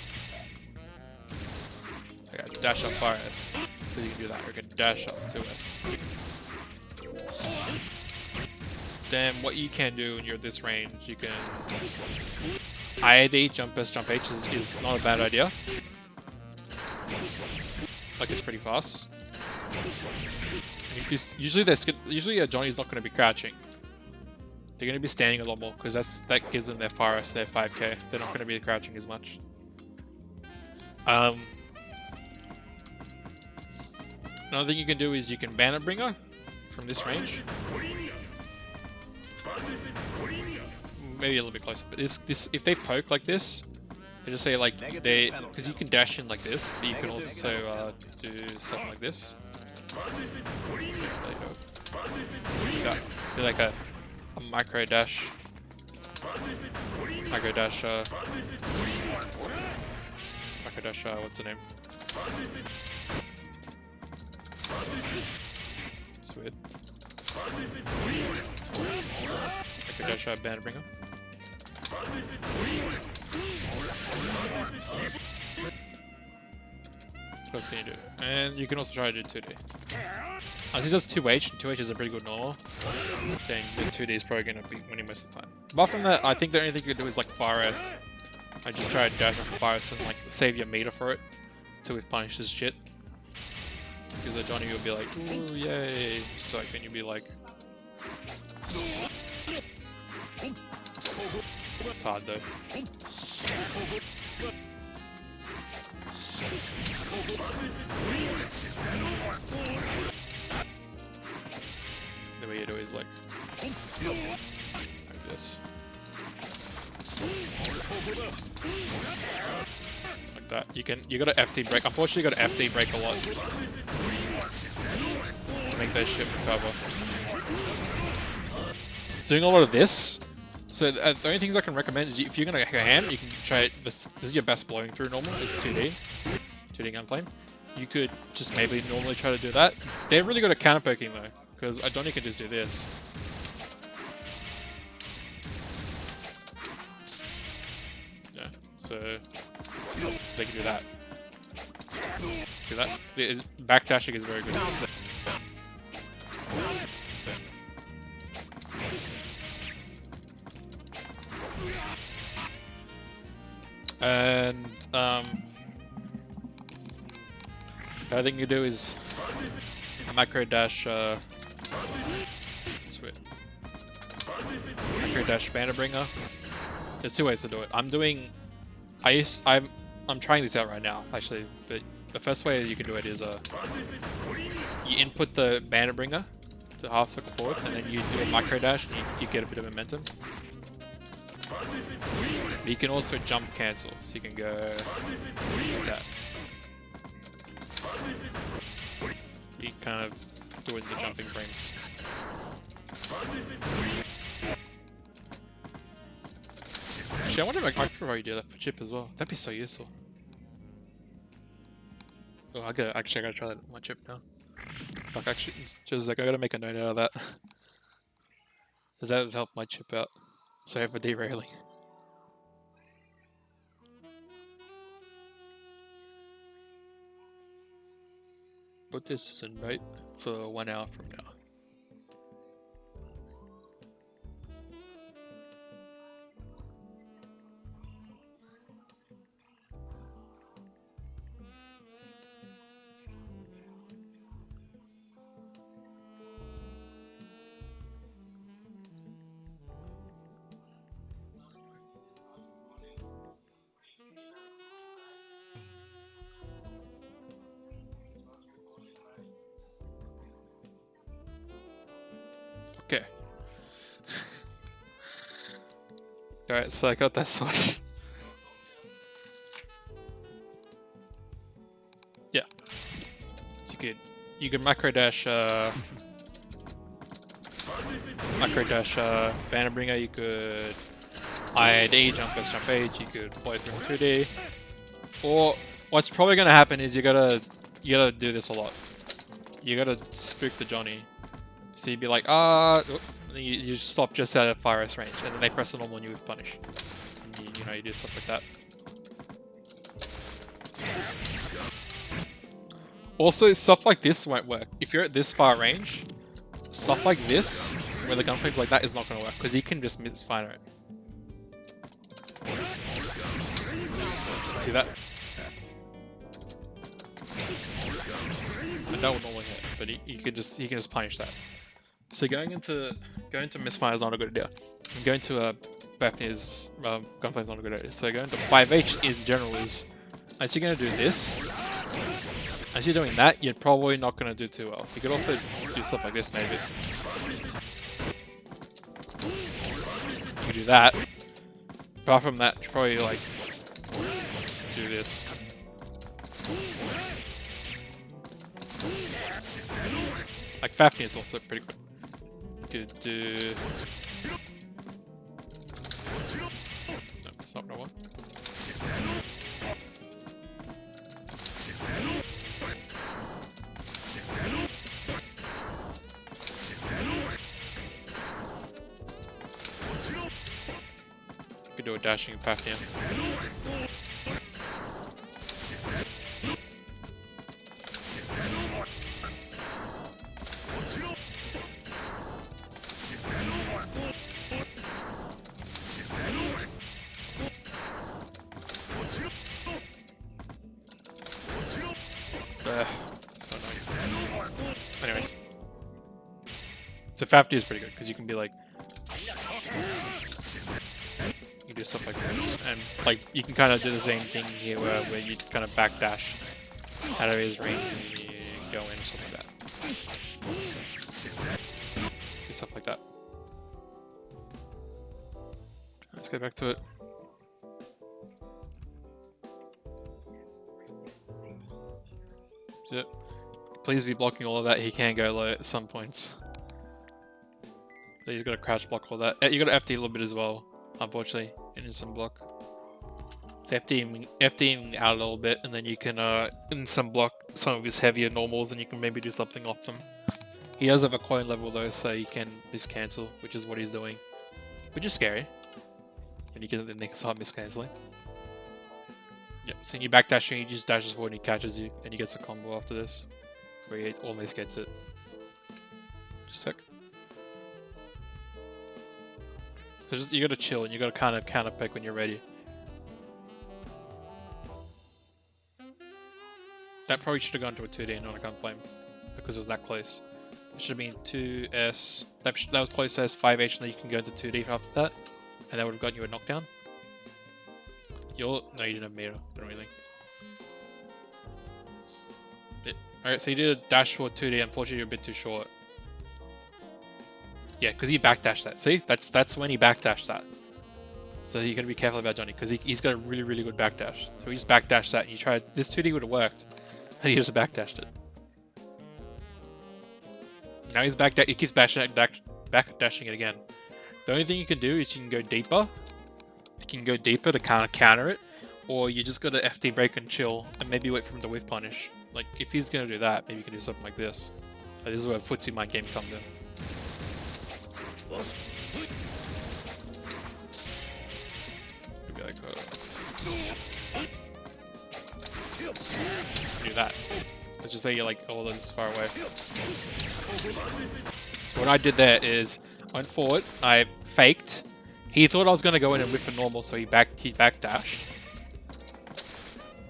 Okay, dash up fire S. So you can do that. Or you can dash up 2S. Then what you can do when you're at this range, you can IAD jump S jump H is not a bad idea. Like it's pretty fast. Usually Johnny's not going to be crouching. They're going to be standing a lot more because that gives them their fire S, their 5k. They're not going to be crouching as much. Another thing you can do is you can Bandit Bringer from this range. Maybe a little bit closer, but this if they poke like this, they just say like because you can dash in like this, but you can also do something like this. Do like a micro dash, what's the name? It's weird. Micro dash Bandit Bringer. What else can you do? And you can also try to do 2D. As he does 2H, and 2H is a pretty good normal, then the 2D is probably going to be winning most of the time. Apart from that, I think the only thing you can do is like Fire S. I just try to dash off Fire S and like save your meter for it until we've punished his shit. Because Johnny will be like, ooh, yay. So then you'll be like... It's hard though. The way you do it is like this. Like that. You gotta FT break. Unfortunately you gotta FT break a lot to make that shit recover. Doing a lot of this. So the only things I can recommend is if you're gonna go ham, you can try it. This is your best blowing through normal. It's 2D gunplane. You could just maybe normally try to do that. They're really good at counter poking though, because Adoni can just do this. Yeah, so they can do that. See that? Backdashing is very good. And the other thing you do is micro dash sweet. Micro dash Bandit Bringer. There's 2 ways to do it. I'm trying this out right now actually, but the first way you can do it is you input the Bandit Bringer to half circle forward, and then you do a micro dash and you get a bit of momentum. But you can also jump cancel, so you can go like that. You kind of do it in the jumping frames. Actually, I wonder if I could probably do that for chip as well. That'd be so useful. Oh, I gotta try that with my chip now. Fuck, actually, just like I gotta make a note out of that. Does that help my chip out? So for derailing. Put this as a note for 1 hour from now. Okay. Alright, so I got that sorted. Yeah. So you could macro dash banner bringer, you could ID, jump S, jump H, you could play through 2D. Or what's probably gonna happen is you gotta do this a lot. You gotta spook the Johnny. So you'd be like, you stop just out of fire S range, and then they press the normal and you with punish. And you do stuff like that. Also, stuff like this won't work. If you're at this far range, stuff like this, where the gunflame's like that, is not going to work, because he can just misfire it. See that? And that would normally hit, but he can just punish that. So going into misfire is not a good idea. And going to Bethany's gunflame is not a good idea. So going to 5H in general is, as you're going to do this, as you're doing that, you're probably not going to do too well. You could also do stuff like this maybe. You could do that. Apart from that, you probably like do this. Like Fafnir is also pretty good. You could do. No, that's not what I want. Could do a dashing Fafnir. Anyways. So Fafnir is pretty good, because you can be like, you do stuff like this, and like you can kind of do the same thing here where you kind of backdash out of his range and you go in, stuff like that. Do stuff like that. Let's get back to it. That's it. Please be blocking all of that. He can go low at some points. So he's got to crouch block all that. You got to FD a little bit as well, unfortunately, in some block. So FDing out a little bit, and then you can in some block some of his heavier normals, and you can maybe do something off them. He does have a coin level though, so he can miscancel, which is what he's doing, which is scary. And he can start miscanceling. Yep. So you backdashing, he just dashes forward and he catches you, and he gets a combo after this, where he almost gets it. Just a sec. So you gotta chill, and you gotta kind of counter pick when you're ready. That probably should have gone to a 2D, not a gunflame, because it was that close. It should have been 2S. That was close as 5H, and then you can go into 2D after that, and that would have gotten you a knockdown. No, you didn't have meter. Don't really. Alright, so you did a dash for 2D. Unfortunately, you're a bit too short. Yeah, because you backdashed that. See, that's when he backdashed that. So you gotta be careful about Johnny because he's got a really good backdash. So he just backdashed that and you tried this 2D would have worked. And he just backdashed it. Now he's he keeps backdashing it again. The only thing you can do is you can go deeper. You can go deeper to kind of counter it. Or you just gotta FD break and chill and maybe wait for him to whiff punish. Like if he's gonna do that, maybe you can do something like this. Like, this is where footsie mind game comes in. Maybe like do that. Let's just say you're like all this far away. What I did there is I went forward, I faked. He thought I was gonna go in and whip a normal, so he backdashed.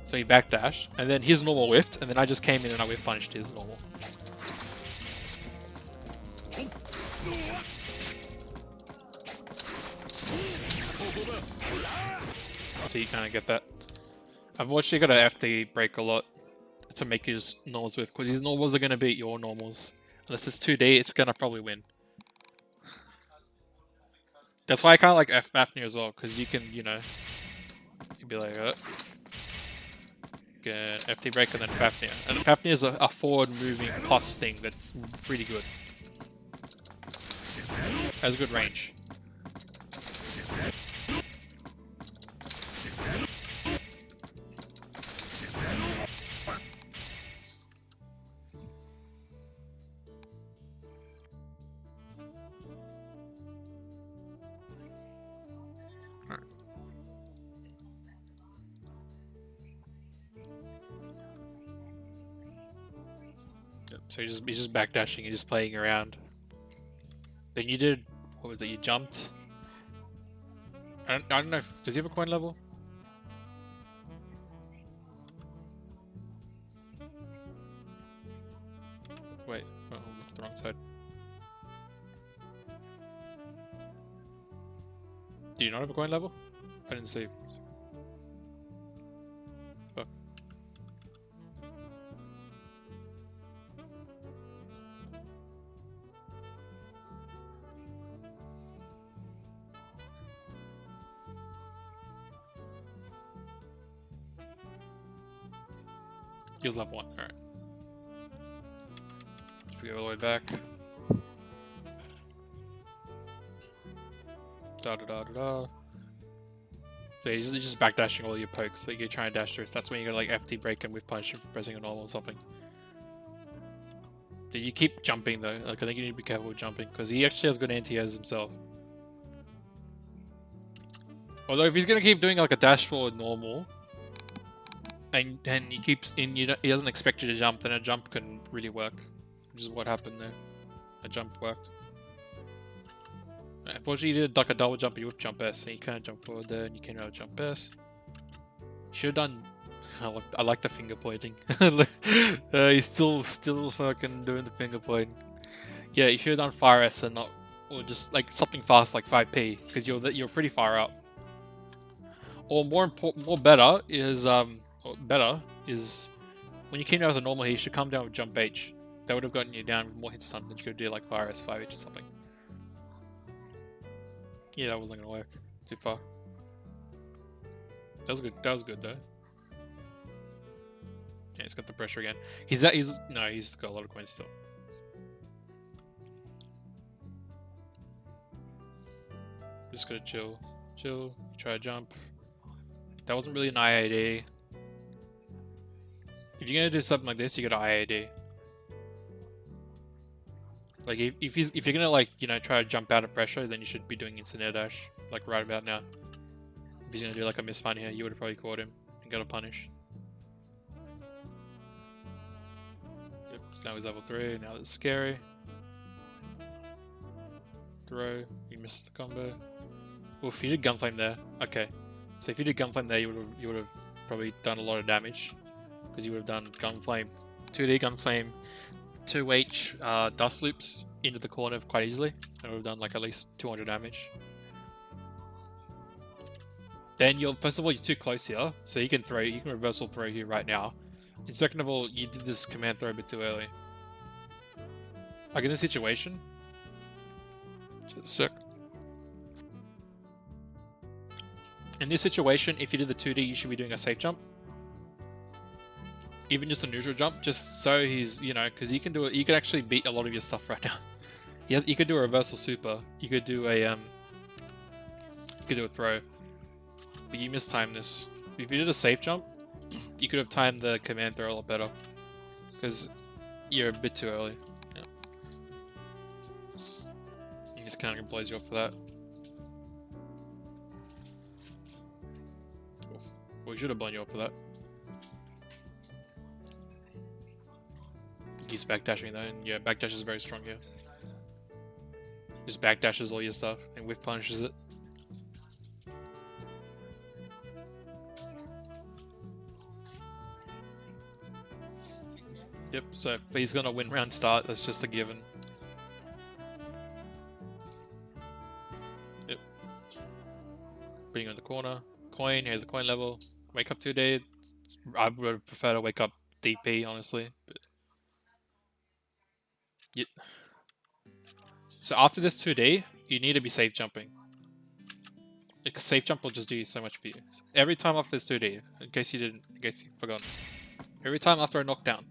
So he backdashed, and then his normal whiffed, and then I just came in and I whiff punished his normal. So you kind of get that. I've actually got to FD break a lot to make his normals whiff, because his normals are going to beat your normals. Unless it's 2D, it's going to probably win. That's why I kind of like Fafnir as well, because you can, you know, you'd be like, FD break and then Fafnir. And Fafnir is a forward moving plus thing that's pretty good. Has good range. So he's just backdashing and just playing around. Then you did, what was it? You jumped. I don't know if, does he have a coin level? Wait, oh, I looked the wrong side. Do you not have a coin level? I didn't see. Fuck. He was level 1, alright. If we go all the way back. So he's just backdashing all your pokes, so you can try and dash through. That's when you go like FT break and with punish for pressing a normal or something. Then you keep jumping though, like I think you need to be careful with jumping, because he actually has good anti-airs himself. Although if he's gonna keep doing like a dash forward normal, and he keeps in, he doesn't expect you to jump, then a jump can really work. Which is what happened there. A jump worked. Unfortunately, you did like a double jump, you would jump S, and you kind of jump forward there, and you came out jump S. Should have done. I like the finger pointing. He's still fucking doing the finger pointing. Yeah, you should have done fire S and not, or just like something fast like 5p, because you're pretty far out. Or more better is when you came down with a normal hit, you should come down with jump H. That would have gotten you down with more hit stun than you could do like fire S 5H or something. Yeah, that wasn't gonna work. Too far. That was good. That was good though. Yeah, he's got the pressure again. He's got a lot of coins still. Just gotta chill. Chill. Try to jump. That wasn't really an IAD. If you're gonna do something like this, you got to IAD. Like if you're gonna like, you know, try to jump out of pressure, then you should be doing instant air dash, like right about now. If he's gonna do like a misfun here, you would have probably caught him and got a punish. Yep, so now he's level 3, now it's scary. Throw, you missed the combo. Well, if you did gunflame there, okay. So if you did gunflame there, you would have probably done a lot of damage, because you would have done gunflame, 2D gunflame, 2H dust loops into the corner quite easily, and would have done like at least 200 damage. Then first of all, you're too close here, so you can reversal throw here right now. And second of all, you did this command throw a bit too early. Like in this situation, just a sec. In this situation, if you did the 2D, you should be doing a safe jump. Even just a neutral jump, just so he's, you know, because you can do it. You can actually beat a lot of your stuff right now. You could do a reversal super. You could do a throw. But you mistimed this. If you did a safe jump, you could have timed the command throw a lot better. Because you're a bit too early. Yeah. He just kind of blows you off for that. Oof. Well, he should have blown you off for that. He's backdashing though, and yeah, backdash is very strong here. Just backdashes all your stuff and whiff punishes it. Yep, so if he's gonna win round start, that's just a given. Yep. Putting on the corner. Coin, here's a coin level. Wake up 2D. I would prefer to wake up DP, honestly. But yep. So after this 2D, you need to be safe jumping. Because safe jump will just do so much for you. Every time after this 2D, in case you forgot. Every time after a knockdown.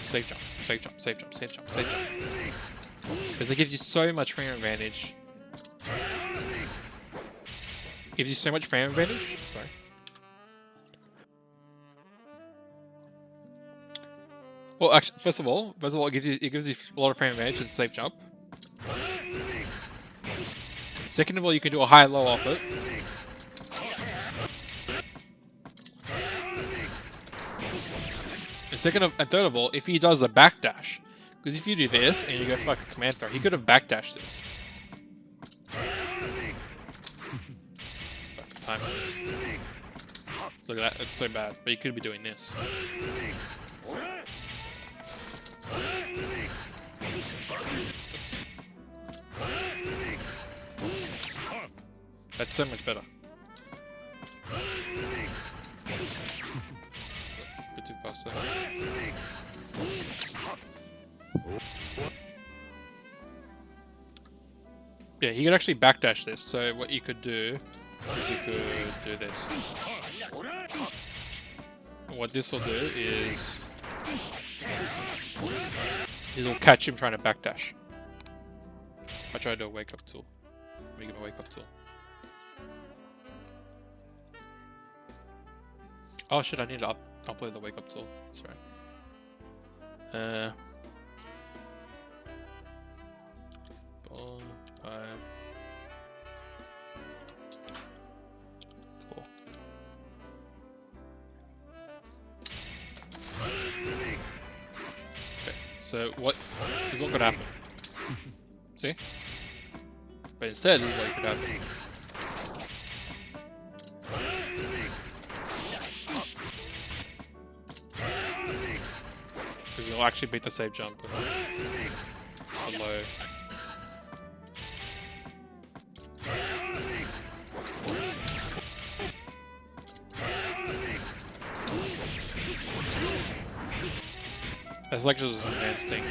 Safe jump, safe jump, safe jump, safe jump, safe jump. Because it gives you so much frame advantage. Gives you so much frame advantage. Sorry. Well, actually, first of all, it gives you a lot of frame advantage with safe jump. Second of all, you can do a high low off it. And third of all, if he does a backdash, because if you do this and you go for like a command throw, he could have backdashed this. Time this. Look at that, that's so bad. But you could be doing this. That's so much better. Bit too fast there. Yeah, you could actually backdash this. So what you could do is you could do this. And what this will do is it'll catch him trying to backdash. I try to do a wake up tool. Make him a wake up tool. Oh shit, I need to upload the wake up tool. Sorry. 4, 5, 4. Okay, so what is not gonna happen? See? But instead, this is what could happen. Because you'll actually beat the safe jump. Hello. That's like just an advanced thing.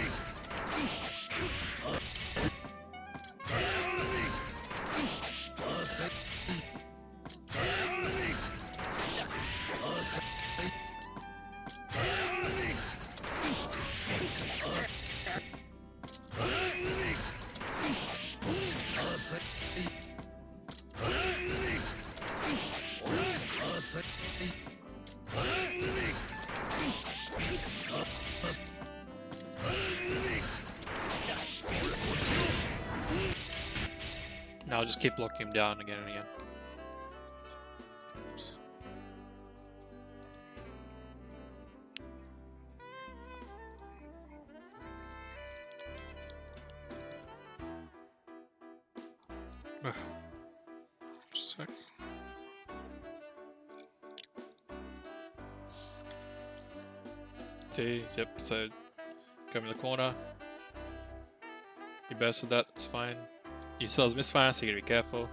Now I'll just keep locking him down again and again. Oops. Ugh. Just a sec. Okay, yep, so come in the corner. You burst with that, it's fine. You still has misfire, so you gotta be careful.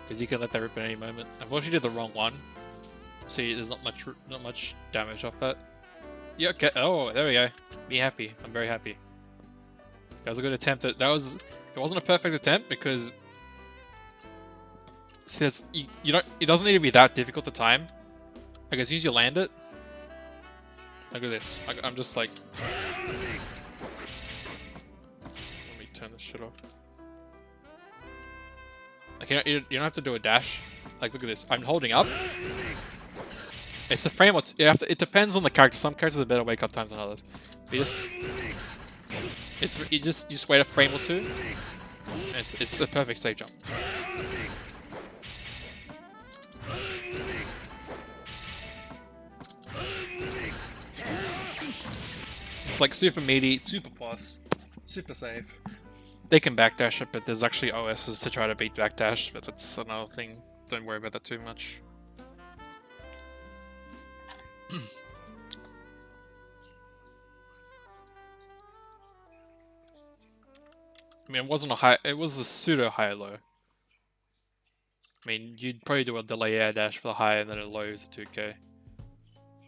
Because you can let that rip at any moment. Unfortunately, you did the wrong one. So there's not much damage off that. Yeah, okay. Oh, there we go. Be happy. I'm very happy. That was a good attempt. It wasn't a perfect attempt because See, that's, you don't. It doesn't need to be that difficult to time. Like as soon as you land it. Look at this. I'm just like. Let me turn this shit off. Like you don't have to do a dash. Like look at this. I'm holding up. It's a frame. You have to. It depends on the character. Some characters have better wake up times than others. You just wait a frame or two. It's the perfect safe jump. It's like super meaty, super plus, super safe. They can backdash it, but there's actually OSs to try to beat backdash, but that's another thing. Don't worry about that too much. I mean, it wasn't a high. It was a pseudo high low. I mean, you'd probably do a delay air dash for the high, and then a low is a 2K.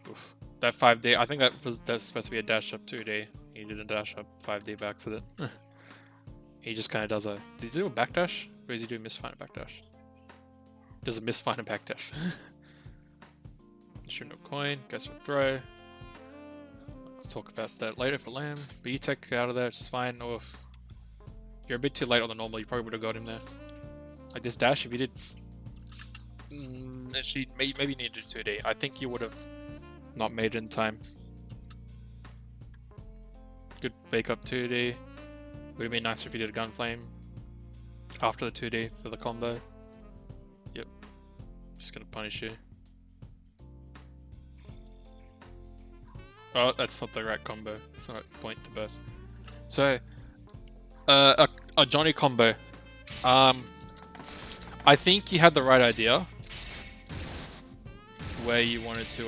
Oof. That 5D. I think that's supposed to be a dash up 2D. He did a dash up 5D by accident. He just kind of does a. Did he do a backdash? Or does he do a misfire and backdash? Does a misfire and backdash. Shoot no coin. Guess we'll throw. We'll talk about that later for Lamb. But you take out of there, which is fine. Or if you're a bit too late on the normal, you probably would have got him there. Like this dash, if you did. Actually, maybe you need to do 2D. I think you would have not made it in time. Good bake up 2D. Would have been nicer if you did a gun flame after the 2D for the combo. Yep. Just gonna punish you. Oh, that's not the right combo. It's not the right point to burst. So, a Johnny combo. I think you had the right idea. Where you wanted to,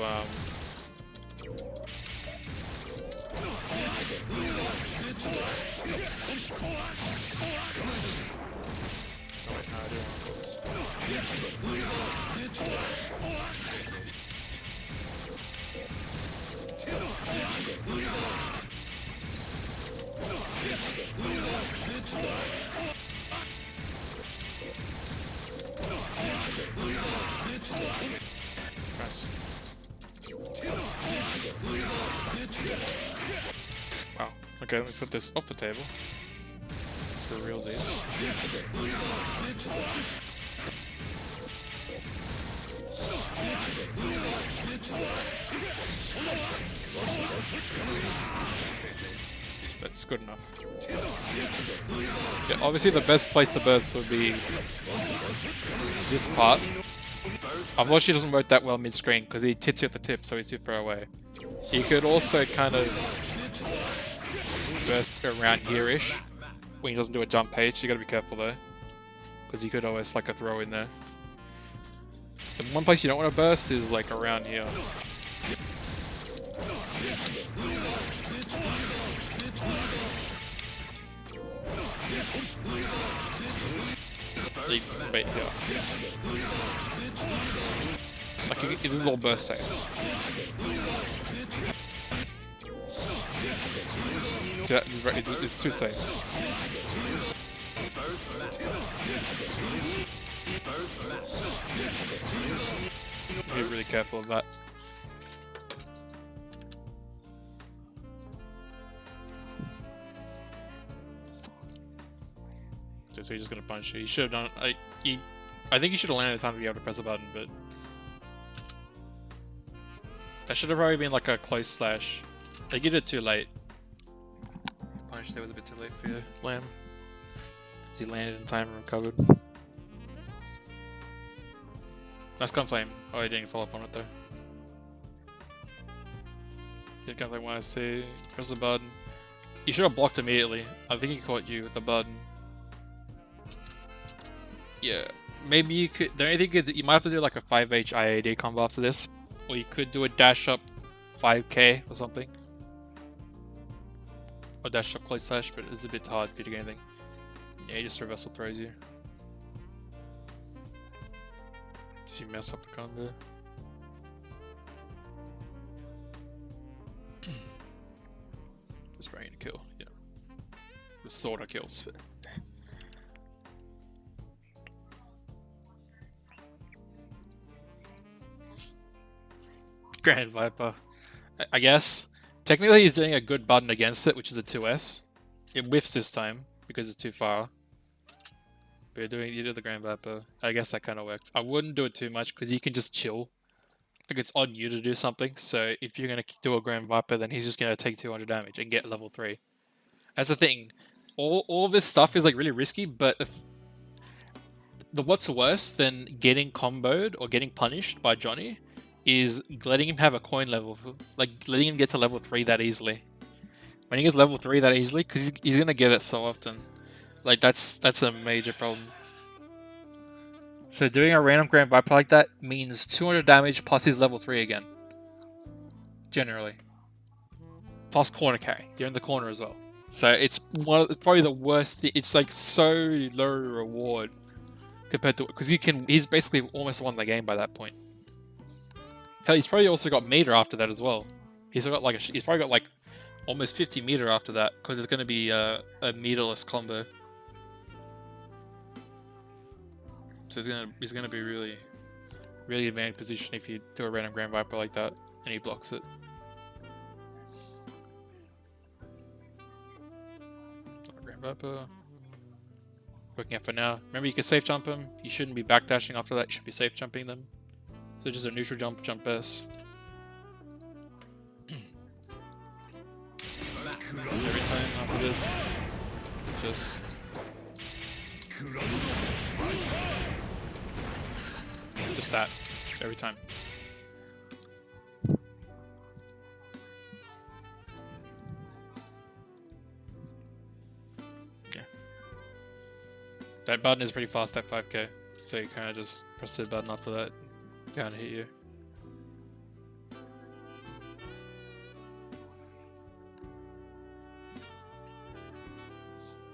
Wow. Okay, let me put this off the table. It's for real these. That's good enough. Yeah, obviously the best place to burst would be this part. Unfortunately it doesn't work that well mid-screen because he hits you at the tip, so he's too far away. You could also kind of burst around here-ish when he doesn't do a jump page. You gotta be careful though, because you could always like a throw in there. The one place you don't want to burst is like around here. Wait here. Like it is all burst safe. So it's too safe. Be really careful of that. So he's just gonna punch you. He should have done. I think he should have landed at the time to be able to press the button, but that should have probably been like a close slash. They did it too late. Punish there was a bit too late for you, Lamb. As he landed in time and recovered. Nice gun flame. Oh, he didn't follow up on it though. Did gun flame when I see. Press the button. You should have blocked immediately. I think he caught you with the button. Yeah, maybe you could. The only thing you might have to do like a 5H IAD combo after this, or you could do a dash up 5K or something, or dash up close slash, but it's a bit hard for you to get anything. Yeah, he just reversal throws you. Did you mess up the combo? Just ready to kill. Yeah, the sorta kills. Grand Viper. I guess. Technically, he's doing a good button against it, which is a 2S. It whiffs this time because it's too far. But you do the Grand Viper. I guess that kind of works. I wouldn't do it too much because you can just chill. Like, it's on you to do something. So if you're going to do a Grand Viper, then he's just going to take 200 damage and get level 3. That's the thing. All of this stuff is like really risky, but what's worse than getting comboed or getting punished by Johnny is letting him have a coin level, like letting him get to level 3 that easily. When he gets level 3 that easily, because he's gonna get it so often. Like that's a major problem. So doing a random Grand Viper like that means 200 damage plus his level 3 again. Generally. Plus corner carry. You're in the corner as well. So it's probably the worst. It's like so low reward compared to, because he's basically almost won the game by that point. Hell, he's probably also got meter after that as well. He's probably got like almost 50 meter after that, because it's going to be a meterless combo. So he's gonna be really advanced position if you do a random Grand Viper like that and he blocks it. Grand Viper. Working out for now. Remember, you can safe jump him. You shouldn't be backdashing after that. You should be safe jumping them. So just a neutral jump best. Every time after this, just that every time. Yeah. That button is pretty fast at 5k, so you kind of just press the button after that, kind of hit you.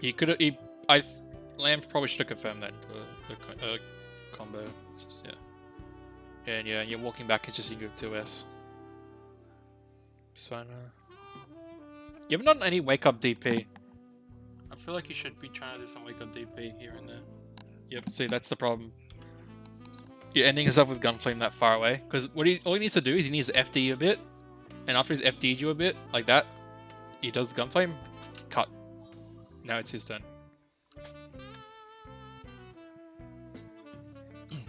He could have. Lamb probably should have confirmed that into a combo. Yeah. And yeah, you're walking back, it's just you do 2S. So, you haven't done any wake up DP. I feel like you should be trying to do some wake up DP here and there. Yep, see, that's the problem. You're ending yourself with Gunflame that far away. Because all he needs to do is he needs to FD you a bit. And after he's FD'd you a bit, like that, he does the Gunflame, cut. Now it's his turn.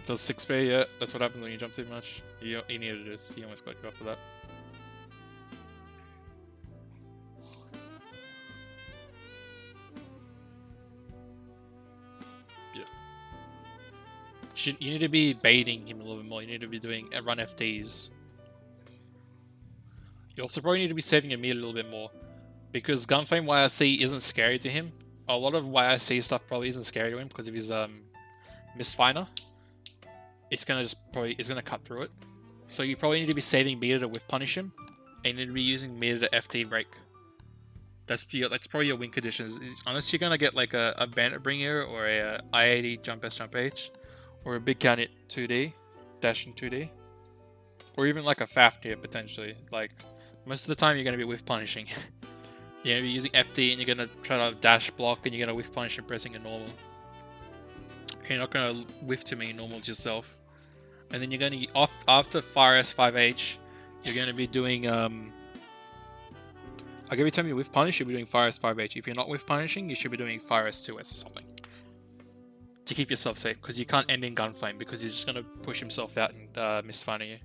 Does 6B, yeah, that's what happens when you jump too much. He needed this, he almost got you up for that. Yeah. You need to be baiting him a little bit more, you need to be doing run FDs. You also probably need to be saving your meter a little bit more. Because Gunflame YRC isn't scary to him. A lot of YRC stuff probably isn't scary to him because of his Misfiner. It's gonna cut through it. So you probably need to be saving meter to whiff punish him, and you need to be using meter to FT break. That's probably your win conditions. Unless you're gonna get like a Bandit Bringer or a I-80 jump S jump H, or a big count hit 2D, dash in 2D, or even like a Fafnir potentially. Like most of the time you're gonna be whiff punishing. You're gonna be using FD and you're gonna try to dash block and you're gonna whiff punish and pressing a normal. You're not gonna whiff too many normals yourself. And then you're going to, after Fire S5H, you're going to be doing, like every time you whiff punish, you'll be doing Fire S5H. If you're not whiff punishing, you should be doing Fire S2S or something. To keep yourself safe, because you can't end in Gunflame, because he's just going to push himself out and misfire you.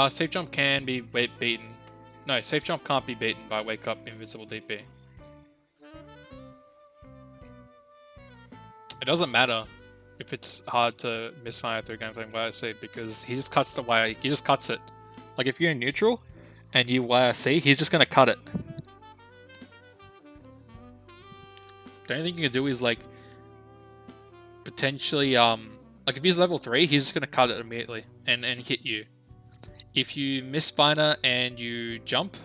Safe jump can be beaten. No, safe jump can't be beaten by Wake Up Invisible DP. It doesn't matter if it's hard to misfire through Gunflame YRC because he just cuts the wire. He just cuts it. Like if you're in neutral and you YRC, he's just gonna cut it. The only thing you can do is like potentially like if he's level 3, he's just gonna cut it immediately and hit you. If you misfire and you jump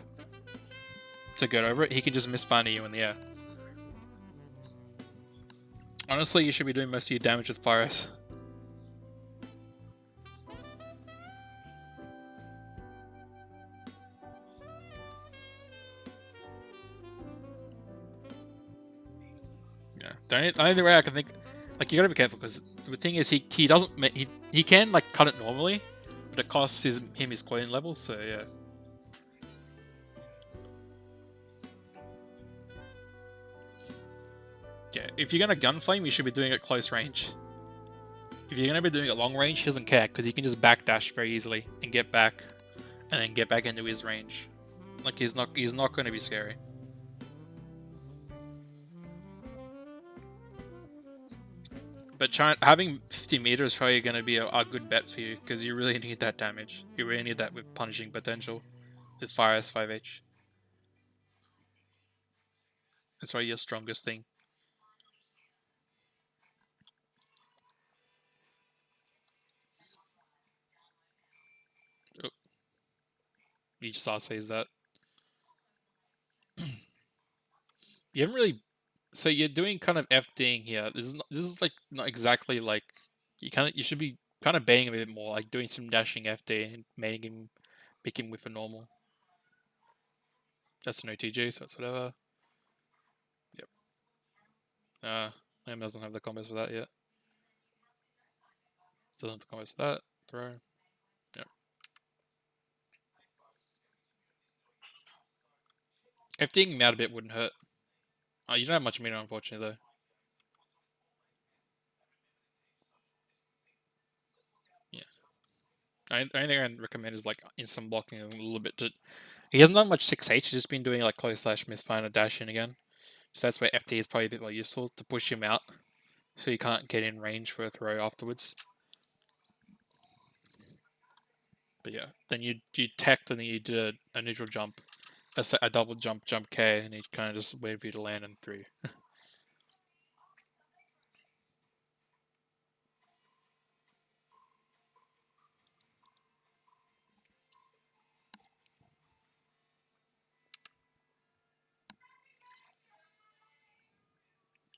to get over it, he can just misfire you in the air. Honestly, you should be doing most of your damage with Fire S. Yeah, the only way I can think, Like, you gotta be careful, because the thing is, he doesn't... He can, like, cut it normally, but it costs him his coin level, so yeah. Yeah, if you're gonna gunflame, you should be doing it close range. If you're gonna be doing it long range, he doesn't care, because he can just backdash very easily and get back, and then get back into his range. Like, he's not gonna be scary. But having 50 meters is probably gonna be a good bet for you, because you really need that damage. You really need that with punishing potential, with Fire S5H. That's probably your strongest thing. Oh, you just says that. You haven't really... So you're doing kind of FDing here. This is like not exactly like... You should be kind of baiting a bit more, like doing some dashing FD and making him pick him with a normal. That's an OTG, so it's whatever. Yep. Liam doesn't have the combos for that yet. Still have the combos for that. Throw. Yep. FDing him out a bit wouldn't hurt. Oh, you don't have much meter, unfortunately, though. Yeah. The only thing I recommend is like instant blocking a little bit. He hasn't done much 6H, he's just been doing like close slash misfire and dash in again. So that's where FD is probably a bit more useful to push him out, so you can't get in range for a throw afterwards. But yeah, then you teched and then you did a neutral jump, a double jump K, and he kind of just waited for you to land and through.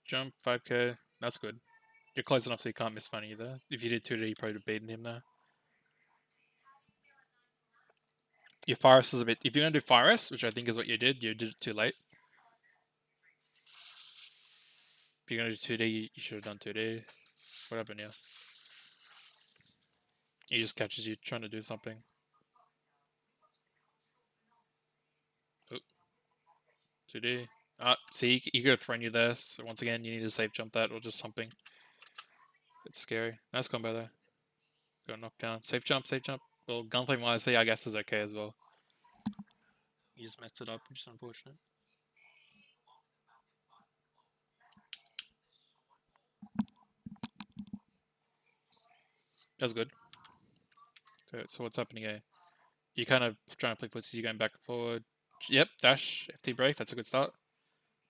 Jump 5K, that's good. You're close enough so you can't miss fun either. If you did 2D, you probably would have beaten him there. Your Forest is a bit... If you're going to do Forest, which I think is what you did it too late. If you're going to do 2D, you should have done 2D. What happened here? He just catches you trying to do something. Oh, 2D. See, he could have thrown you there, so once again, you need to safe jump that or just something. It's scary. Nice combo though. Got knocked down. Safe jump, safe jump. Well, gunflame YC, I guess, is okay as well. You just messed it up, which is unfortunate. That's good. So what's happening here? You kind of trying to play footsies, you're going back and forward. Yep, dash, FT break, that's a good start.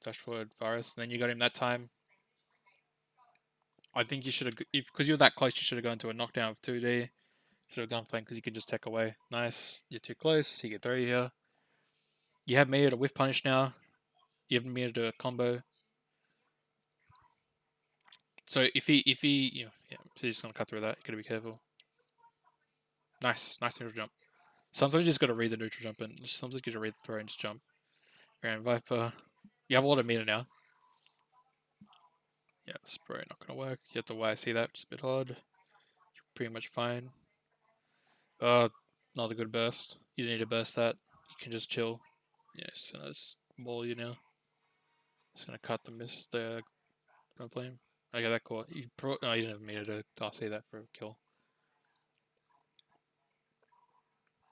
Dash forward, Virus. And then you got him that time. I think you should have, because you're that close, you should have gone to a knockdown of 2D. Instead of gunflame, because you can just tech away. Nice. You're too close, he can throw you here. You have meter to whiff punish now. You have meter to combo. So if he, yeah, so he's just gonna cut through that. You gotta be careful. Nice neutral jump. Sometimes you just gotta read the neutral jump, and sometimes you gotta read the throw and just jump. Grand Viper. You have a lot of meter now. Yeah, it's probably not gonna work. You have to YC that, which is a bit hard. You're pretty much fine. Not a good burst. You don't need to burst that. You can just chill. Yes, yeah, so just wall you now. Just gonna cut the flame. Okay, that cool. You didn't have meter to RC that for a kill.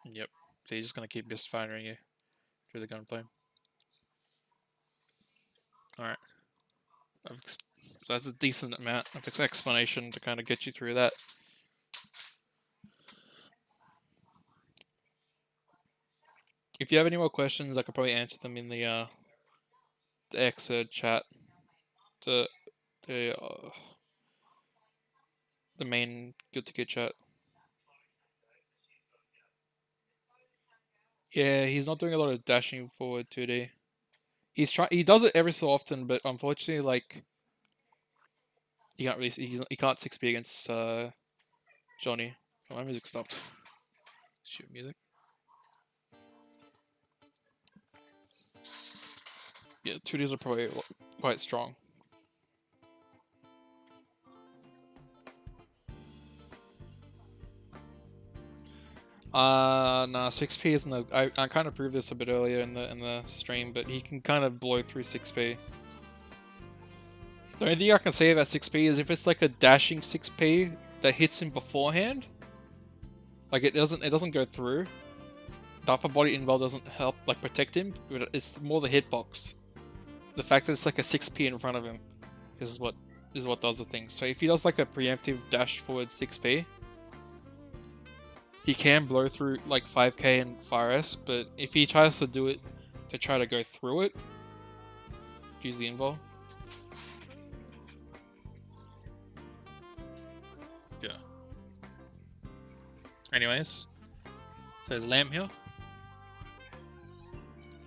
Yep. So you're just gonna keep misfiring you through the gunflame. Alright. So that's a decent amount of explanation to kind of get you through that. If you have any more questions, I could probably answer them in the Xerd chat. The main good to get chat. Yeah, he's not doing a lot of dashing forward 2D. He does it every so often, but unfortunately, like, he can't 6B against Johnny. Oh, my music stopped. Shoot music. Yeah, 2Ds are probably quite strong. Nah, 6p isn't the. I kind of proved this a bit earlier in the stream, but he can kind of blow through 6p. The only thing I can say about 6p is if it's like a dashing 6p that hits him beforehand, like it doesn't go through. The upper body invul doesn't help like protect him, but it's more the hitbox. The fact that it's like a 6p in front of him is what does the thing. So if he does like a preemptive dash forward 6p, he can blow through like 5k and 5s, but if he tries to do it to try to go through it, use the invul. Yeah. Anyways, so there's Lamb here.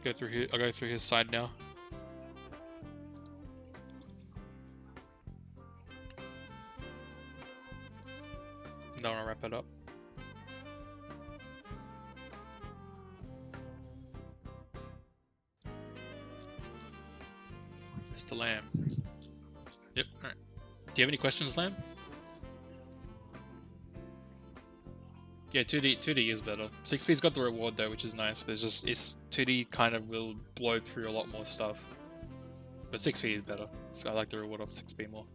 Go through here. I'll go through his side now. Don't want to wrap it up. Mr. Lamb. Yep. All right. Do you have any questions, Lamb? Yeah, 2D is better. 6P's got the reward though, which is nice. But it's 2D kind of will blow through a lot more stuff. But 6P is better. So I like the reward of 6P more.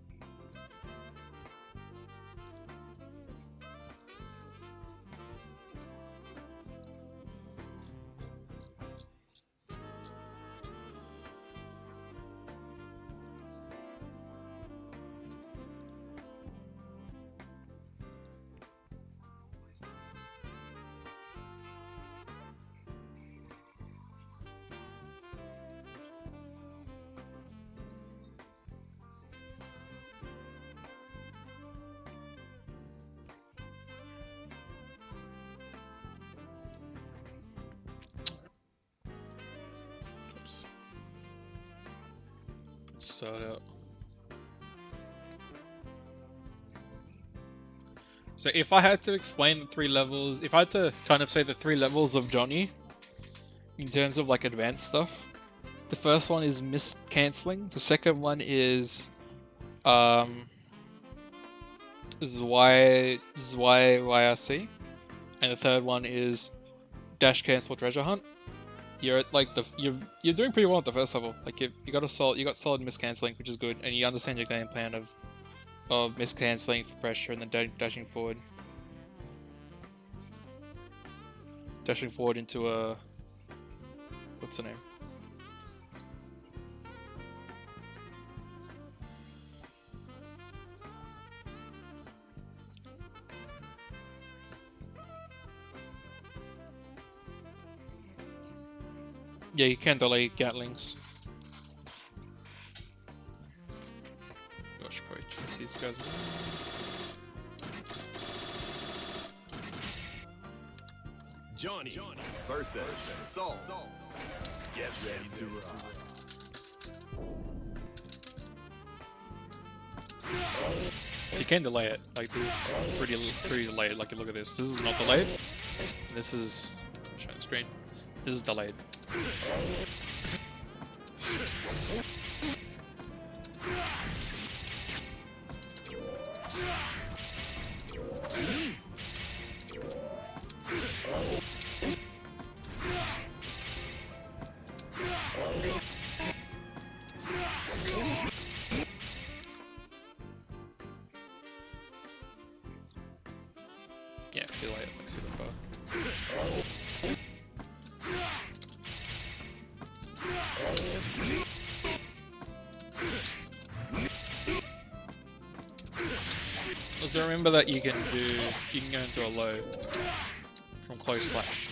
Start out. So if I had to explain the 3 levels, if I had to kind of say the 3 levels of Johnny in terms of like advanced stuff, the first one is miss canceling. The second one is YRC, and the third one is dash cancel treasure hunt. You're at like you're doing pretty well at the first level. Like you got solid miss canceling, which is good, and you understand your game plan of miss canceling for pressure and then dashing forward into a what's the name? Yeah, you can delay Gatlings. Gosh, probably chase these guys. Johnny versus Saul. Get ready to rock. You can delay it. Like this is pretty delayed. Like look at this. This is not delayed. This is show the screen. This is delayed. Yeah, delay it. Like super far. Also remember that you can go into a low from close slash.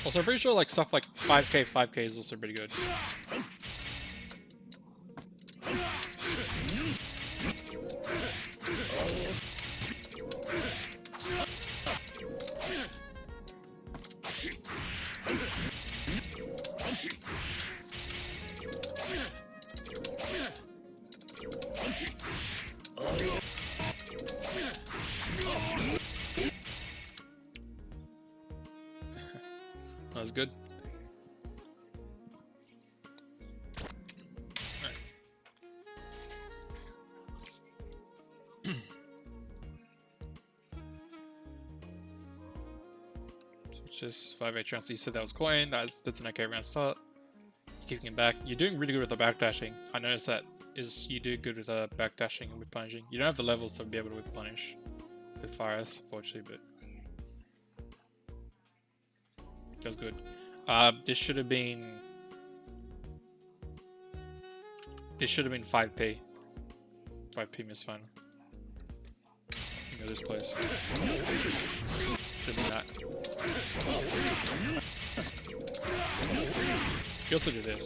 Also, I'm pretty sure like stuff like 5k, 5k is also pretty good. That was good. Alright. So it's just 5-8 chance. You said that was coin. That's an okay round start. Kicking it back. You're doing really good with the backdashing. I noticed that you do good with the backdashing and with punishing. You don't have the levels to be able to whip punish with fires, unfortunately, but that was good. This should have been 5p. 5p miss final. Go this place. Should have been that. You also do this.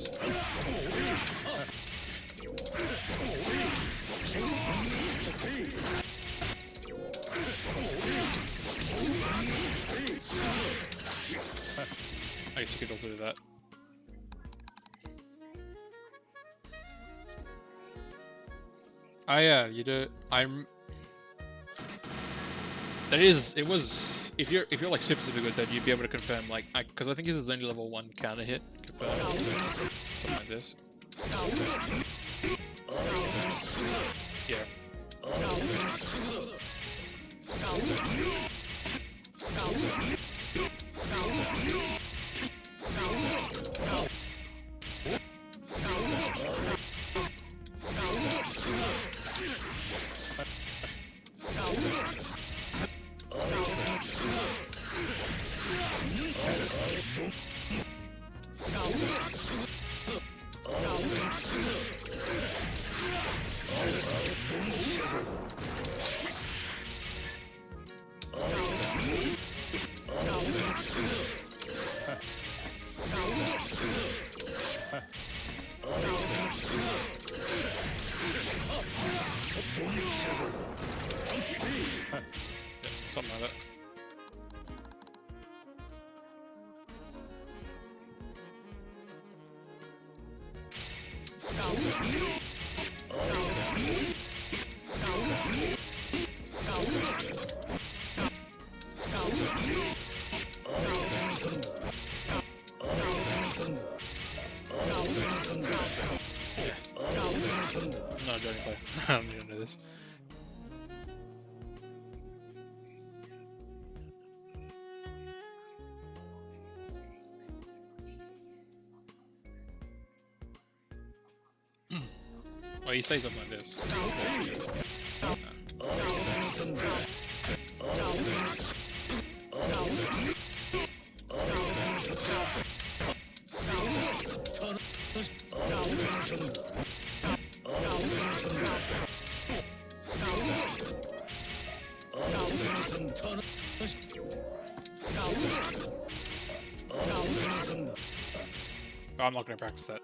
I guess you could also do that. Yeah, you do. It was, if you're like super good, then you'd be able to confirm, like, because I think this is only level 1 counter hit. Confirm. Something like this. Yeah. Something like that. No, I don't play. I don't need to know this. Well, you say something like this. But I'm not going to practice that.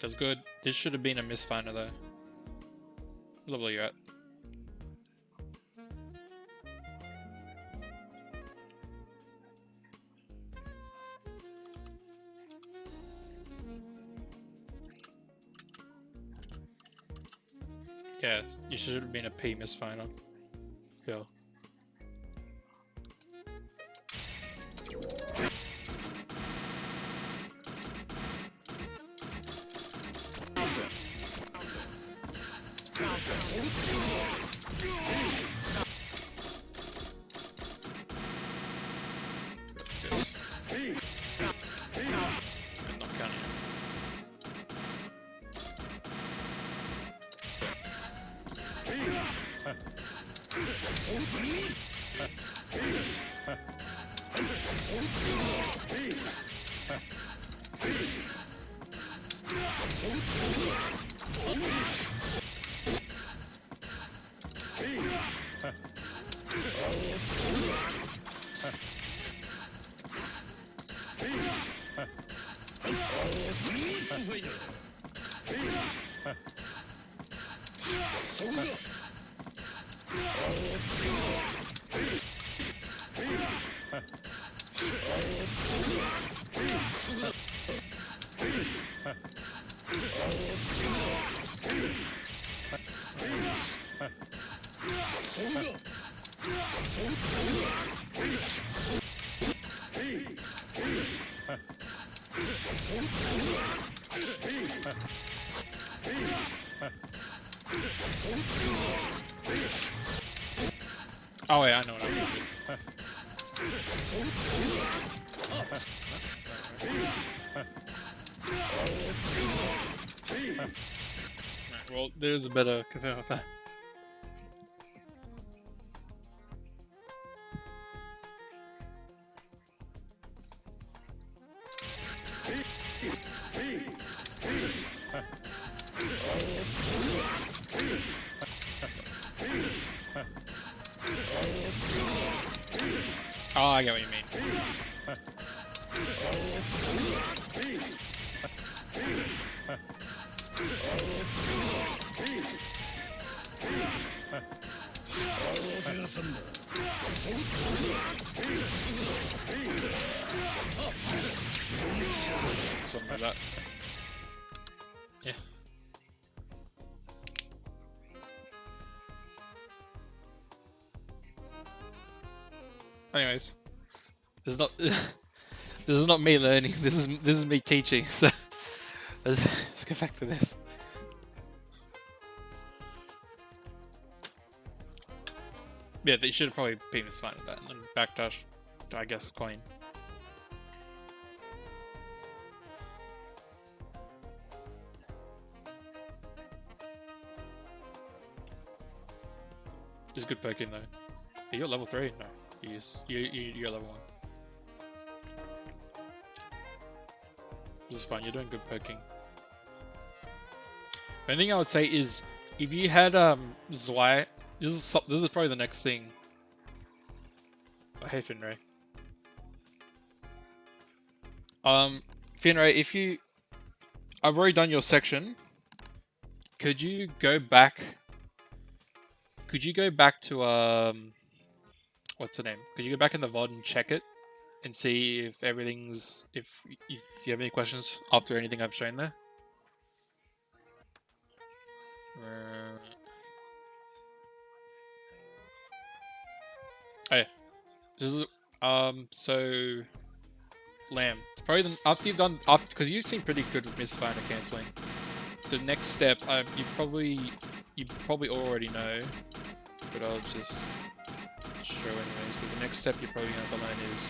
That's good. This should have been a misfinder though. What level are you at? Yeah, you should have been a P misfinder. Yeah. Oh yeah, I know what I'm gonna do. Right, well, there's a better cafe with that. Oh, I get what you mean. Something like that. Yeah. Anyways, this is not this is not me learning. This is me teaching. So let's get back to this. Yeah, they should have probably been this fine with that, and then backdash, I guess, coin. It's good poking though. Are you at level 3? No. You're level 1. This is fine, you're doing good poking. The only thing I would say is, if you had Zwei, this is probably the next thing. Oh, hey Finray. Finray, if you... I've already done your section. Could you go back... Could you go back to, what's the name? Could you go back in the VOD and check it? And see if everything's... If you have any questions after anything I've shown there? Oh yeah. This is, so... Lamb. Probably the, after you've done... Because you seem pretty good with misfire and cancelling. The next step, you probably already know, but I'll just show anyways. But the next step you're probably going to have to learn is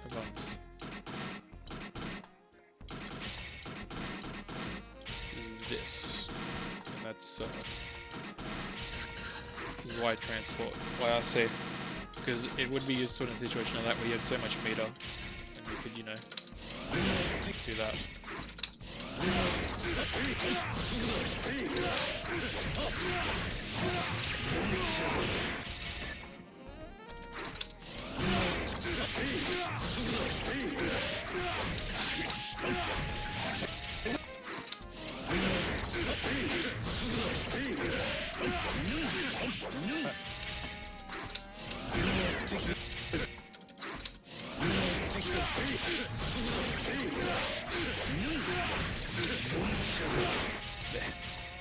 advance. Is this, and that's Zwei transport. Why I say, because it would be useful in a situation like that where you had so much meter, and you could, you know, do that.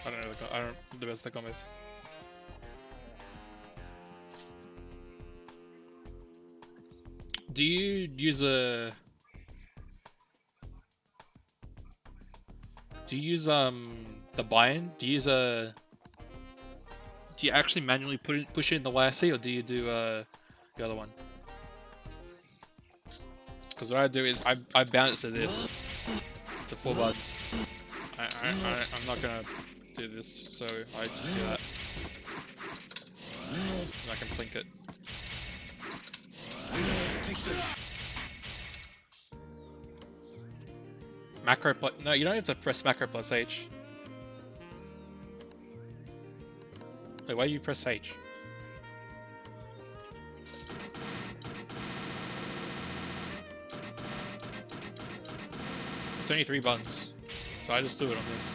I don't know the best of the combos. Do you use a... Do you use the buy-in? Do you use a... Do you actually manually push it in the YSC, or do you do the other one? Because what I do is I bound it to this, to 4 buttons. I'm not gonna do this, so I just do that. And I can blink it. Macro plus... No, you don't have to press macro plus H. Wait, why do you press H? It's only 3 buttons, so I just do it on this.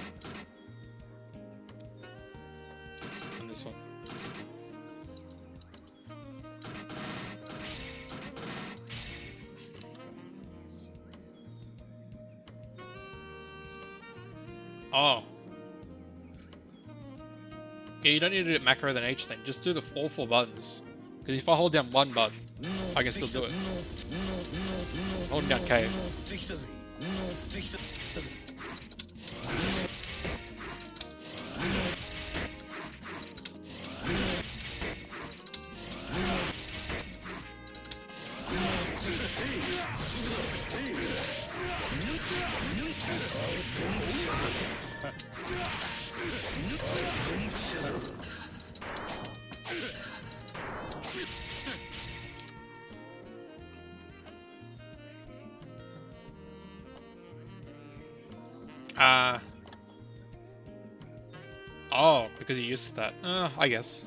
On this one. Oh. Yeah, you don't need to do it macro then H then. Just do all 4 buttons. Because if I hold down 1 button, I can still do it. Holding down K. Oh, because you're used to that. I guess.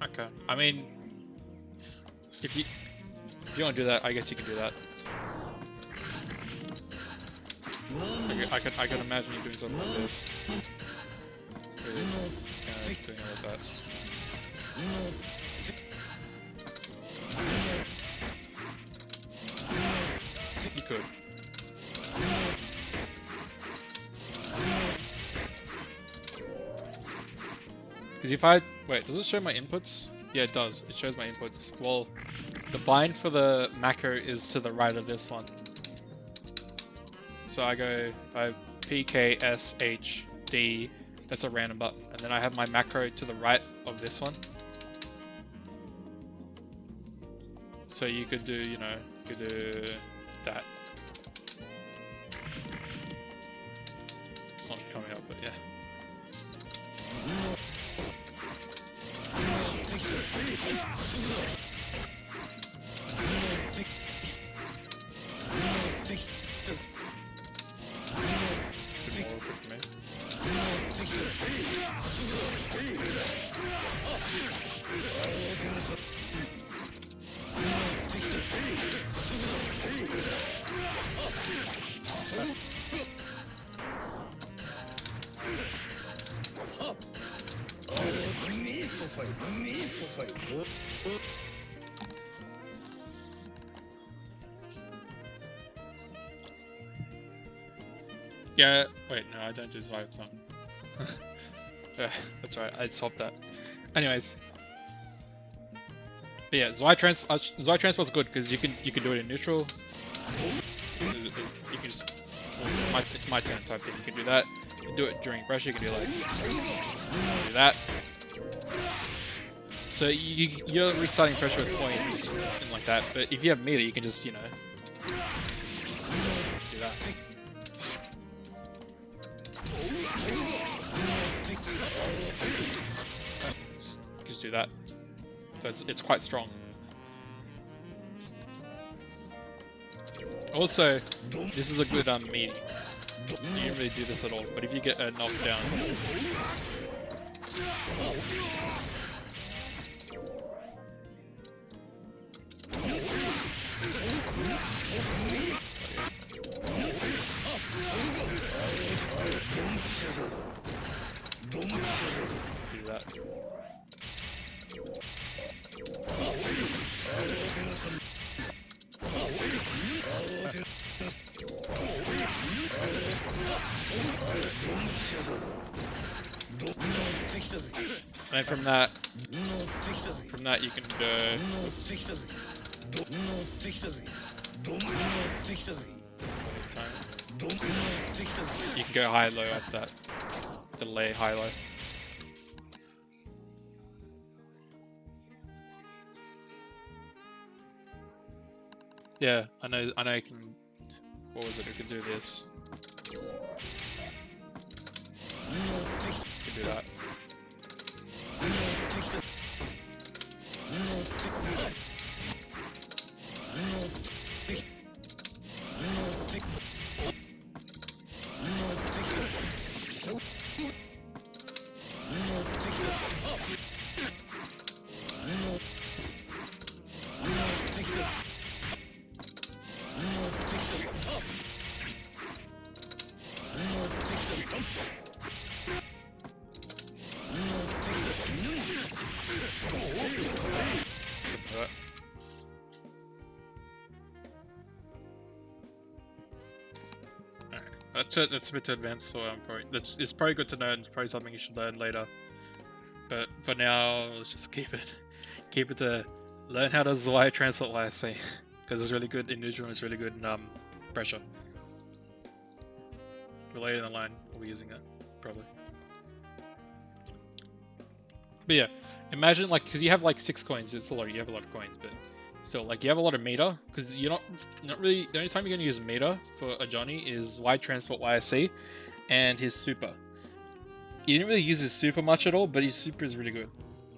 Okay. I mean, if you want to do that, I guess you can do that. I can imagine you doing something like this. Doing it like that. You could. Because if I... Wait, does it show my inputs? Yeah, it does. It shows my inputs. Well, the bind for the macro is to the right of this one. So I have P, K, S, H, D. That's a random button. And then I have my macro to the right of this one. So you could do, you know, you could do that. It's not coming up, but yeah. Bit more awkward for me. Yeah, wait, no, I don't do Zai thumb. Yeah, that's right, I swapped that. Anyways. But yeah, Zai Transport's good because you can do it in neutral. You can just it's my turn type thing. You can do that. You can do it during pressure, you can do like do that. So you're restarting pressure with points and like that, but if you have meter you can just, you know, do that. Just do that. So it's quite strong. Also, this is a good meaty. You don't really do this at all, but if you get a knockdown, do that. And from that you can you can go high low after that. Delay high low. Yeah, I know you can. What was it? You can do this. You can do that. That's a bit too advanced for it's probably good to know, and it's probably something you should learn later. But for now, let's just keep it to learn how to Zai transport YSC, because it's really good in neutral and it's really good in pressure. But later in the line, we'll be using it probably. But yeah, imagine like, because you have like 6 coins, it's a lot. You have a lot of coins, but still, like, you have a lot of meter, because you're not really, the only time you're going to use meter for a Johnny is Y Transport YSC and his super. You didn't really use his super much at all, but his super is really good.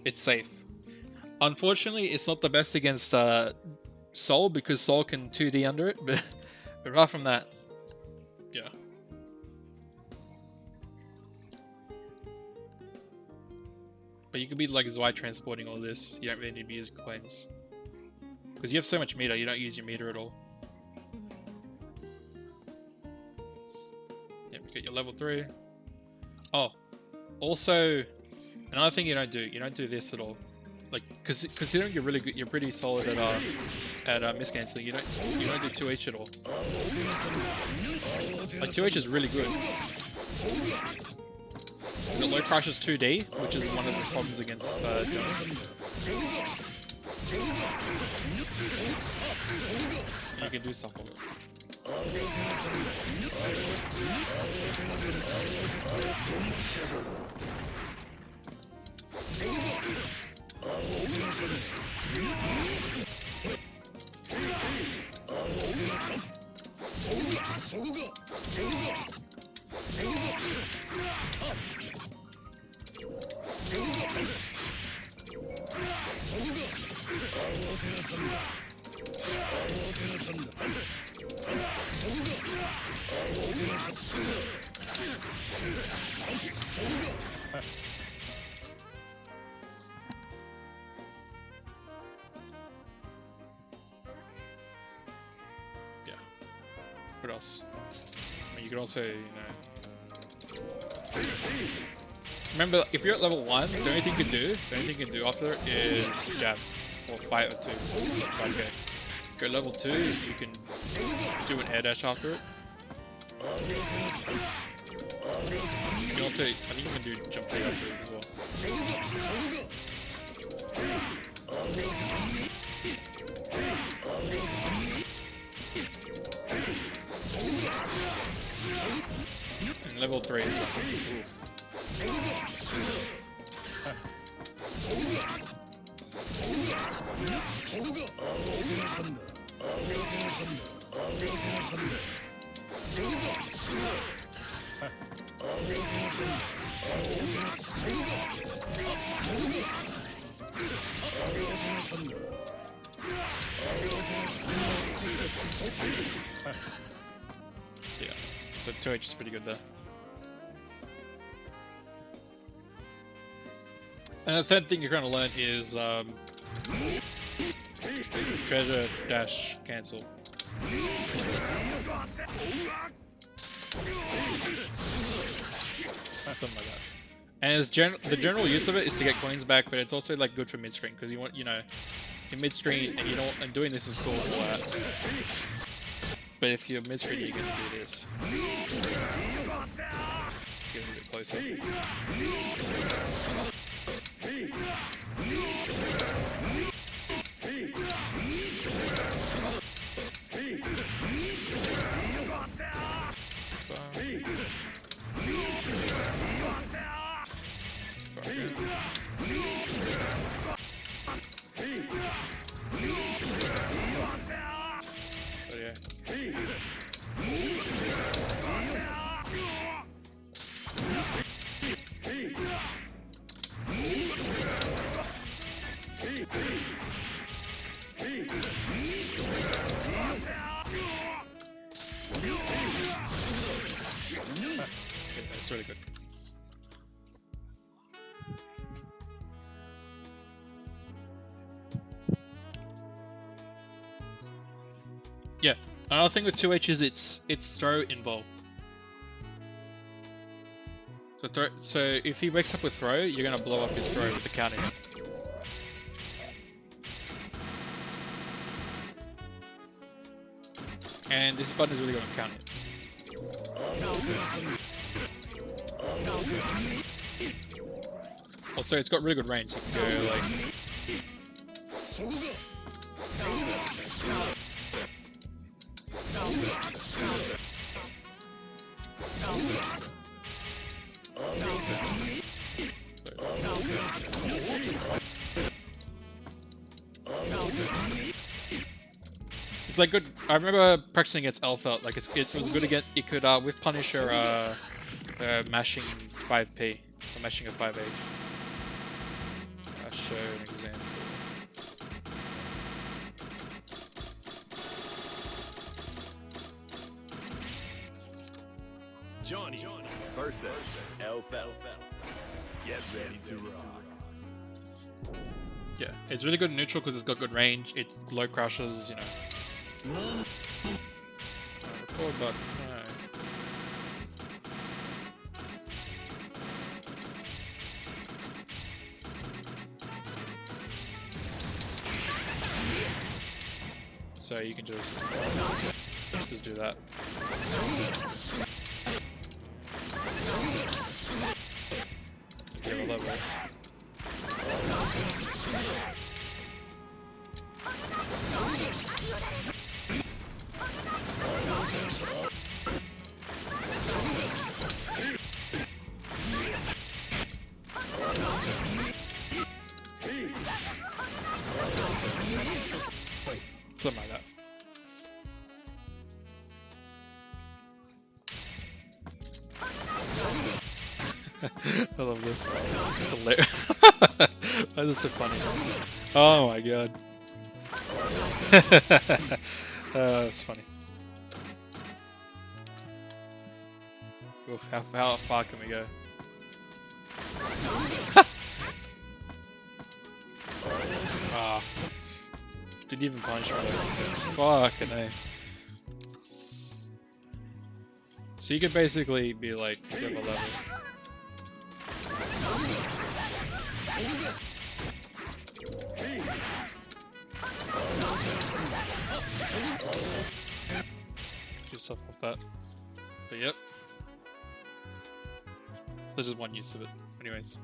It's safe. Unfortunately, it's not the best against Soul, because Soul can 2D under it, But apart from that, yeah. But you could be like Zwei transporting all this. You don't really need to be using coins. Because you have so much meter, you don't use your meter at all. Yep, you get your level 3. Oh, also, another thing you don't do this at all. Like, considering you're really good, you're pretty solid at miscanceling. You don't do 2H at all. Like 2H is really good. Because it low crushes 2D, which is one of the problems against Tourney. You can do stuff with it. Yeah. What else? I mean, you could also, you know. Remember, if you're at level 1, the only thing you can do after it is jab or fight or 2. Okay. If you're at level 2, you can do an air dash after it. You can also, I think you can do jump kick after it as well. And level 3 is like, oof. Yeah, so 2H is pretty good there. And the third thing you're going to learn is treasure dash cancel. Something like that. And it's the general use of it is to get coins back, but it's also like good for mid screen because you want, you know, in mid screen and you don't, and doing this is cool and all that. But if you're mid screen, you're gonna do this. Get a bit closer. It's really good. Yeah. Another thing with 2H is it's throw involved. So if he wakes up with throw, you're gonna blow up his throw with the counter hit. And this button is really good on counter hit. Also, it's got really good range. You can go like. It's like good. I remember practicing against Alpha. Like it was good against. It could with Punisher mashing 5p or mashing a 5H. I'll show an example. Johnny versus Elfel. Get ready to rock. Yeah, it's really good in neutral because it's got good range. It low crashes, you know. Record button. No. So you can just do that. If you have a level. Something like that. I love this. It's hilarious. That is so funny. Oh my god. That's funny. Oof, how far can we go? Ah. Didn't even punch right. Fucking A. So you could basically be like, if you have a level. Get yourself off that. But yep. There's just one use of it. Anyways.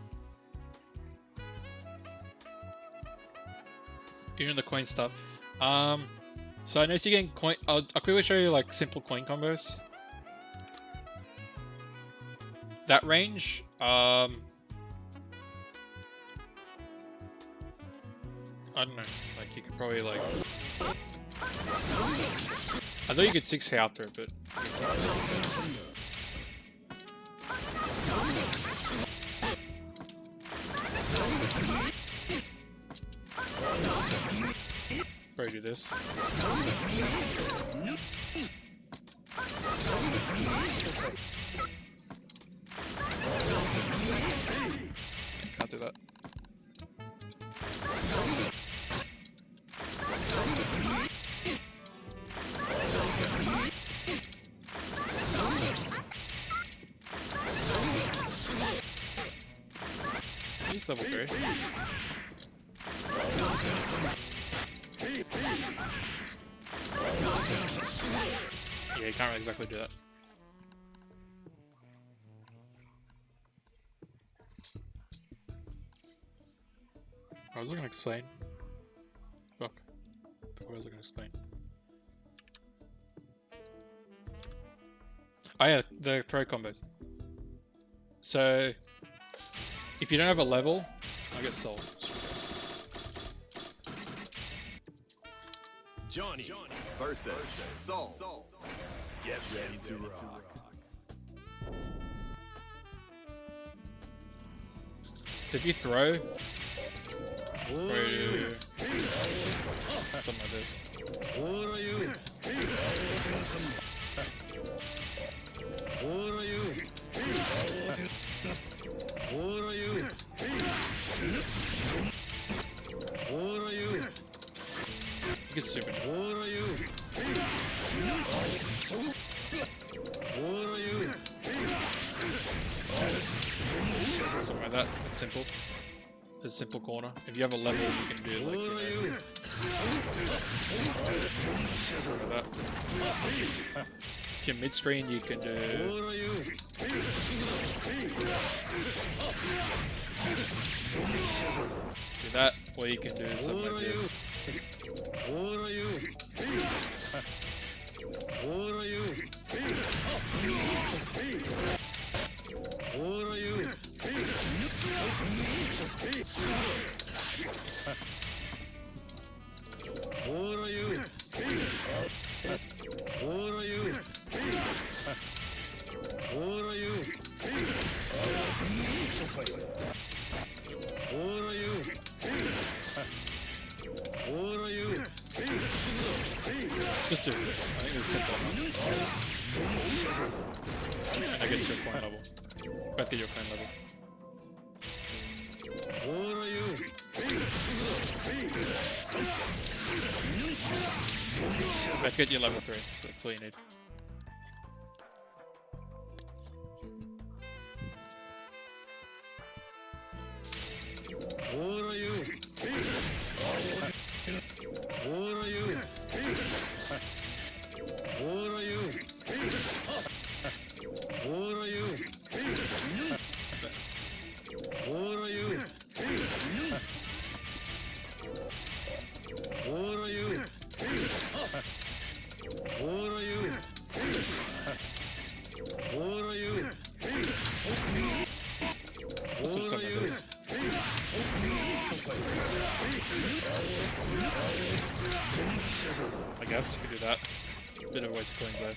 Even the coin stuff. So I noticed you're getting coin. I'll quickly show you like simple coin combos. That range, I don't know. Like you could probably like. I thought you could 6k after it, but. Probably do this. Can't do that. He's level 3. Yeah, you can't really exactly do that. I was gonna explain. Fuck. What was I gonna explain? Oh yeah, the throw combos. So, if you don't have a level, I guess Soul. Johnny versus Soul. Get ready to rock. So if you throw, something like this. You can super jump. Something like that. It's simple. It's a simple corner. If you have a level, you can do like, you know, like that. If you're mid screen, you can do that, or you can do something like this. Just do this. I think it's simple enough. I get your coin level. Both get your coin level. Both get your level 3, so that's all you need. Let's do something like this. I guess you could do that. Bit of a waste of coins though.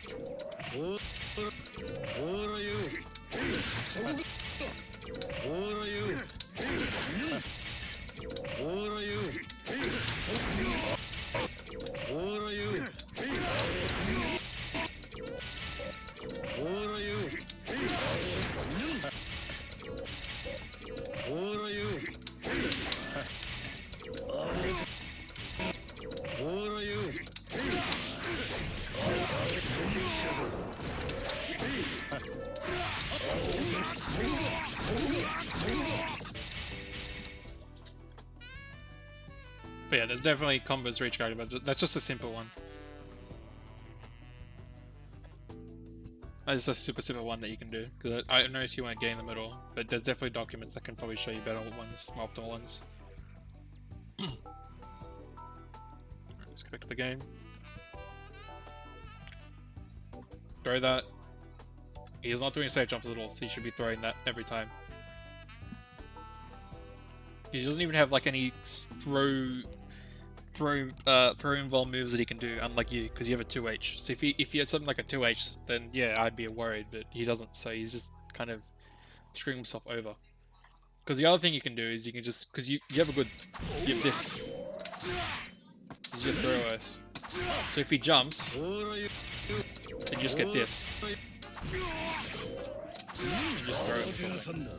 But yeah, there's definitely combos for each character, but that's just a simple one. That's just a super simple one that you can do. Because I noticed you weren't getting the middle, but there's definitely documents that can probably show you better ones, more optimal ones. Let's go back to the game. Throw that. He's not doing safe jumps at all, so he should be throwing that every time. He doesn't even have like any throw involved moves that he can do, unlike you, because you have a 2H. So if he had something like a 2H, then yeah, I'd be worried, but he doesn't, so he's just kind of screwing himself over. Because the other thing you can do is you can just, because you have a good, you have this. This is your throw OS. So if he jumps, then you just get this. You just throw it or something.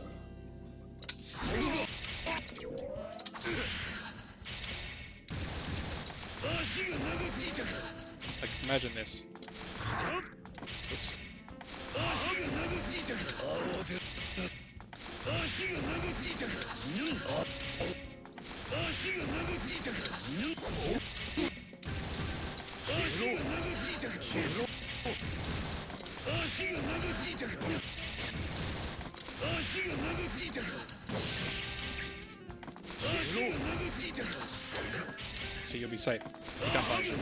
Like, imagine this. Oops. So you'll be safe. You can't punish him.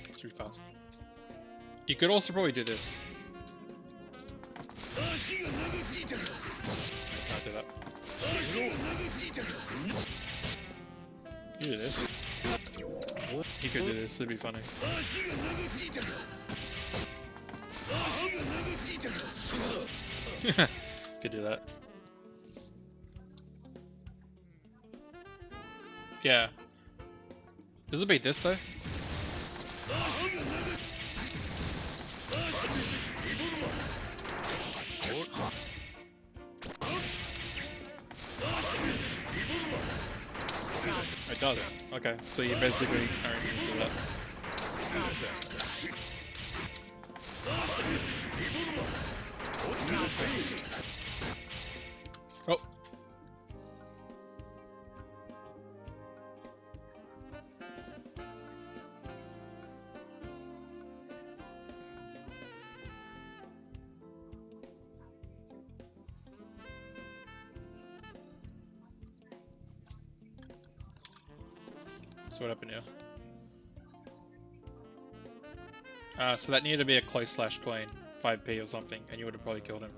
It's too fast. You could also probably do this. Can't do that. You do this. He could do this, that'd be funny. Could do that. Yeah. Does it beat this though? It does. Okay, so you basically aren't going to do that. Oh. So what happened here? So that needed to be a close slash coin, 5p or something, and you would have probably killed him.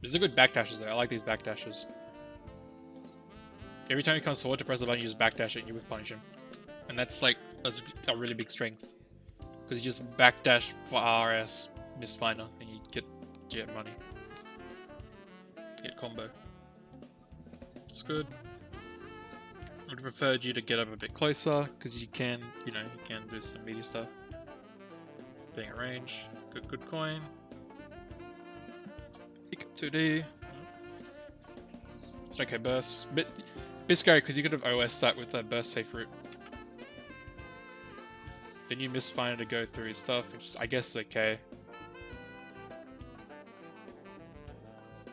These are good backdashes though, I like these backdashes. Every time he comes forward to press the button, you just backdash it and you whiff punish him. And that's like a really big strength. Because you just backdash for RS, miss Finder, and you get get money. Get combo. It's good. I would have preferred you to get up a bit closer, because you can, you know, you can do some meaty stuff. Being a range. Good coin. Pick up 2D. It's okay, burst. Bit scary, because you could have OS that with that burst safe route. Then you miss Finder to go through his stuff, which is, I guess, is okay.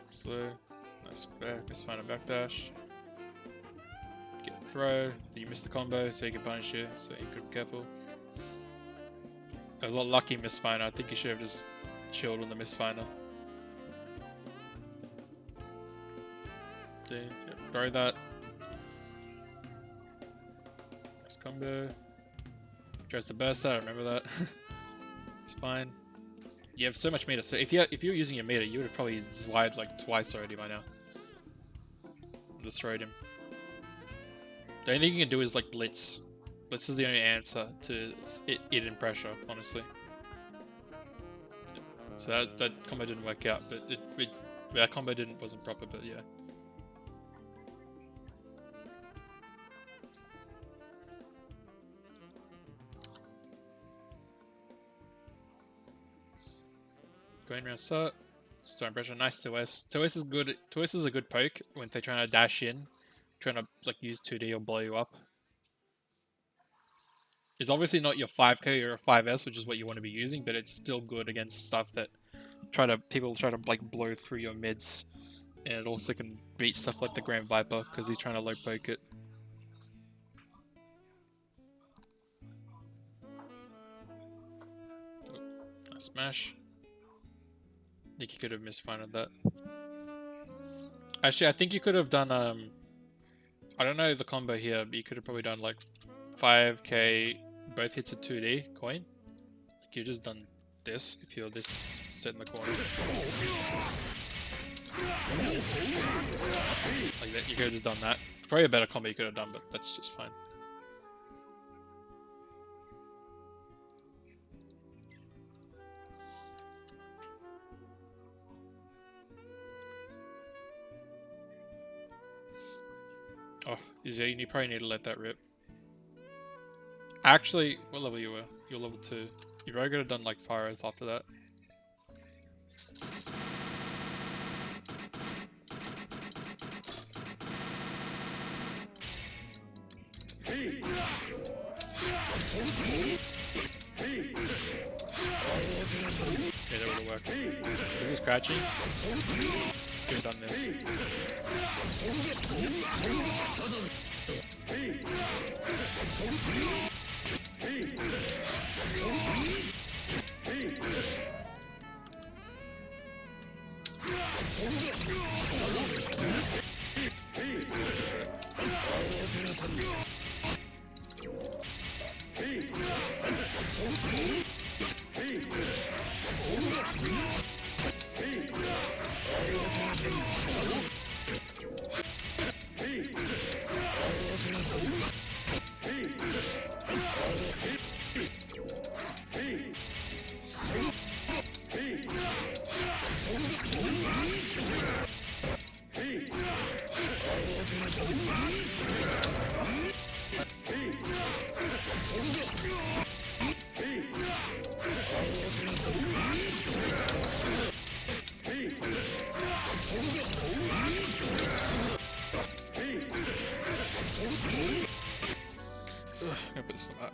Slow. Nice back. Miss Finder backdash. Get a throw. So you missed the combo, so you can punish you, so you could be careful. That was a lucky Miss Finder. I think you should have just chilled on the Miss Finder. Yep, throw that. Nice combo. Tries to burst that, I remember that. It's fine. You have so much meter, so if you're using your meter, you would have probably wired like twice already by now. Destroyed him. The only thing you can do is like blitz. Blitz is the only answer to it in pressure, honestly. So that combo didn't work out, but that combo wasn't proper, but yeah. Going around start. Starting pressure. Nice to S. To S is good. To S is a good poke when they're trying to dash in, trying to like use 2D or blow you up. It's obviously not your 5k or a 5S, which is what you want to be using, but it's still good against stuff that people try to like blow through your mids, and it also can beat stuff like the Grand Viper because he's trying to low poke it. Oh, nice smash. I think you could have misfinded that. Actually, I think you could have done I don't know the combo here, but you could have probably done like 5k both hits at 2D coin. Like you just done this if you're this set in the corner. Like that, you could have just done that. Probably a better combo you could have done, but that's just fine. Oh, you probably need to let that rip. Actually, what level you were? You're level 2. You probably could have done like fire arrows after that. Yeah, that would have worked. This is scratching. Could have done this. I'm gonna put this on that.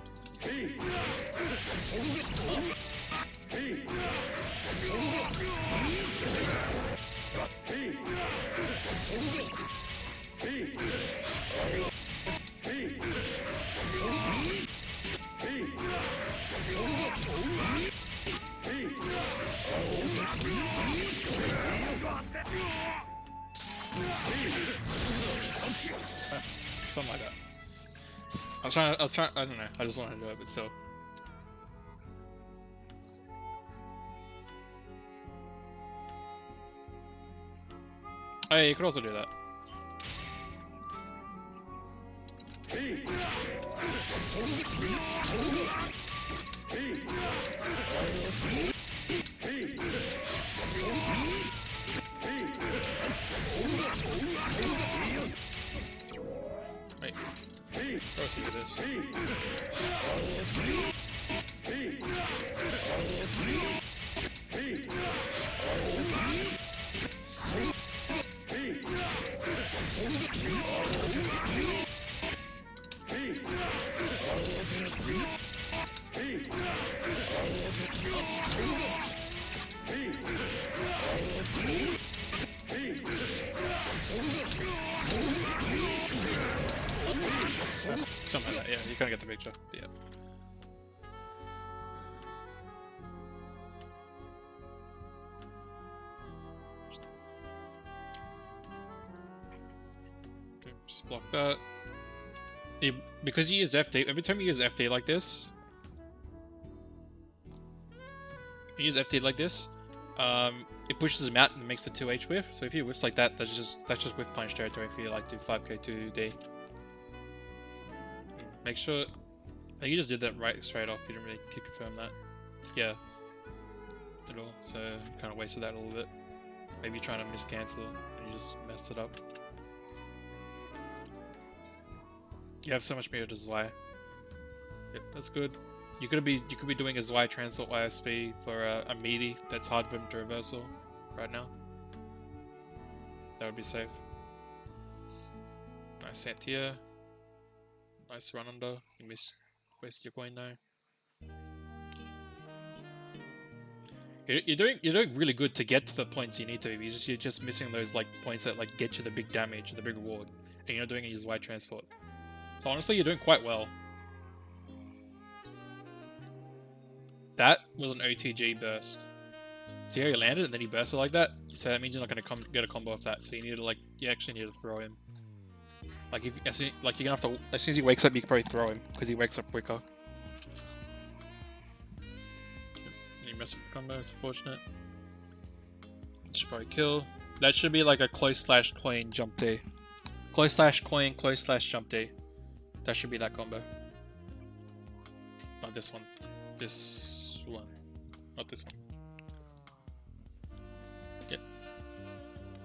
Something like that. I was trying, I don't know, I just wanted to do it, but still. Oh yeah, you could also do that. Wait. Let's do this. Something like that, yeah, you kind of get the picture. Yeah. Okay, just block that. Because you use FD, every time you use FD like this, it pushes him out and makes a 2H whiff. So if he whiffs like that, that's just whiff punch territory for you, like do 5k 2D. Make sure. I think you just did that right straight off. You didn't really confirm that. Yeah. At all. So kind of wasted that a little bit. Maybe you're trying to miscancel and you just messed it up. You have so much meter to Zwei. Yep, that's good. You could be doing a Zwei transport YSP for a meaty that's hard for him to reversal right now. That would be safe. Nice Santia. Nice run under. You waste your coin though. You're doing really good to get to the points you need to. You're just missing those like points that like get you the big damage, the big reward, and you're not doing it as wide transport. So honestly, you're doing quite well. That was an OTG burst. See how he landed and then he bursted like that? So that means you're not going to get a combo off that. So you need to like, you actually need to throw him. Like you're gonna have to, as soon as he wakes up, you can probably throw him because he wakes up quicker. You mess up the combo, it's unfortunate. Should probably kill. That should be like a close slash coin jump D. Close slash coin, close slash jump D. That should be that combo. Not this one. This one. Not this one. Yep.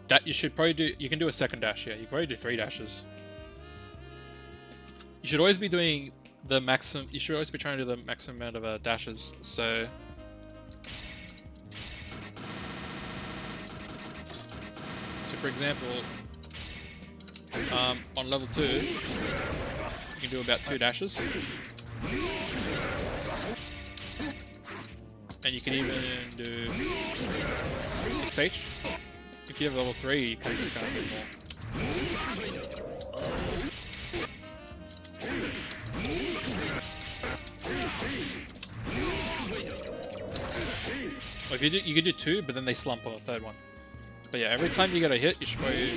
That you should probably do. You can do a second dash, yeah. You can probably do 3 dashes. You should always be doing the maximum. You should always be trying to do the maximum amount of dashes. So. For example, on level 2, you can do about 2 dashes. And you can even do 6H. If you have level 3, you can do kind of do more. Or if you could do 2, but then they slump on the 3rd one. But yeah, every time you get a hit, you should probably do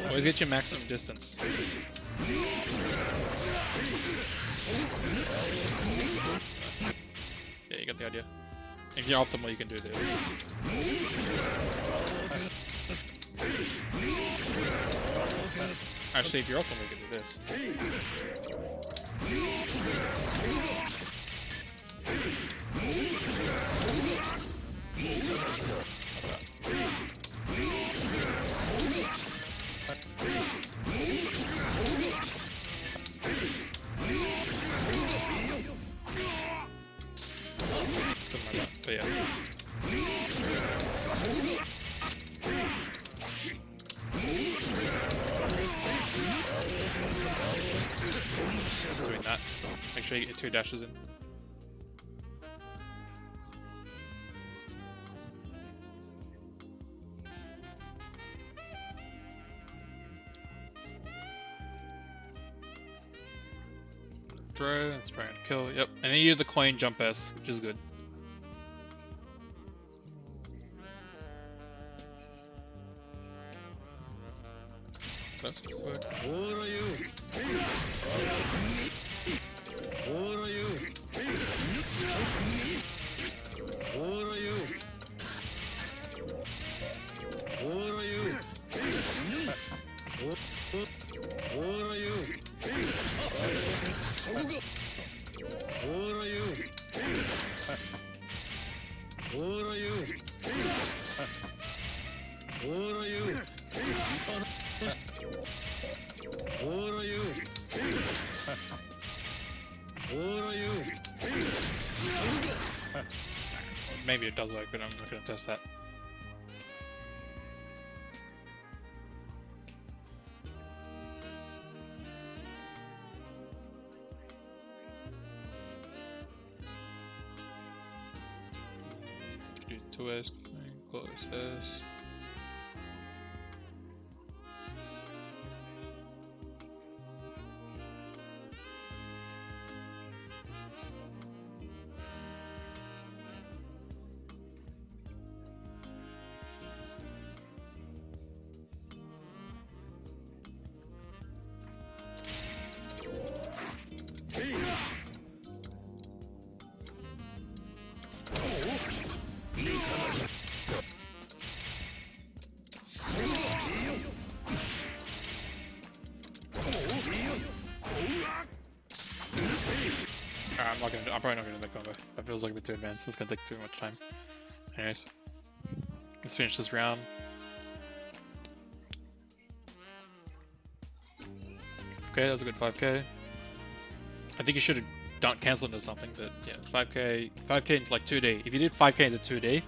2. Always get your maximum distance. Yeah, you got the idea. If you're optimal, you can do this. Actually, if you're optimal, you can do this. Something like that, but yeah. Just doing that. Make sure you get 2 dashes in. Throw, and spray and kill, yep. And then you do the coin jump S, which is good. That's supposed to work. Maybe it does work, but I'm not going to test that. Do 2S, close S. I'm probably not gonna do that combo. That feels like a bit too advanced. It's gonna take too much time. Anyways, let's finish this round. Okay, that was a good 5k. I think you should have done cancelled into something, but yeah, 5k into like 2D. If you did 5k into 2D,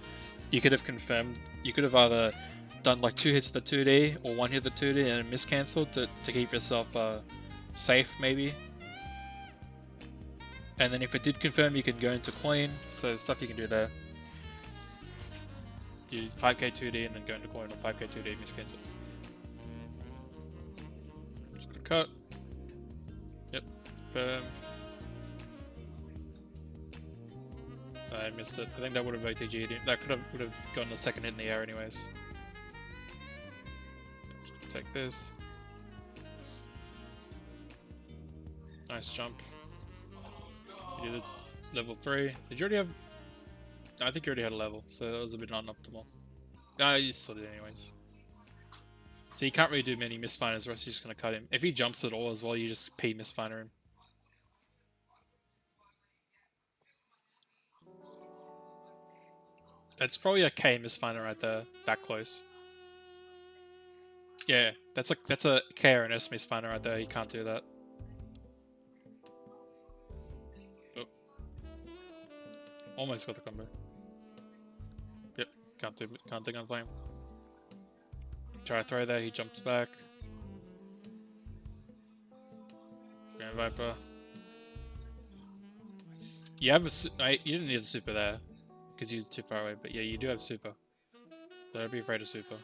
you could have confirmed. You could have either done like 2 hits of the 2D or 1 hit of the 2D and miscancelled to keep yourself safe, maybe. And then if it did confirm, you can go into coin. So there's stuff you can do there. You 5k 2D and then go into coin, or 5k 2D miscancel. Just gonna cut. Yep. Firm. I missed it. I think that would have OTG'd it. That would have gotten a second hit in the air anyways. Just take this. Nice jump. You did level 3. Did you already have... I think you already had a level, so that was a bit non-optimal. You still did anyways. So you can't really do many misfiners, or else you're just going to cut him. If he jumps at all as well, you just P misfiner him. That's probably a K misfiner right there, that close. Yeah, that's a K or an S misfiner right there, you can't do that. Almost got the combo. Yep, can't think on flame. Try to throw there, he jumps back. Grand Viper. You have you didn't need the super there because he was too far away, but yeah, you do have super. Don't be afraid of super.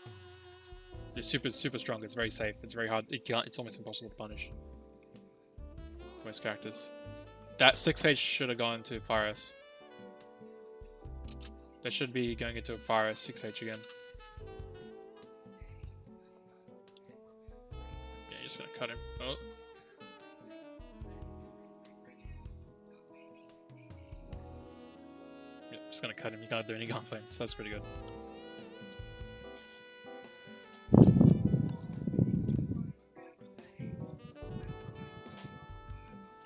The super is super strong. It's very safe. It's very hard. It's almost impossible to punish for most characters. That 6H should have gone to Fire S. That should be going into a Fire S 6H again. Yeah, you're just gonna cut him. Oh. Yeah, just gonna cut him. You can't do any gunflame, so that's pretty good.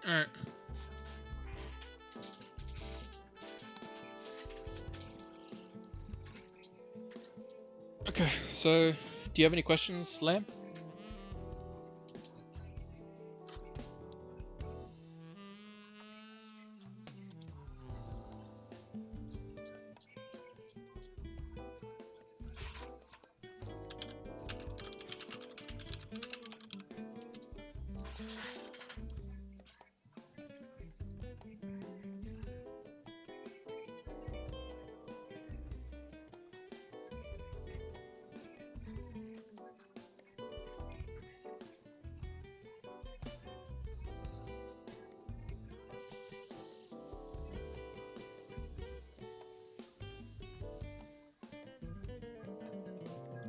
Alright. Okay, so do you have any questions, Lamb?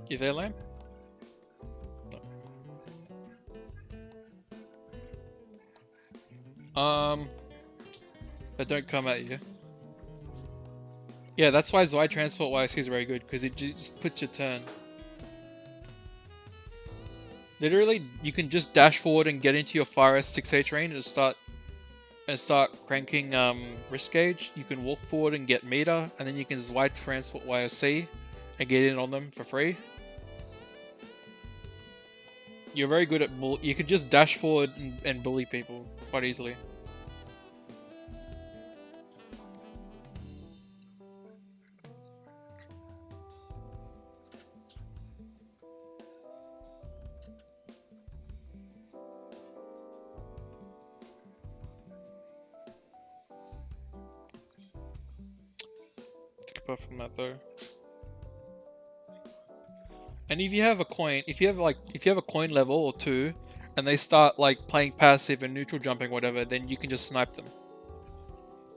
You there, Lamb? No. But don't come at you. Yeah, that's why Zoi Transport YSQ is very good, because it just puts your turn. Literally, you can just dash forward and get into your Fire S 6H range and start cranking risk gauge. You can walk forward and get meter, and then you can Zoi Transport YSC and get in on them for free. You're very good at you could just dash forward and bully people quite easily. Apart from that though. And if you have a coin, if you have a coin level or two, and they start like playing passive and neutral jumping, whatever, then you can just snipe them.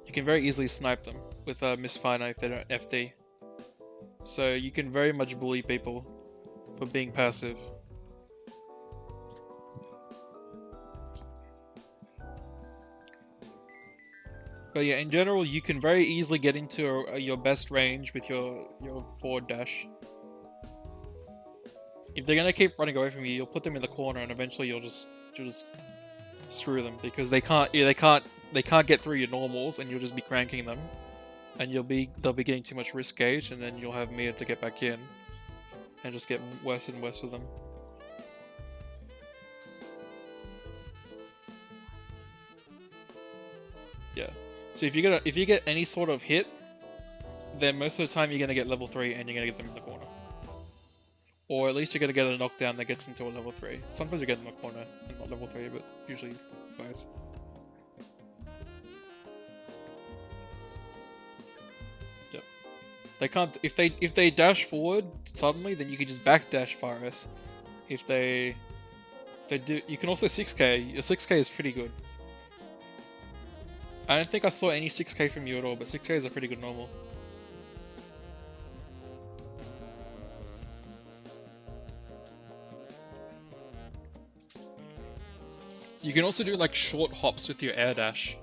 You can very easily snipe them with a misfire if they don't FD. So you can very much bully people for being passive. But yeah, in general, you can very easily get into your best range with your forward dash. If they're gonna keep running away from you, you'll put them in the corner, and eventually you'll just screw them because they can't get through your normals, and you'll just be cranking them, and they'll be getting too much risk gauge, and then you'll have meter to get back in, and just get worse and worse with them. Yeah. So if you get any sort of hit, then most of the time you're gonna get level 3, and you're gonna get them in the corner. Or at least you're gonna get a knockdown that gets into a level 3. Sometimes you get them in the corner and not level 3, but usually both. Yep. They can't if they dash forward suddenly, then you can just back dash Virus. If they do, you can also 6k. Your 6k is pretty good. I don't think I saw any 6k from you at all, but 6k is a pretty good normal. You can also do like short hops with your air dash.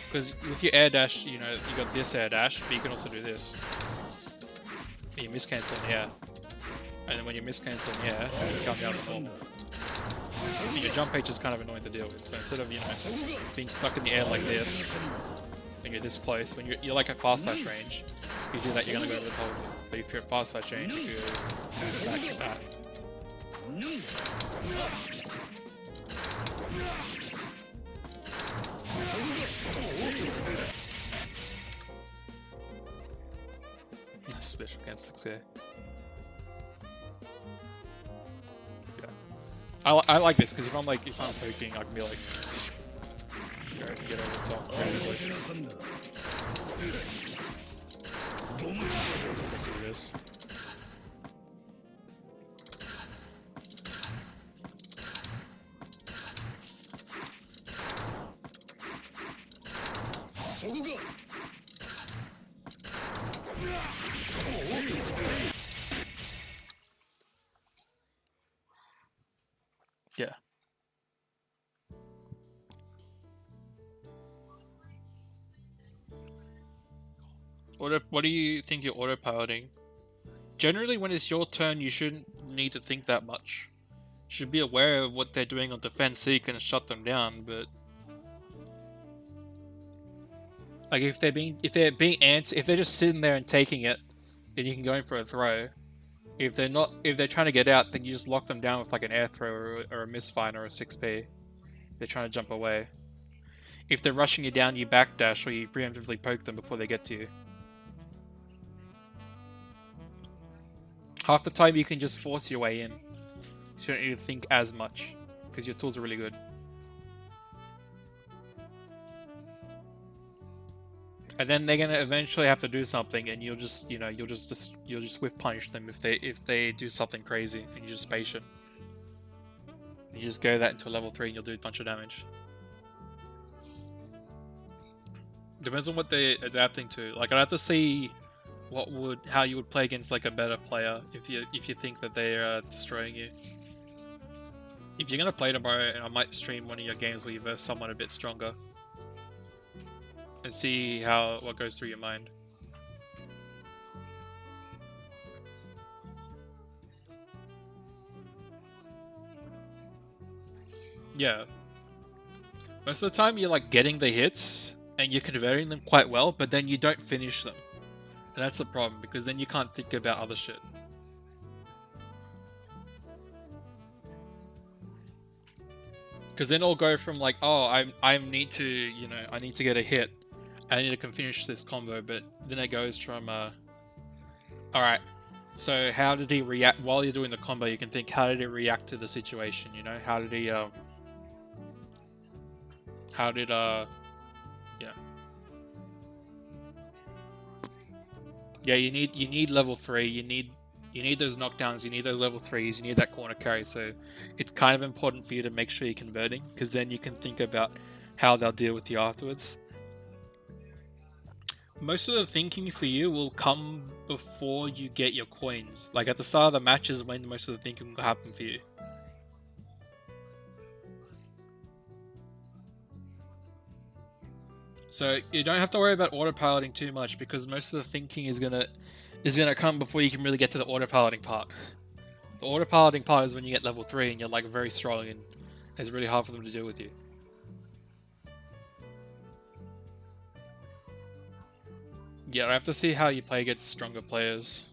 Because with your air dash, you know, you got this air dash, but you can also do this. You miscancel in the air. And then when you miscancel in the air, you come down to normal. Your jump H is kind of annoying to deal with, so instead of, you know, being stuck in the air like this, when you're this close, when you're like at fast slash range, if you do that, you're gonna go over the top of it. But if you're at fast slash range, you go back to that. Special against 6A. Yeah. I like this because if I'm poking, I can be like, I can get over the top very easily. Let's do this. Yeah. What do you think you're autopiloting? Generally, when it's your turn, you shouldn't need to think that much. You should be aware of what they're doing on defense so you can shut them down, but like if they're being ants, if they're just sitting there and taking it, then you can go in for a throw. If they're trying to get out, then you just lock them down with like an air throw or a misfire or a 6p. They're trying to jump away. If they're rushing you down, you backdash or you preemptively poke them before they get to you. Half the time you can just force your way in. So you don't need to think as much, because your tools are really good. And then they're gonna eventually have to do something, and you'll just whiff punish them if they do something crazy, and you're just patient. You just go that into a level 3, and you'll do a bunch of damage. Depends on what they're adapting to. Like, I'd have to see how you would play against like a better player if you think that they're destroying you. If you're gonna play tomorrow, and I might stream one of your games where you verse someone a bit stronger. And see what goes through your mind. Yeah. Most of the time you're like getting the hits and you're converting them quite well, but then you don't finish them. And that's the problem, because then you can't think about other shit. Because then it'll go from like, oh, I need to, you know, I need to get a hit. I need to finish this combo, but then it goes from, alright, so how did he react? While you're doing the combo, you can think, how did he react to the situation, you know? How did he, yeah. Yeah, you need level 3, you need those knockdowns, you need those level 3s, you need that corner carry, so it's kind of important for you to make sure you're converting, because then you can think about how they'll deal with you afterwards. Most of the thinking for you will come before you get your coins. Like at the start of the match is when most of the thinking will happen for you. So you don't have to worry about autopiloting too much, because most of the thinking is gonna come before you can really get to the autopiloting part. The autopiloting part is when you get level 3 and you're like very strong and it's really hard for them to deal with you. Yeah, I have to see how you play against stronger players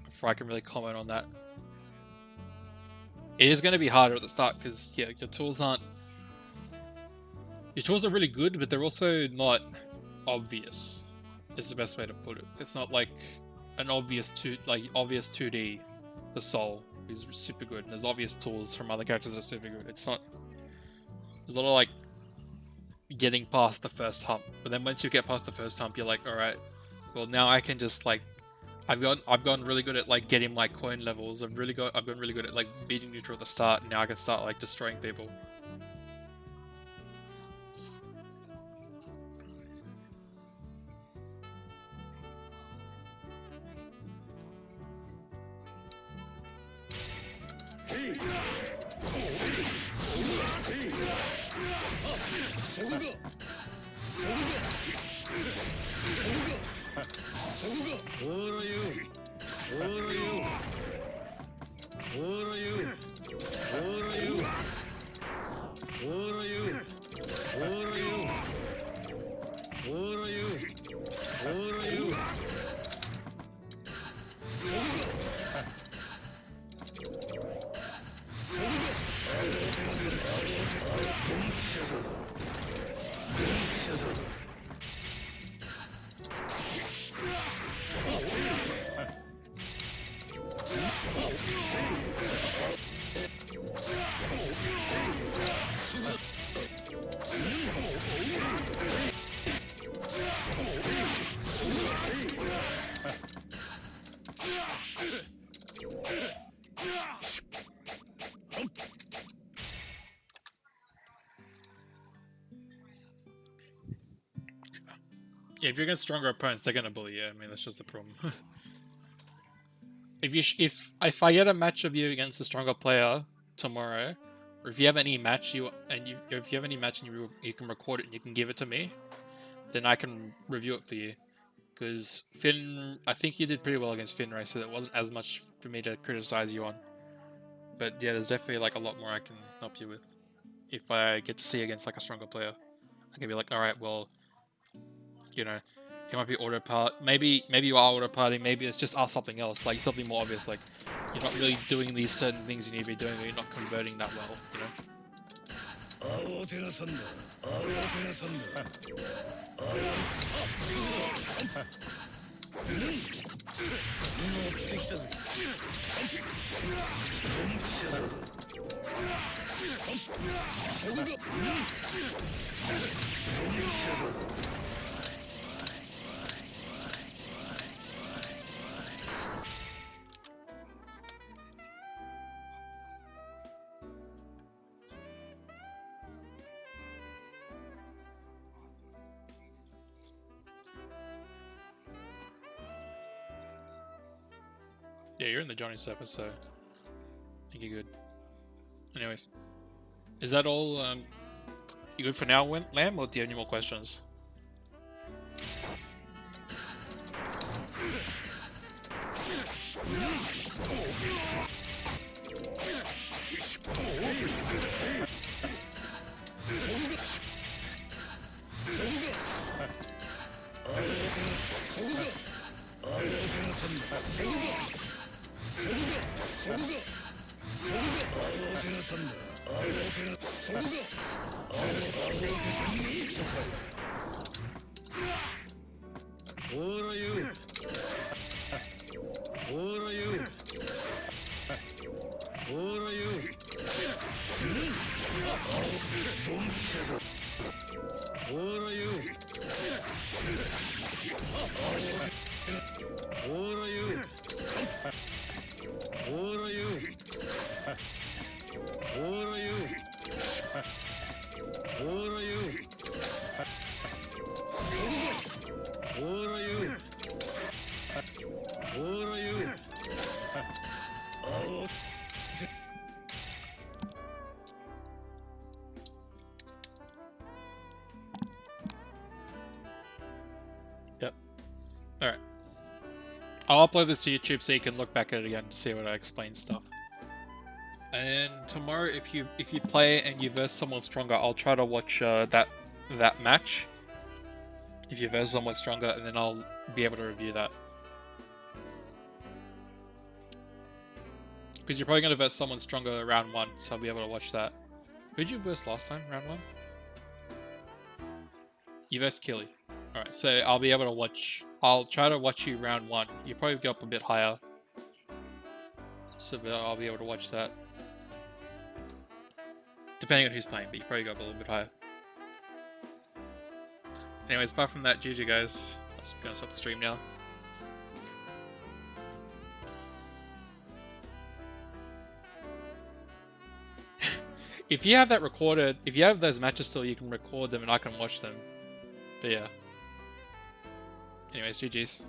before I can really comment on that. It is going to be harder at the start because, yeah, your tools are really good, but they're also not obvious. Is the best way to put it. It's not like an obvious 2D. The Soul is super good, and there's obvious tools from other characters that are super good. It's not. There's a lot of like getting past the first hump, but then once you get past the first hump, you're like, all right, well now I can just like, I've gotten really good at like getting my coin levels. I've gotten really good at like beating neutral at the start, and now I can start like destroying people. Yeah, if you're against stronger opponents, they're gonna bully you. I mean, that's just the problem. If I get a match of you against a stronger player tomorrow, or if you have any match you can record it and you can give it to me, then I can review it for you. Because Finn, I think you did pretty well against Finn, right? So there wasn't as much for me to criticize you on. But yeah, there's definitely like a lot more I can help you with. If I get to see against like a stronger player, I can be like, all right, well, you know, he might be autopilot. Maybe you are autopiloting. Maybe it's just something else, like something more obvious. Like you're not really doing these certain things you need to be doing, or you're not converting that well. You know. Yeah, you're in the Johnny server, so I think you're good. Anyways, is that all? You good for now, Lamb, or do you have any more questions? Yep. Alright. I'll upload this to YouTube so you can look back at it again to see what I explain stuff. And tomorrow, if you play and you verse someone stronger, I'll try to watch that match. If you verse someone stronger, and then I'll be able to review that. Because you're probably going to verse someone stronger round 1, so I'll be able to watch that. Who'd you verse last time, round 1? You versed Killy. Alright, so I'll be able to watch... I'll try to watch you round 1. You probably go up a bit higher. So I'll be able to watch that. Depending on who's playing, but you probably go up a little bit higher. Anyways, apart from that, GG guys. I'm gonna stop the stream now. If you have that recorded, if you have those matches still, you can record them and I can watch them. But yeah. Anyways, GG's.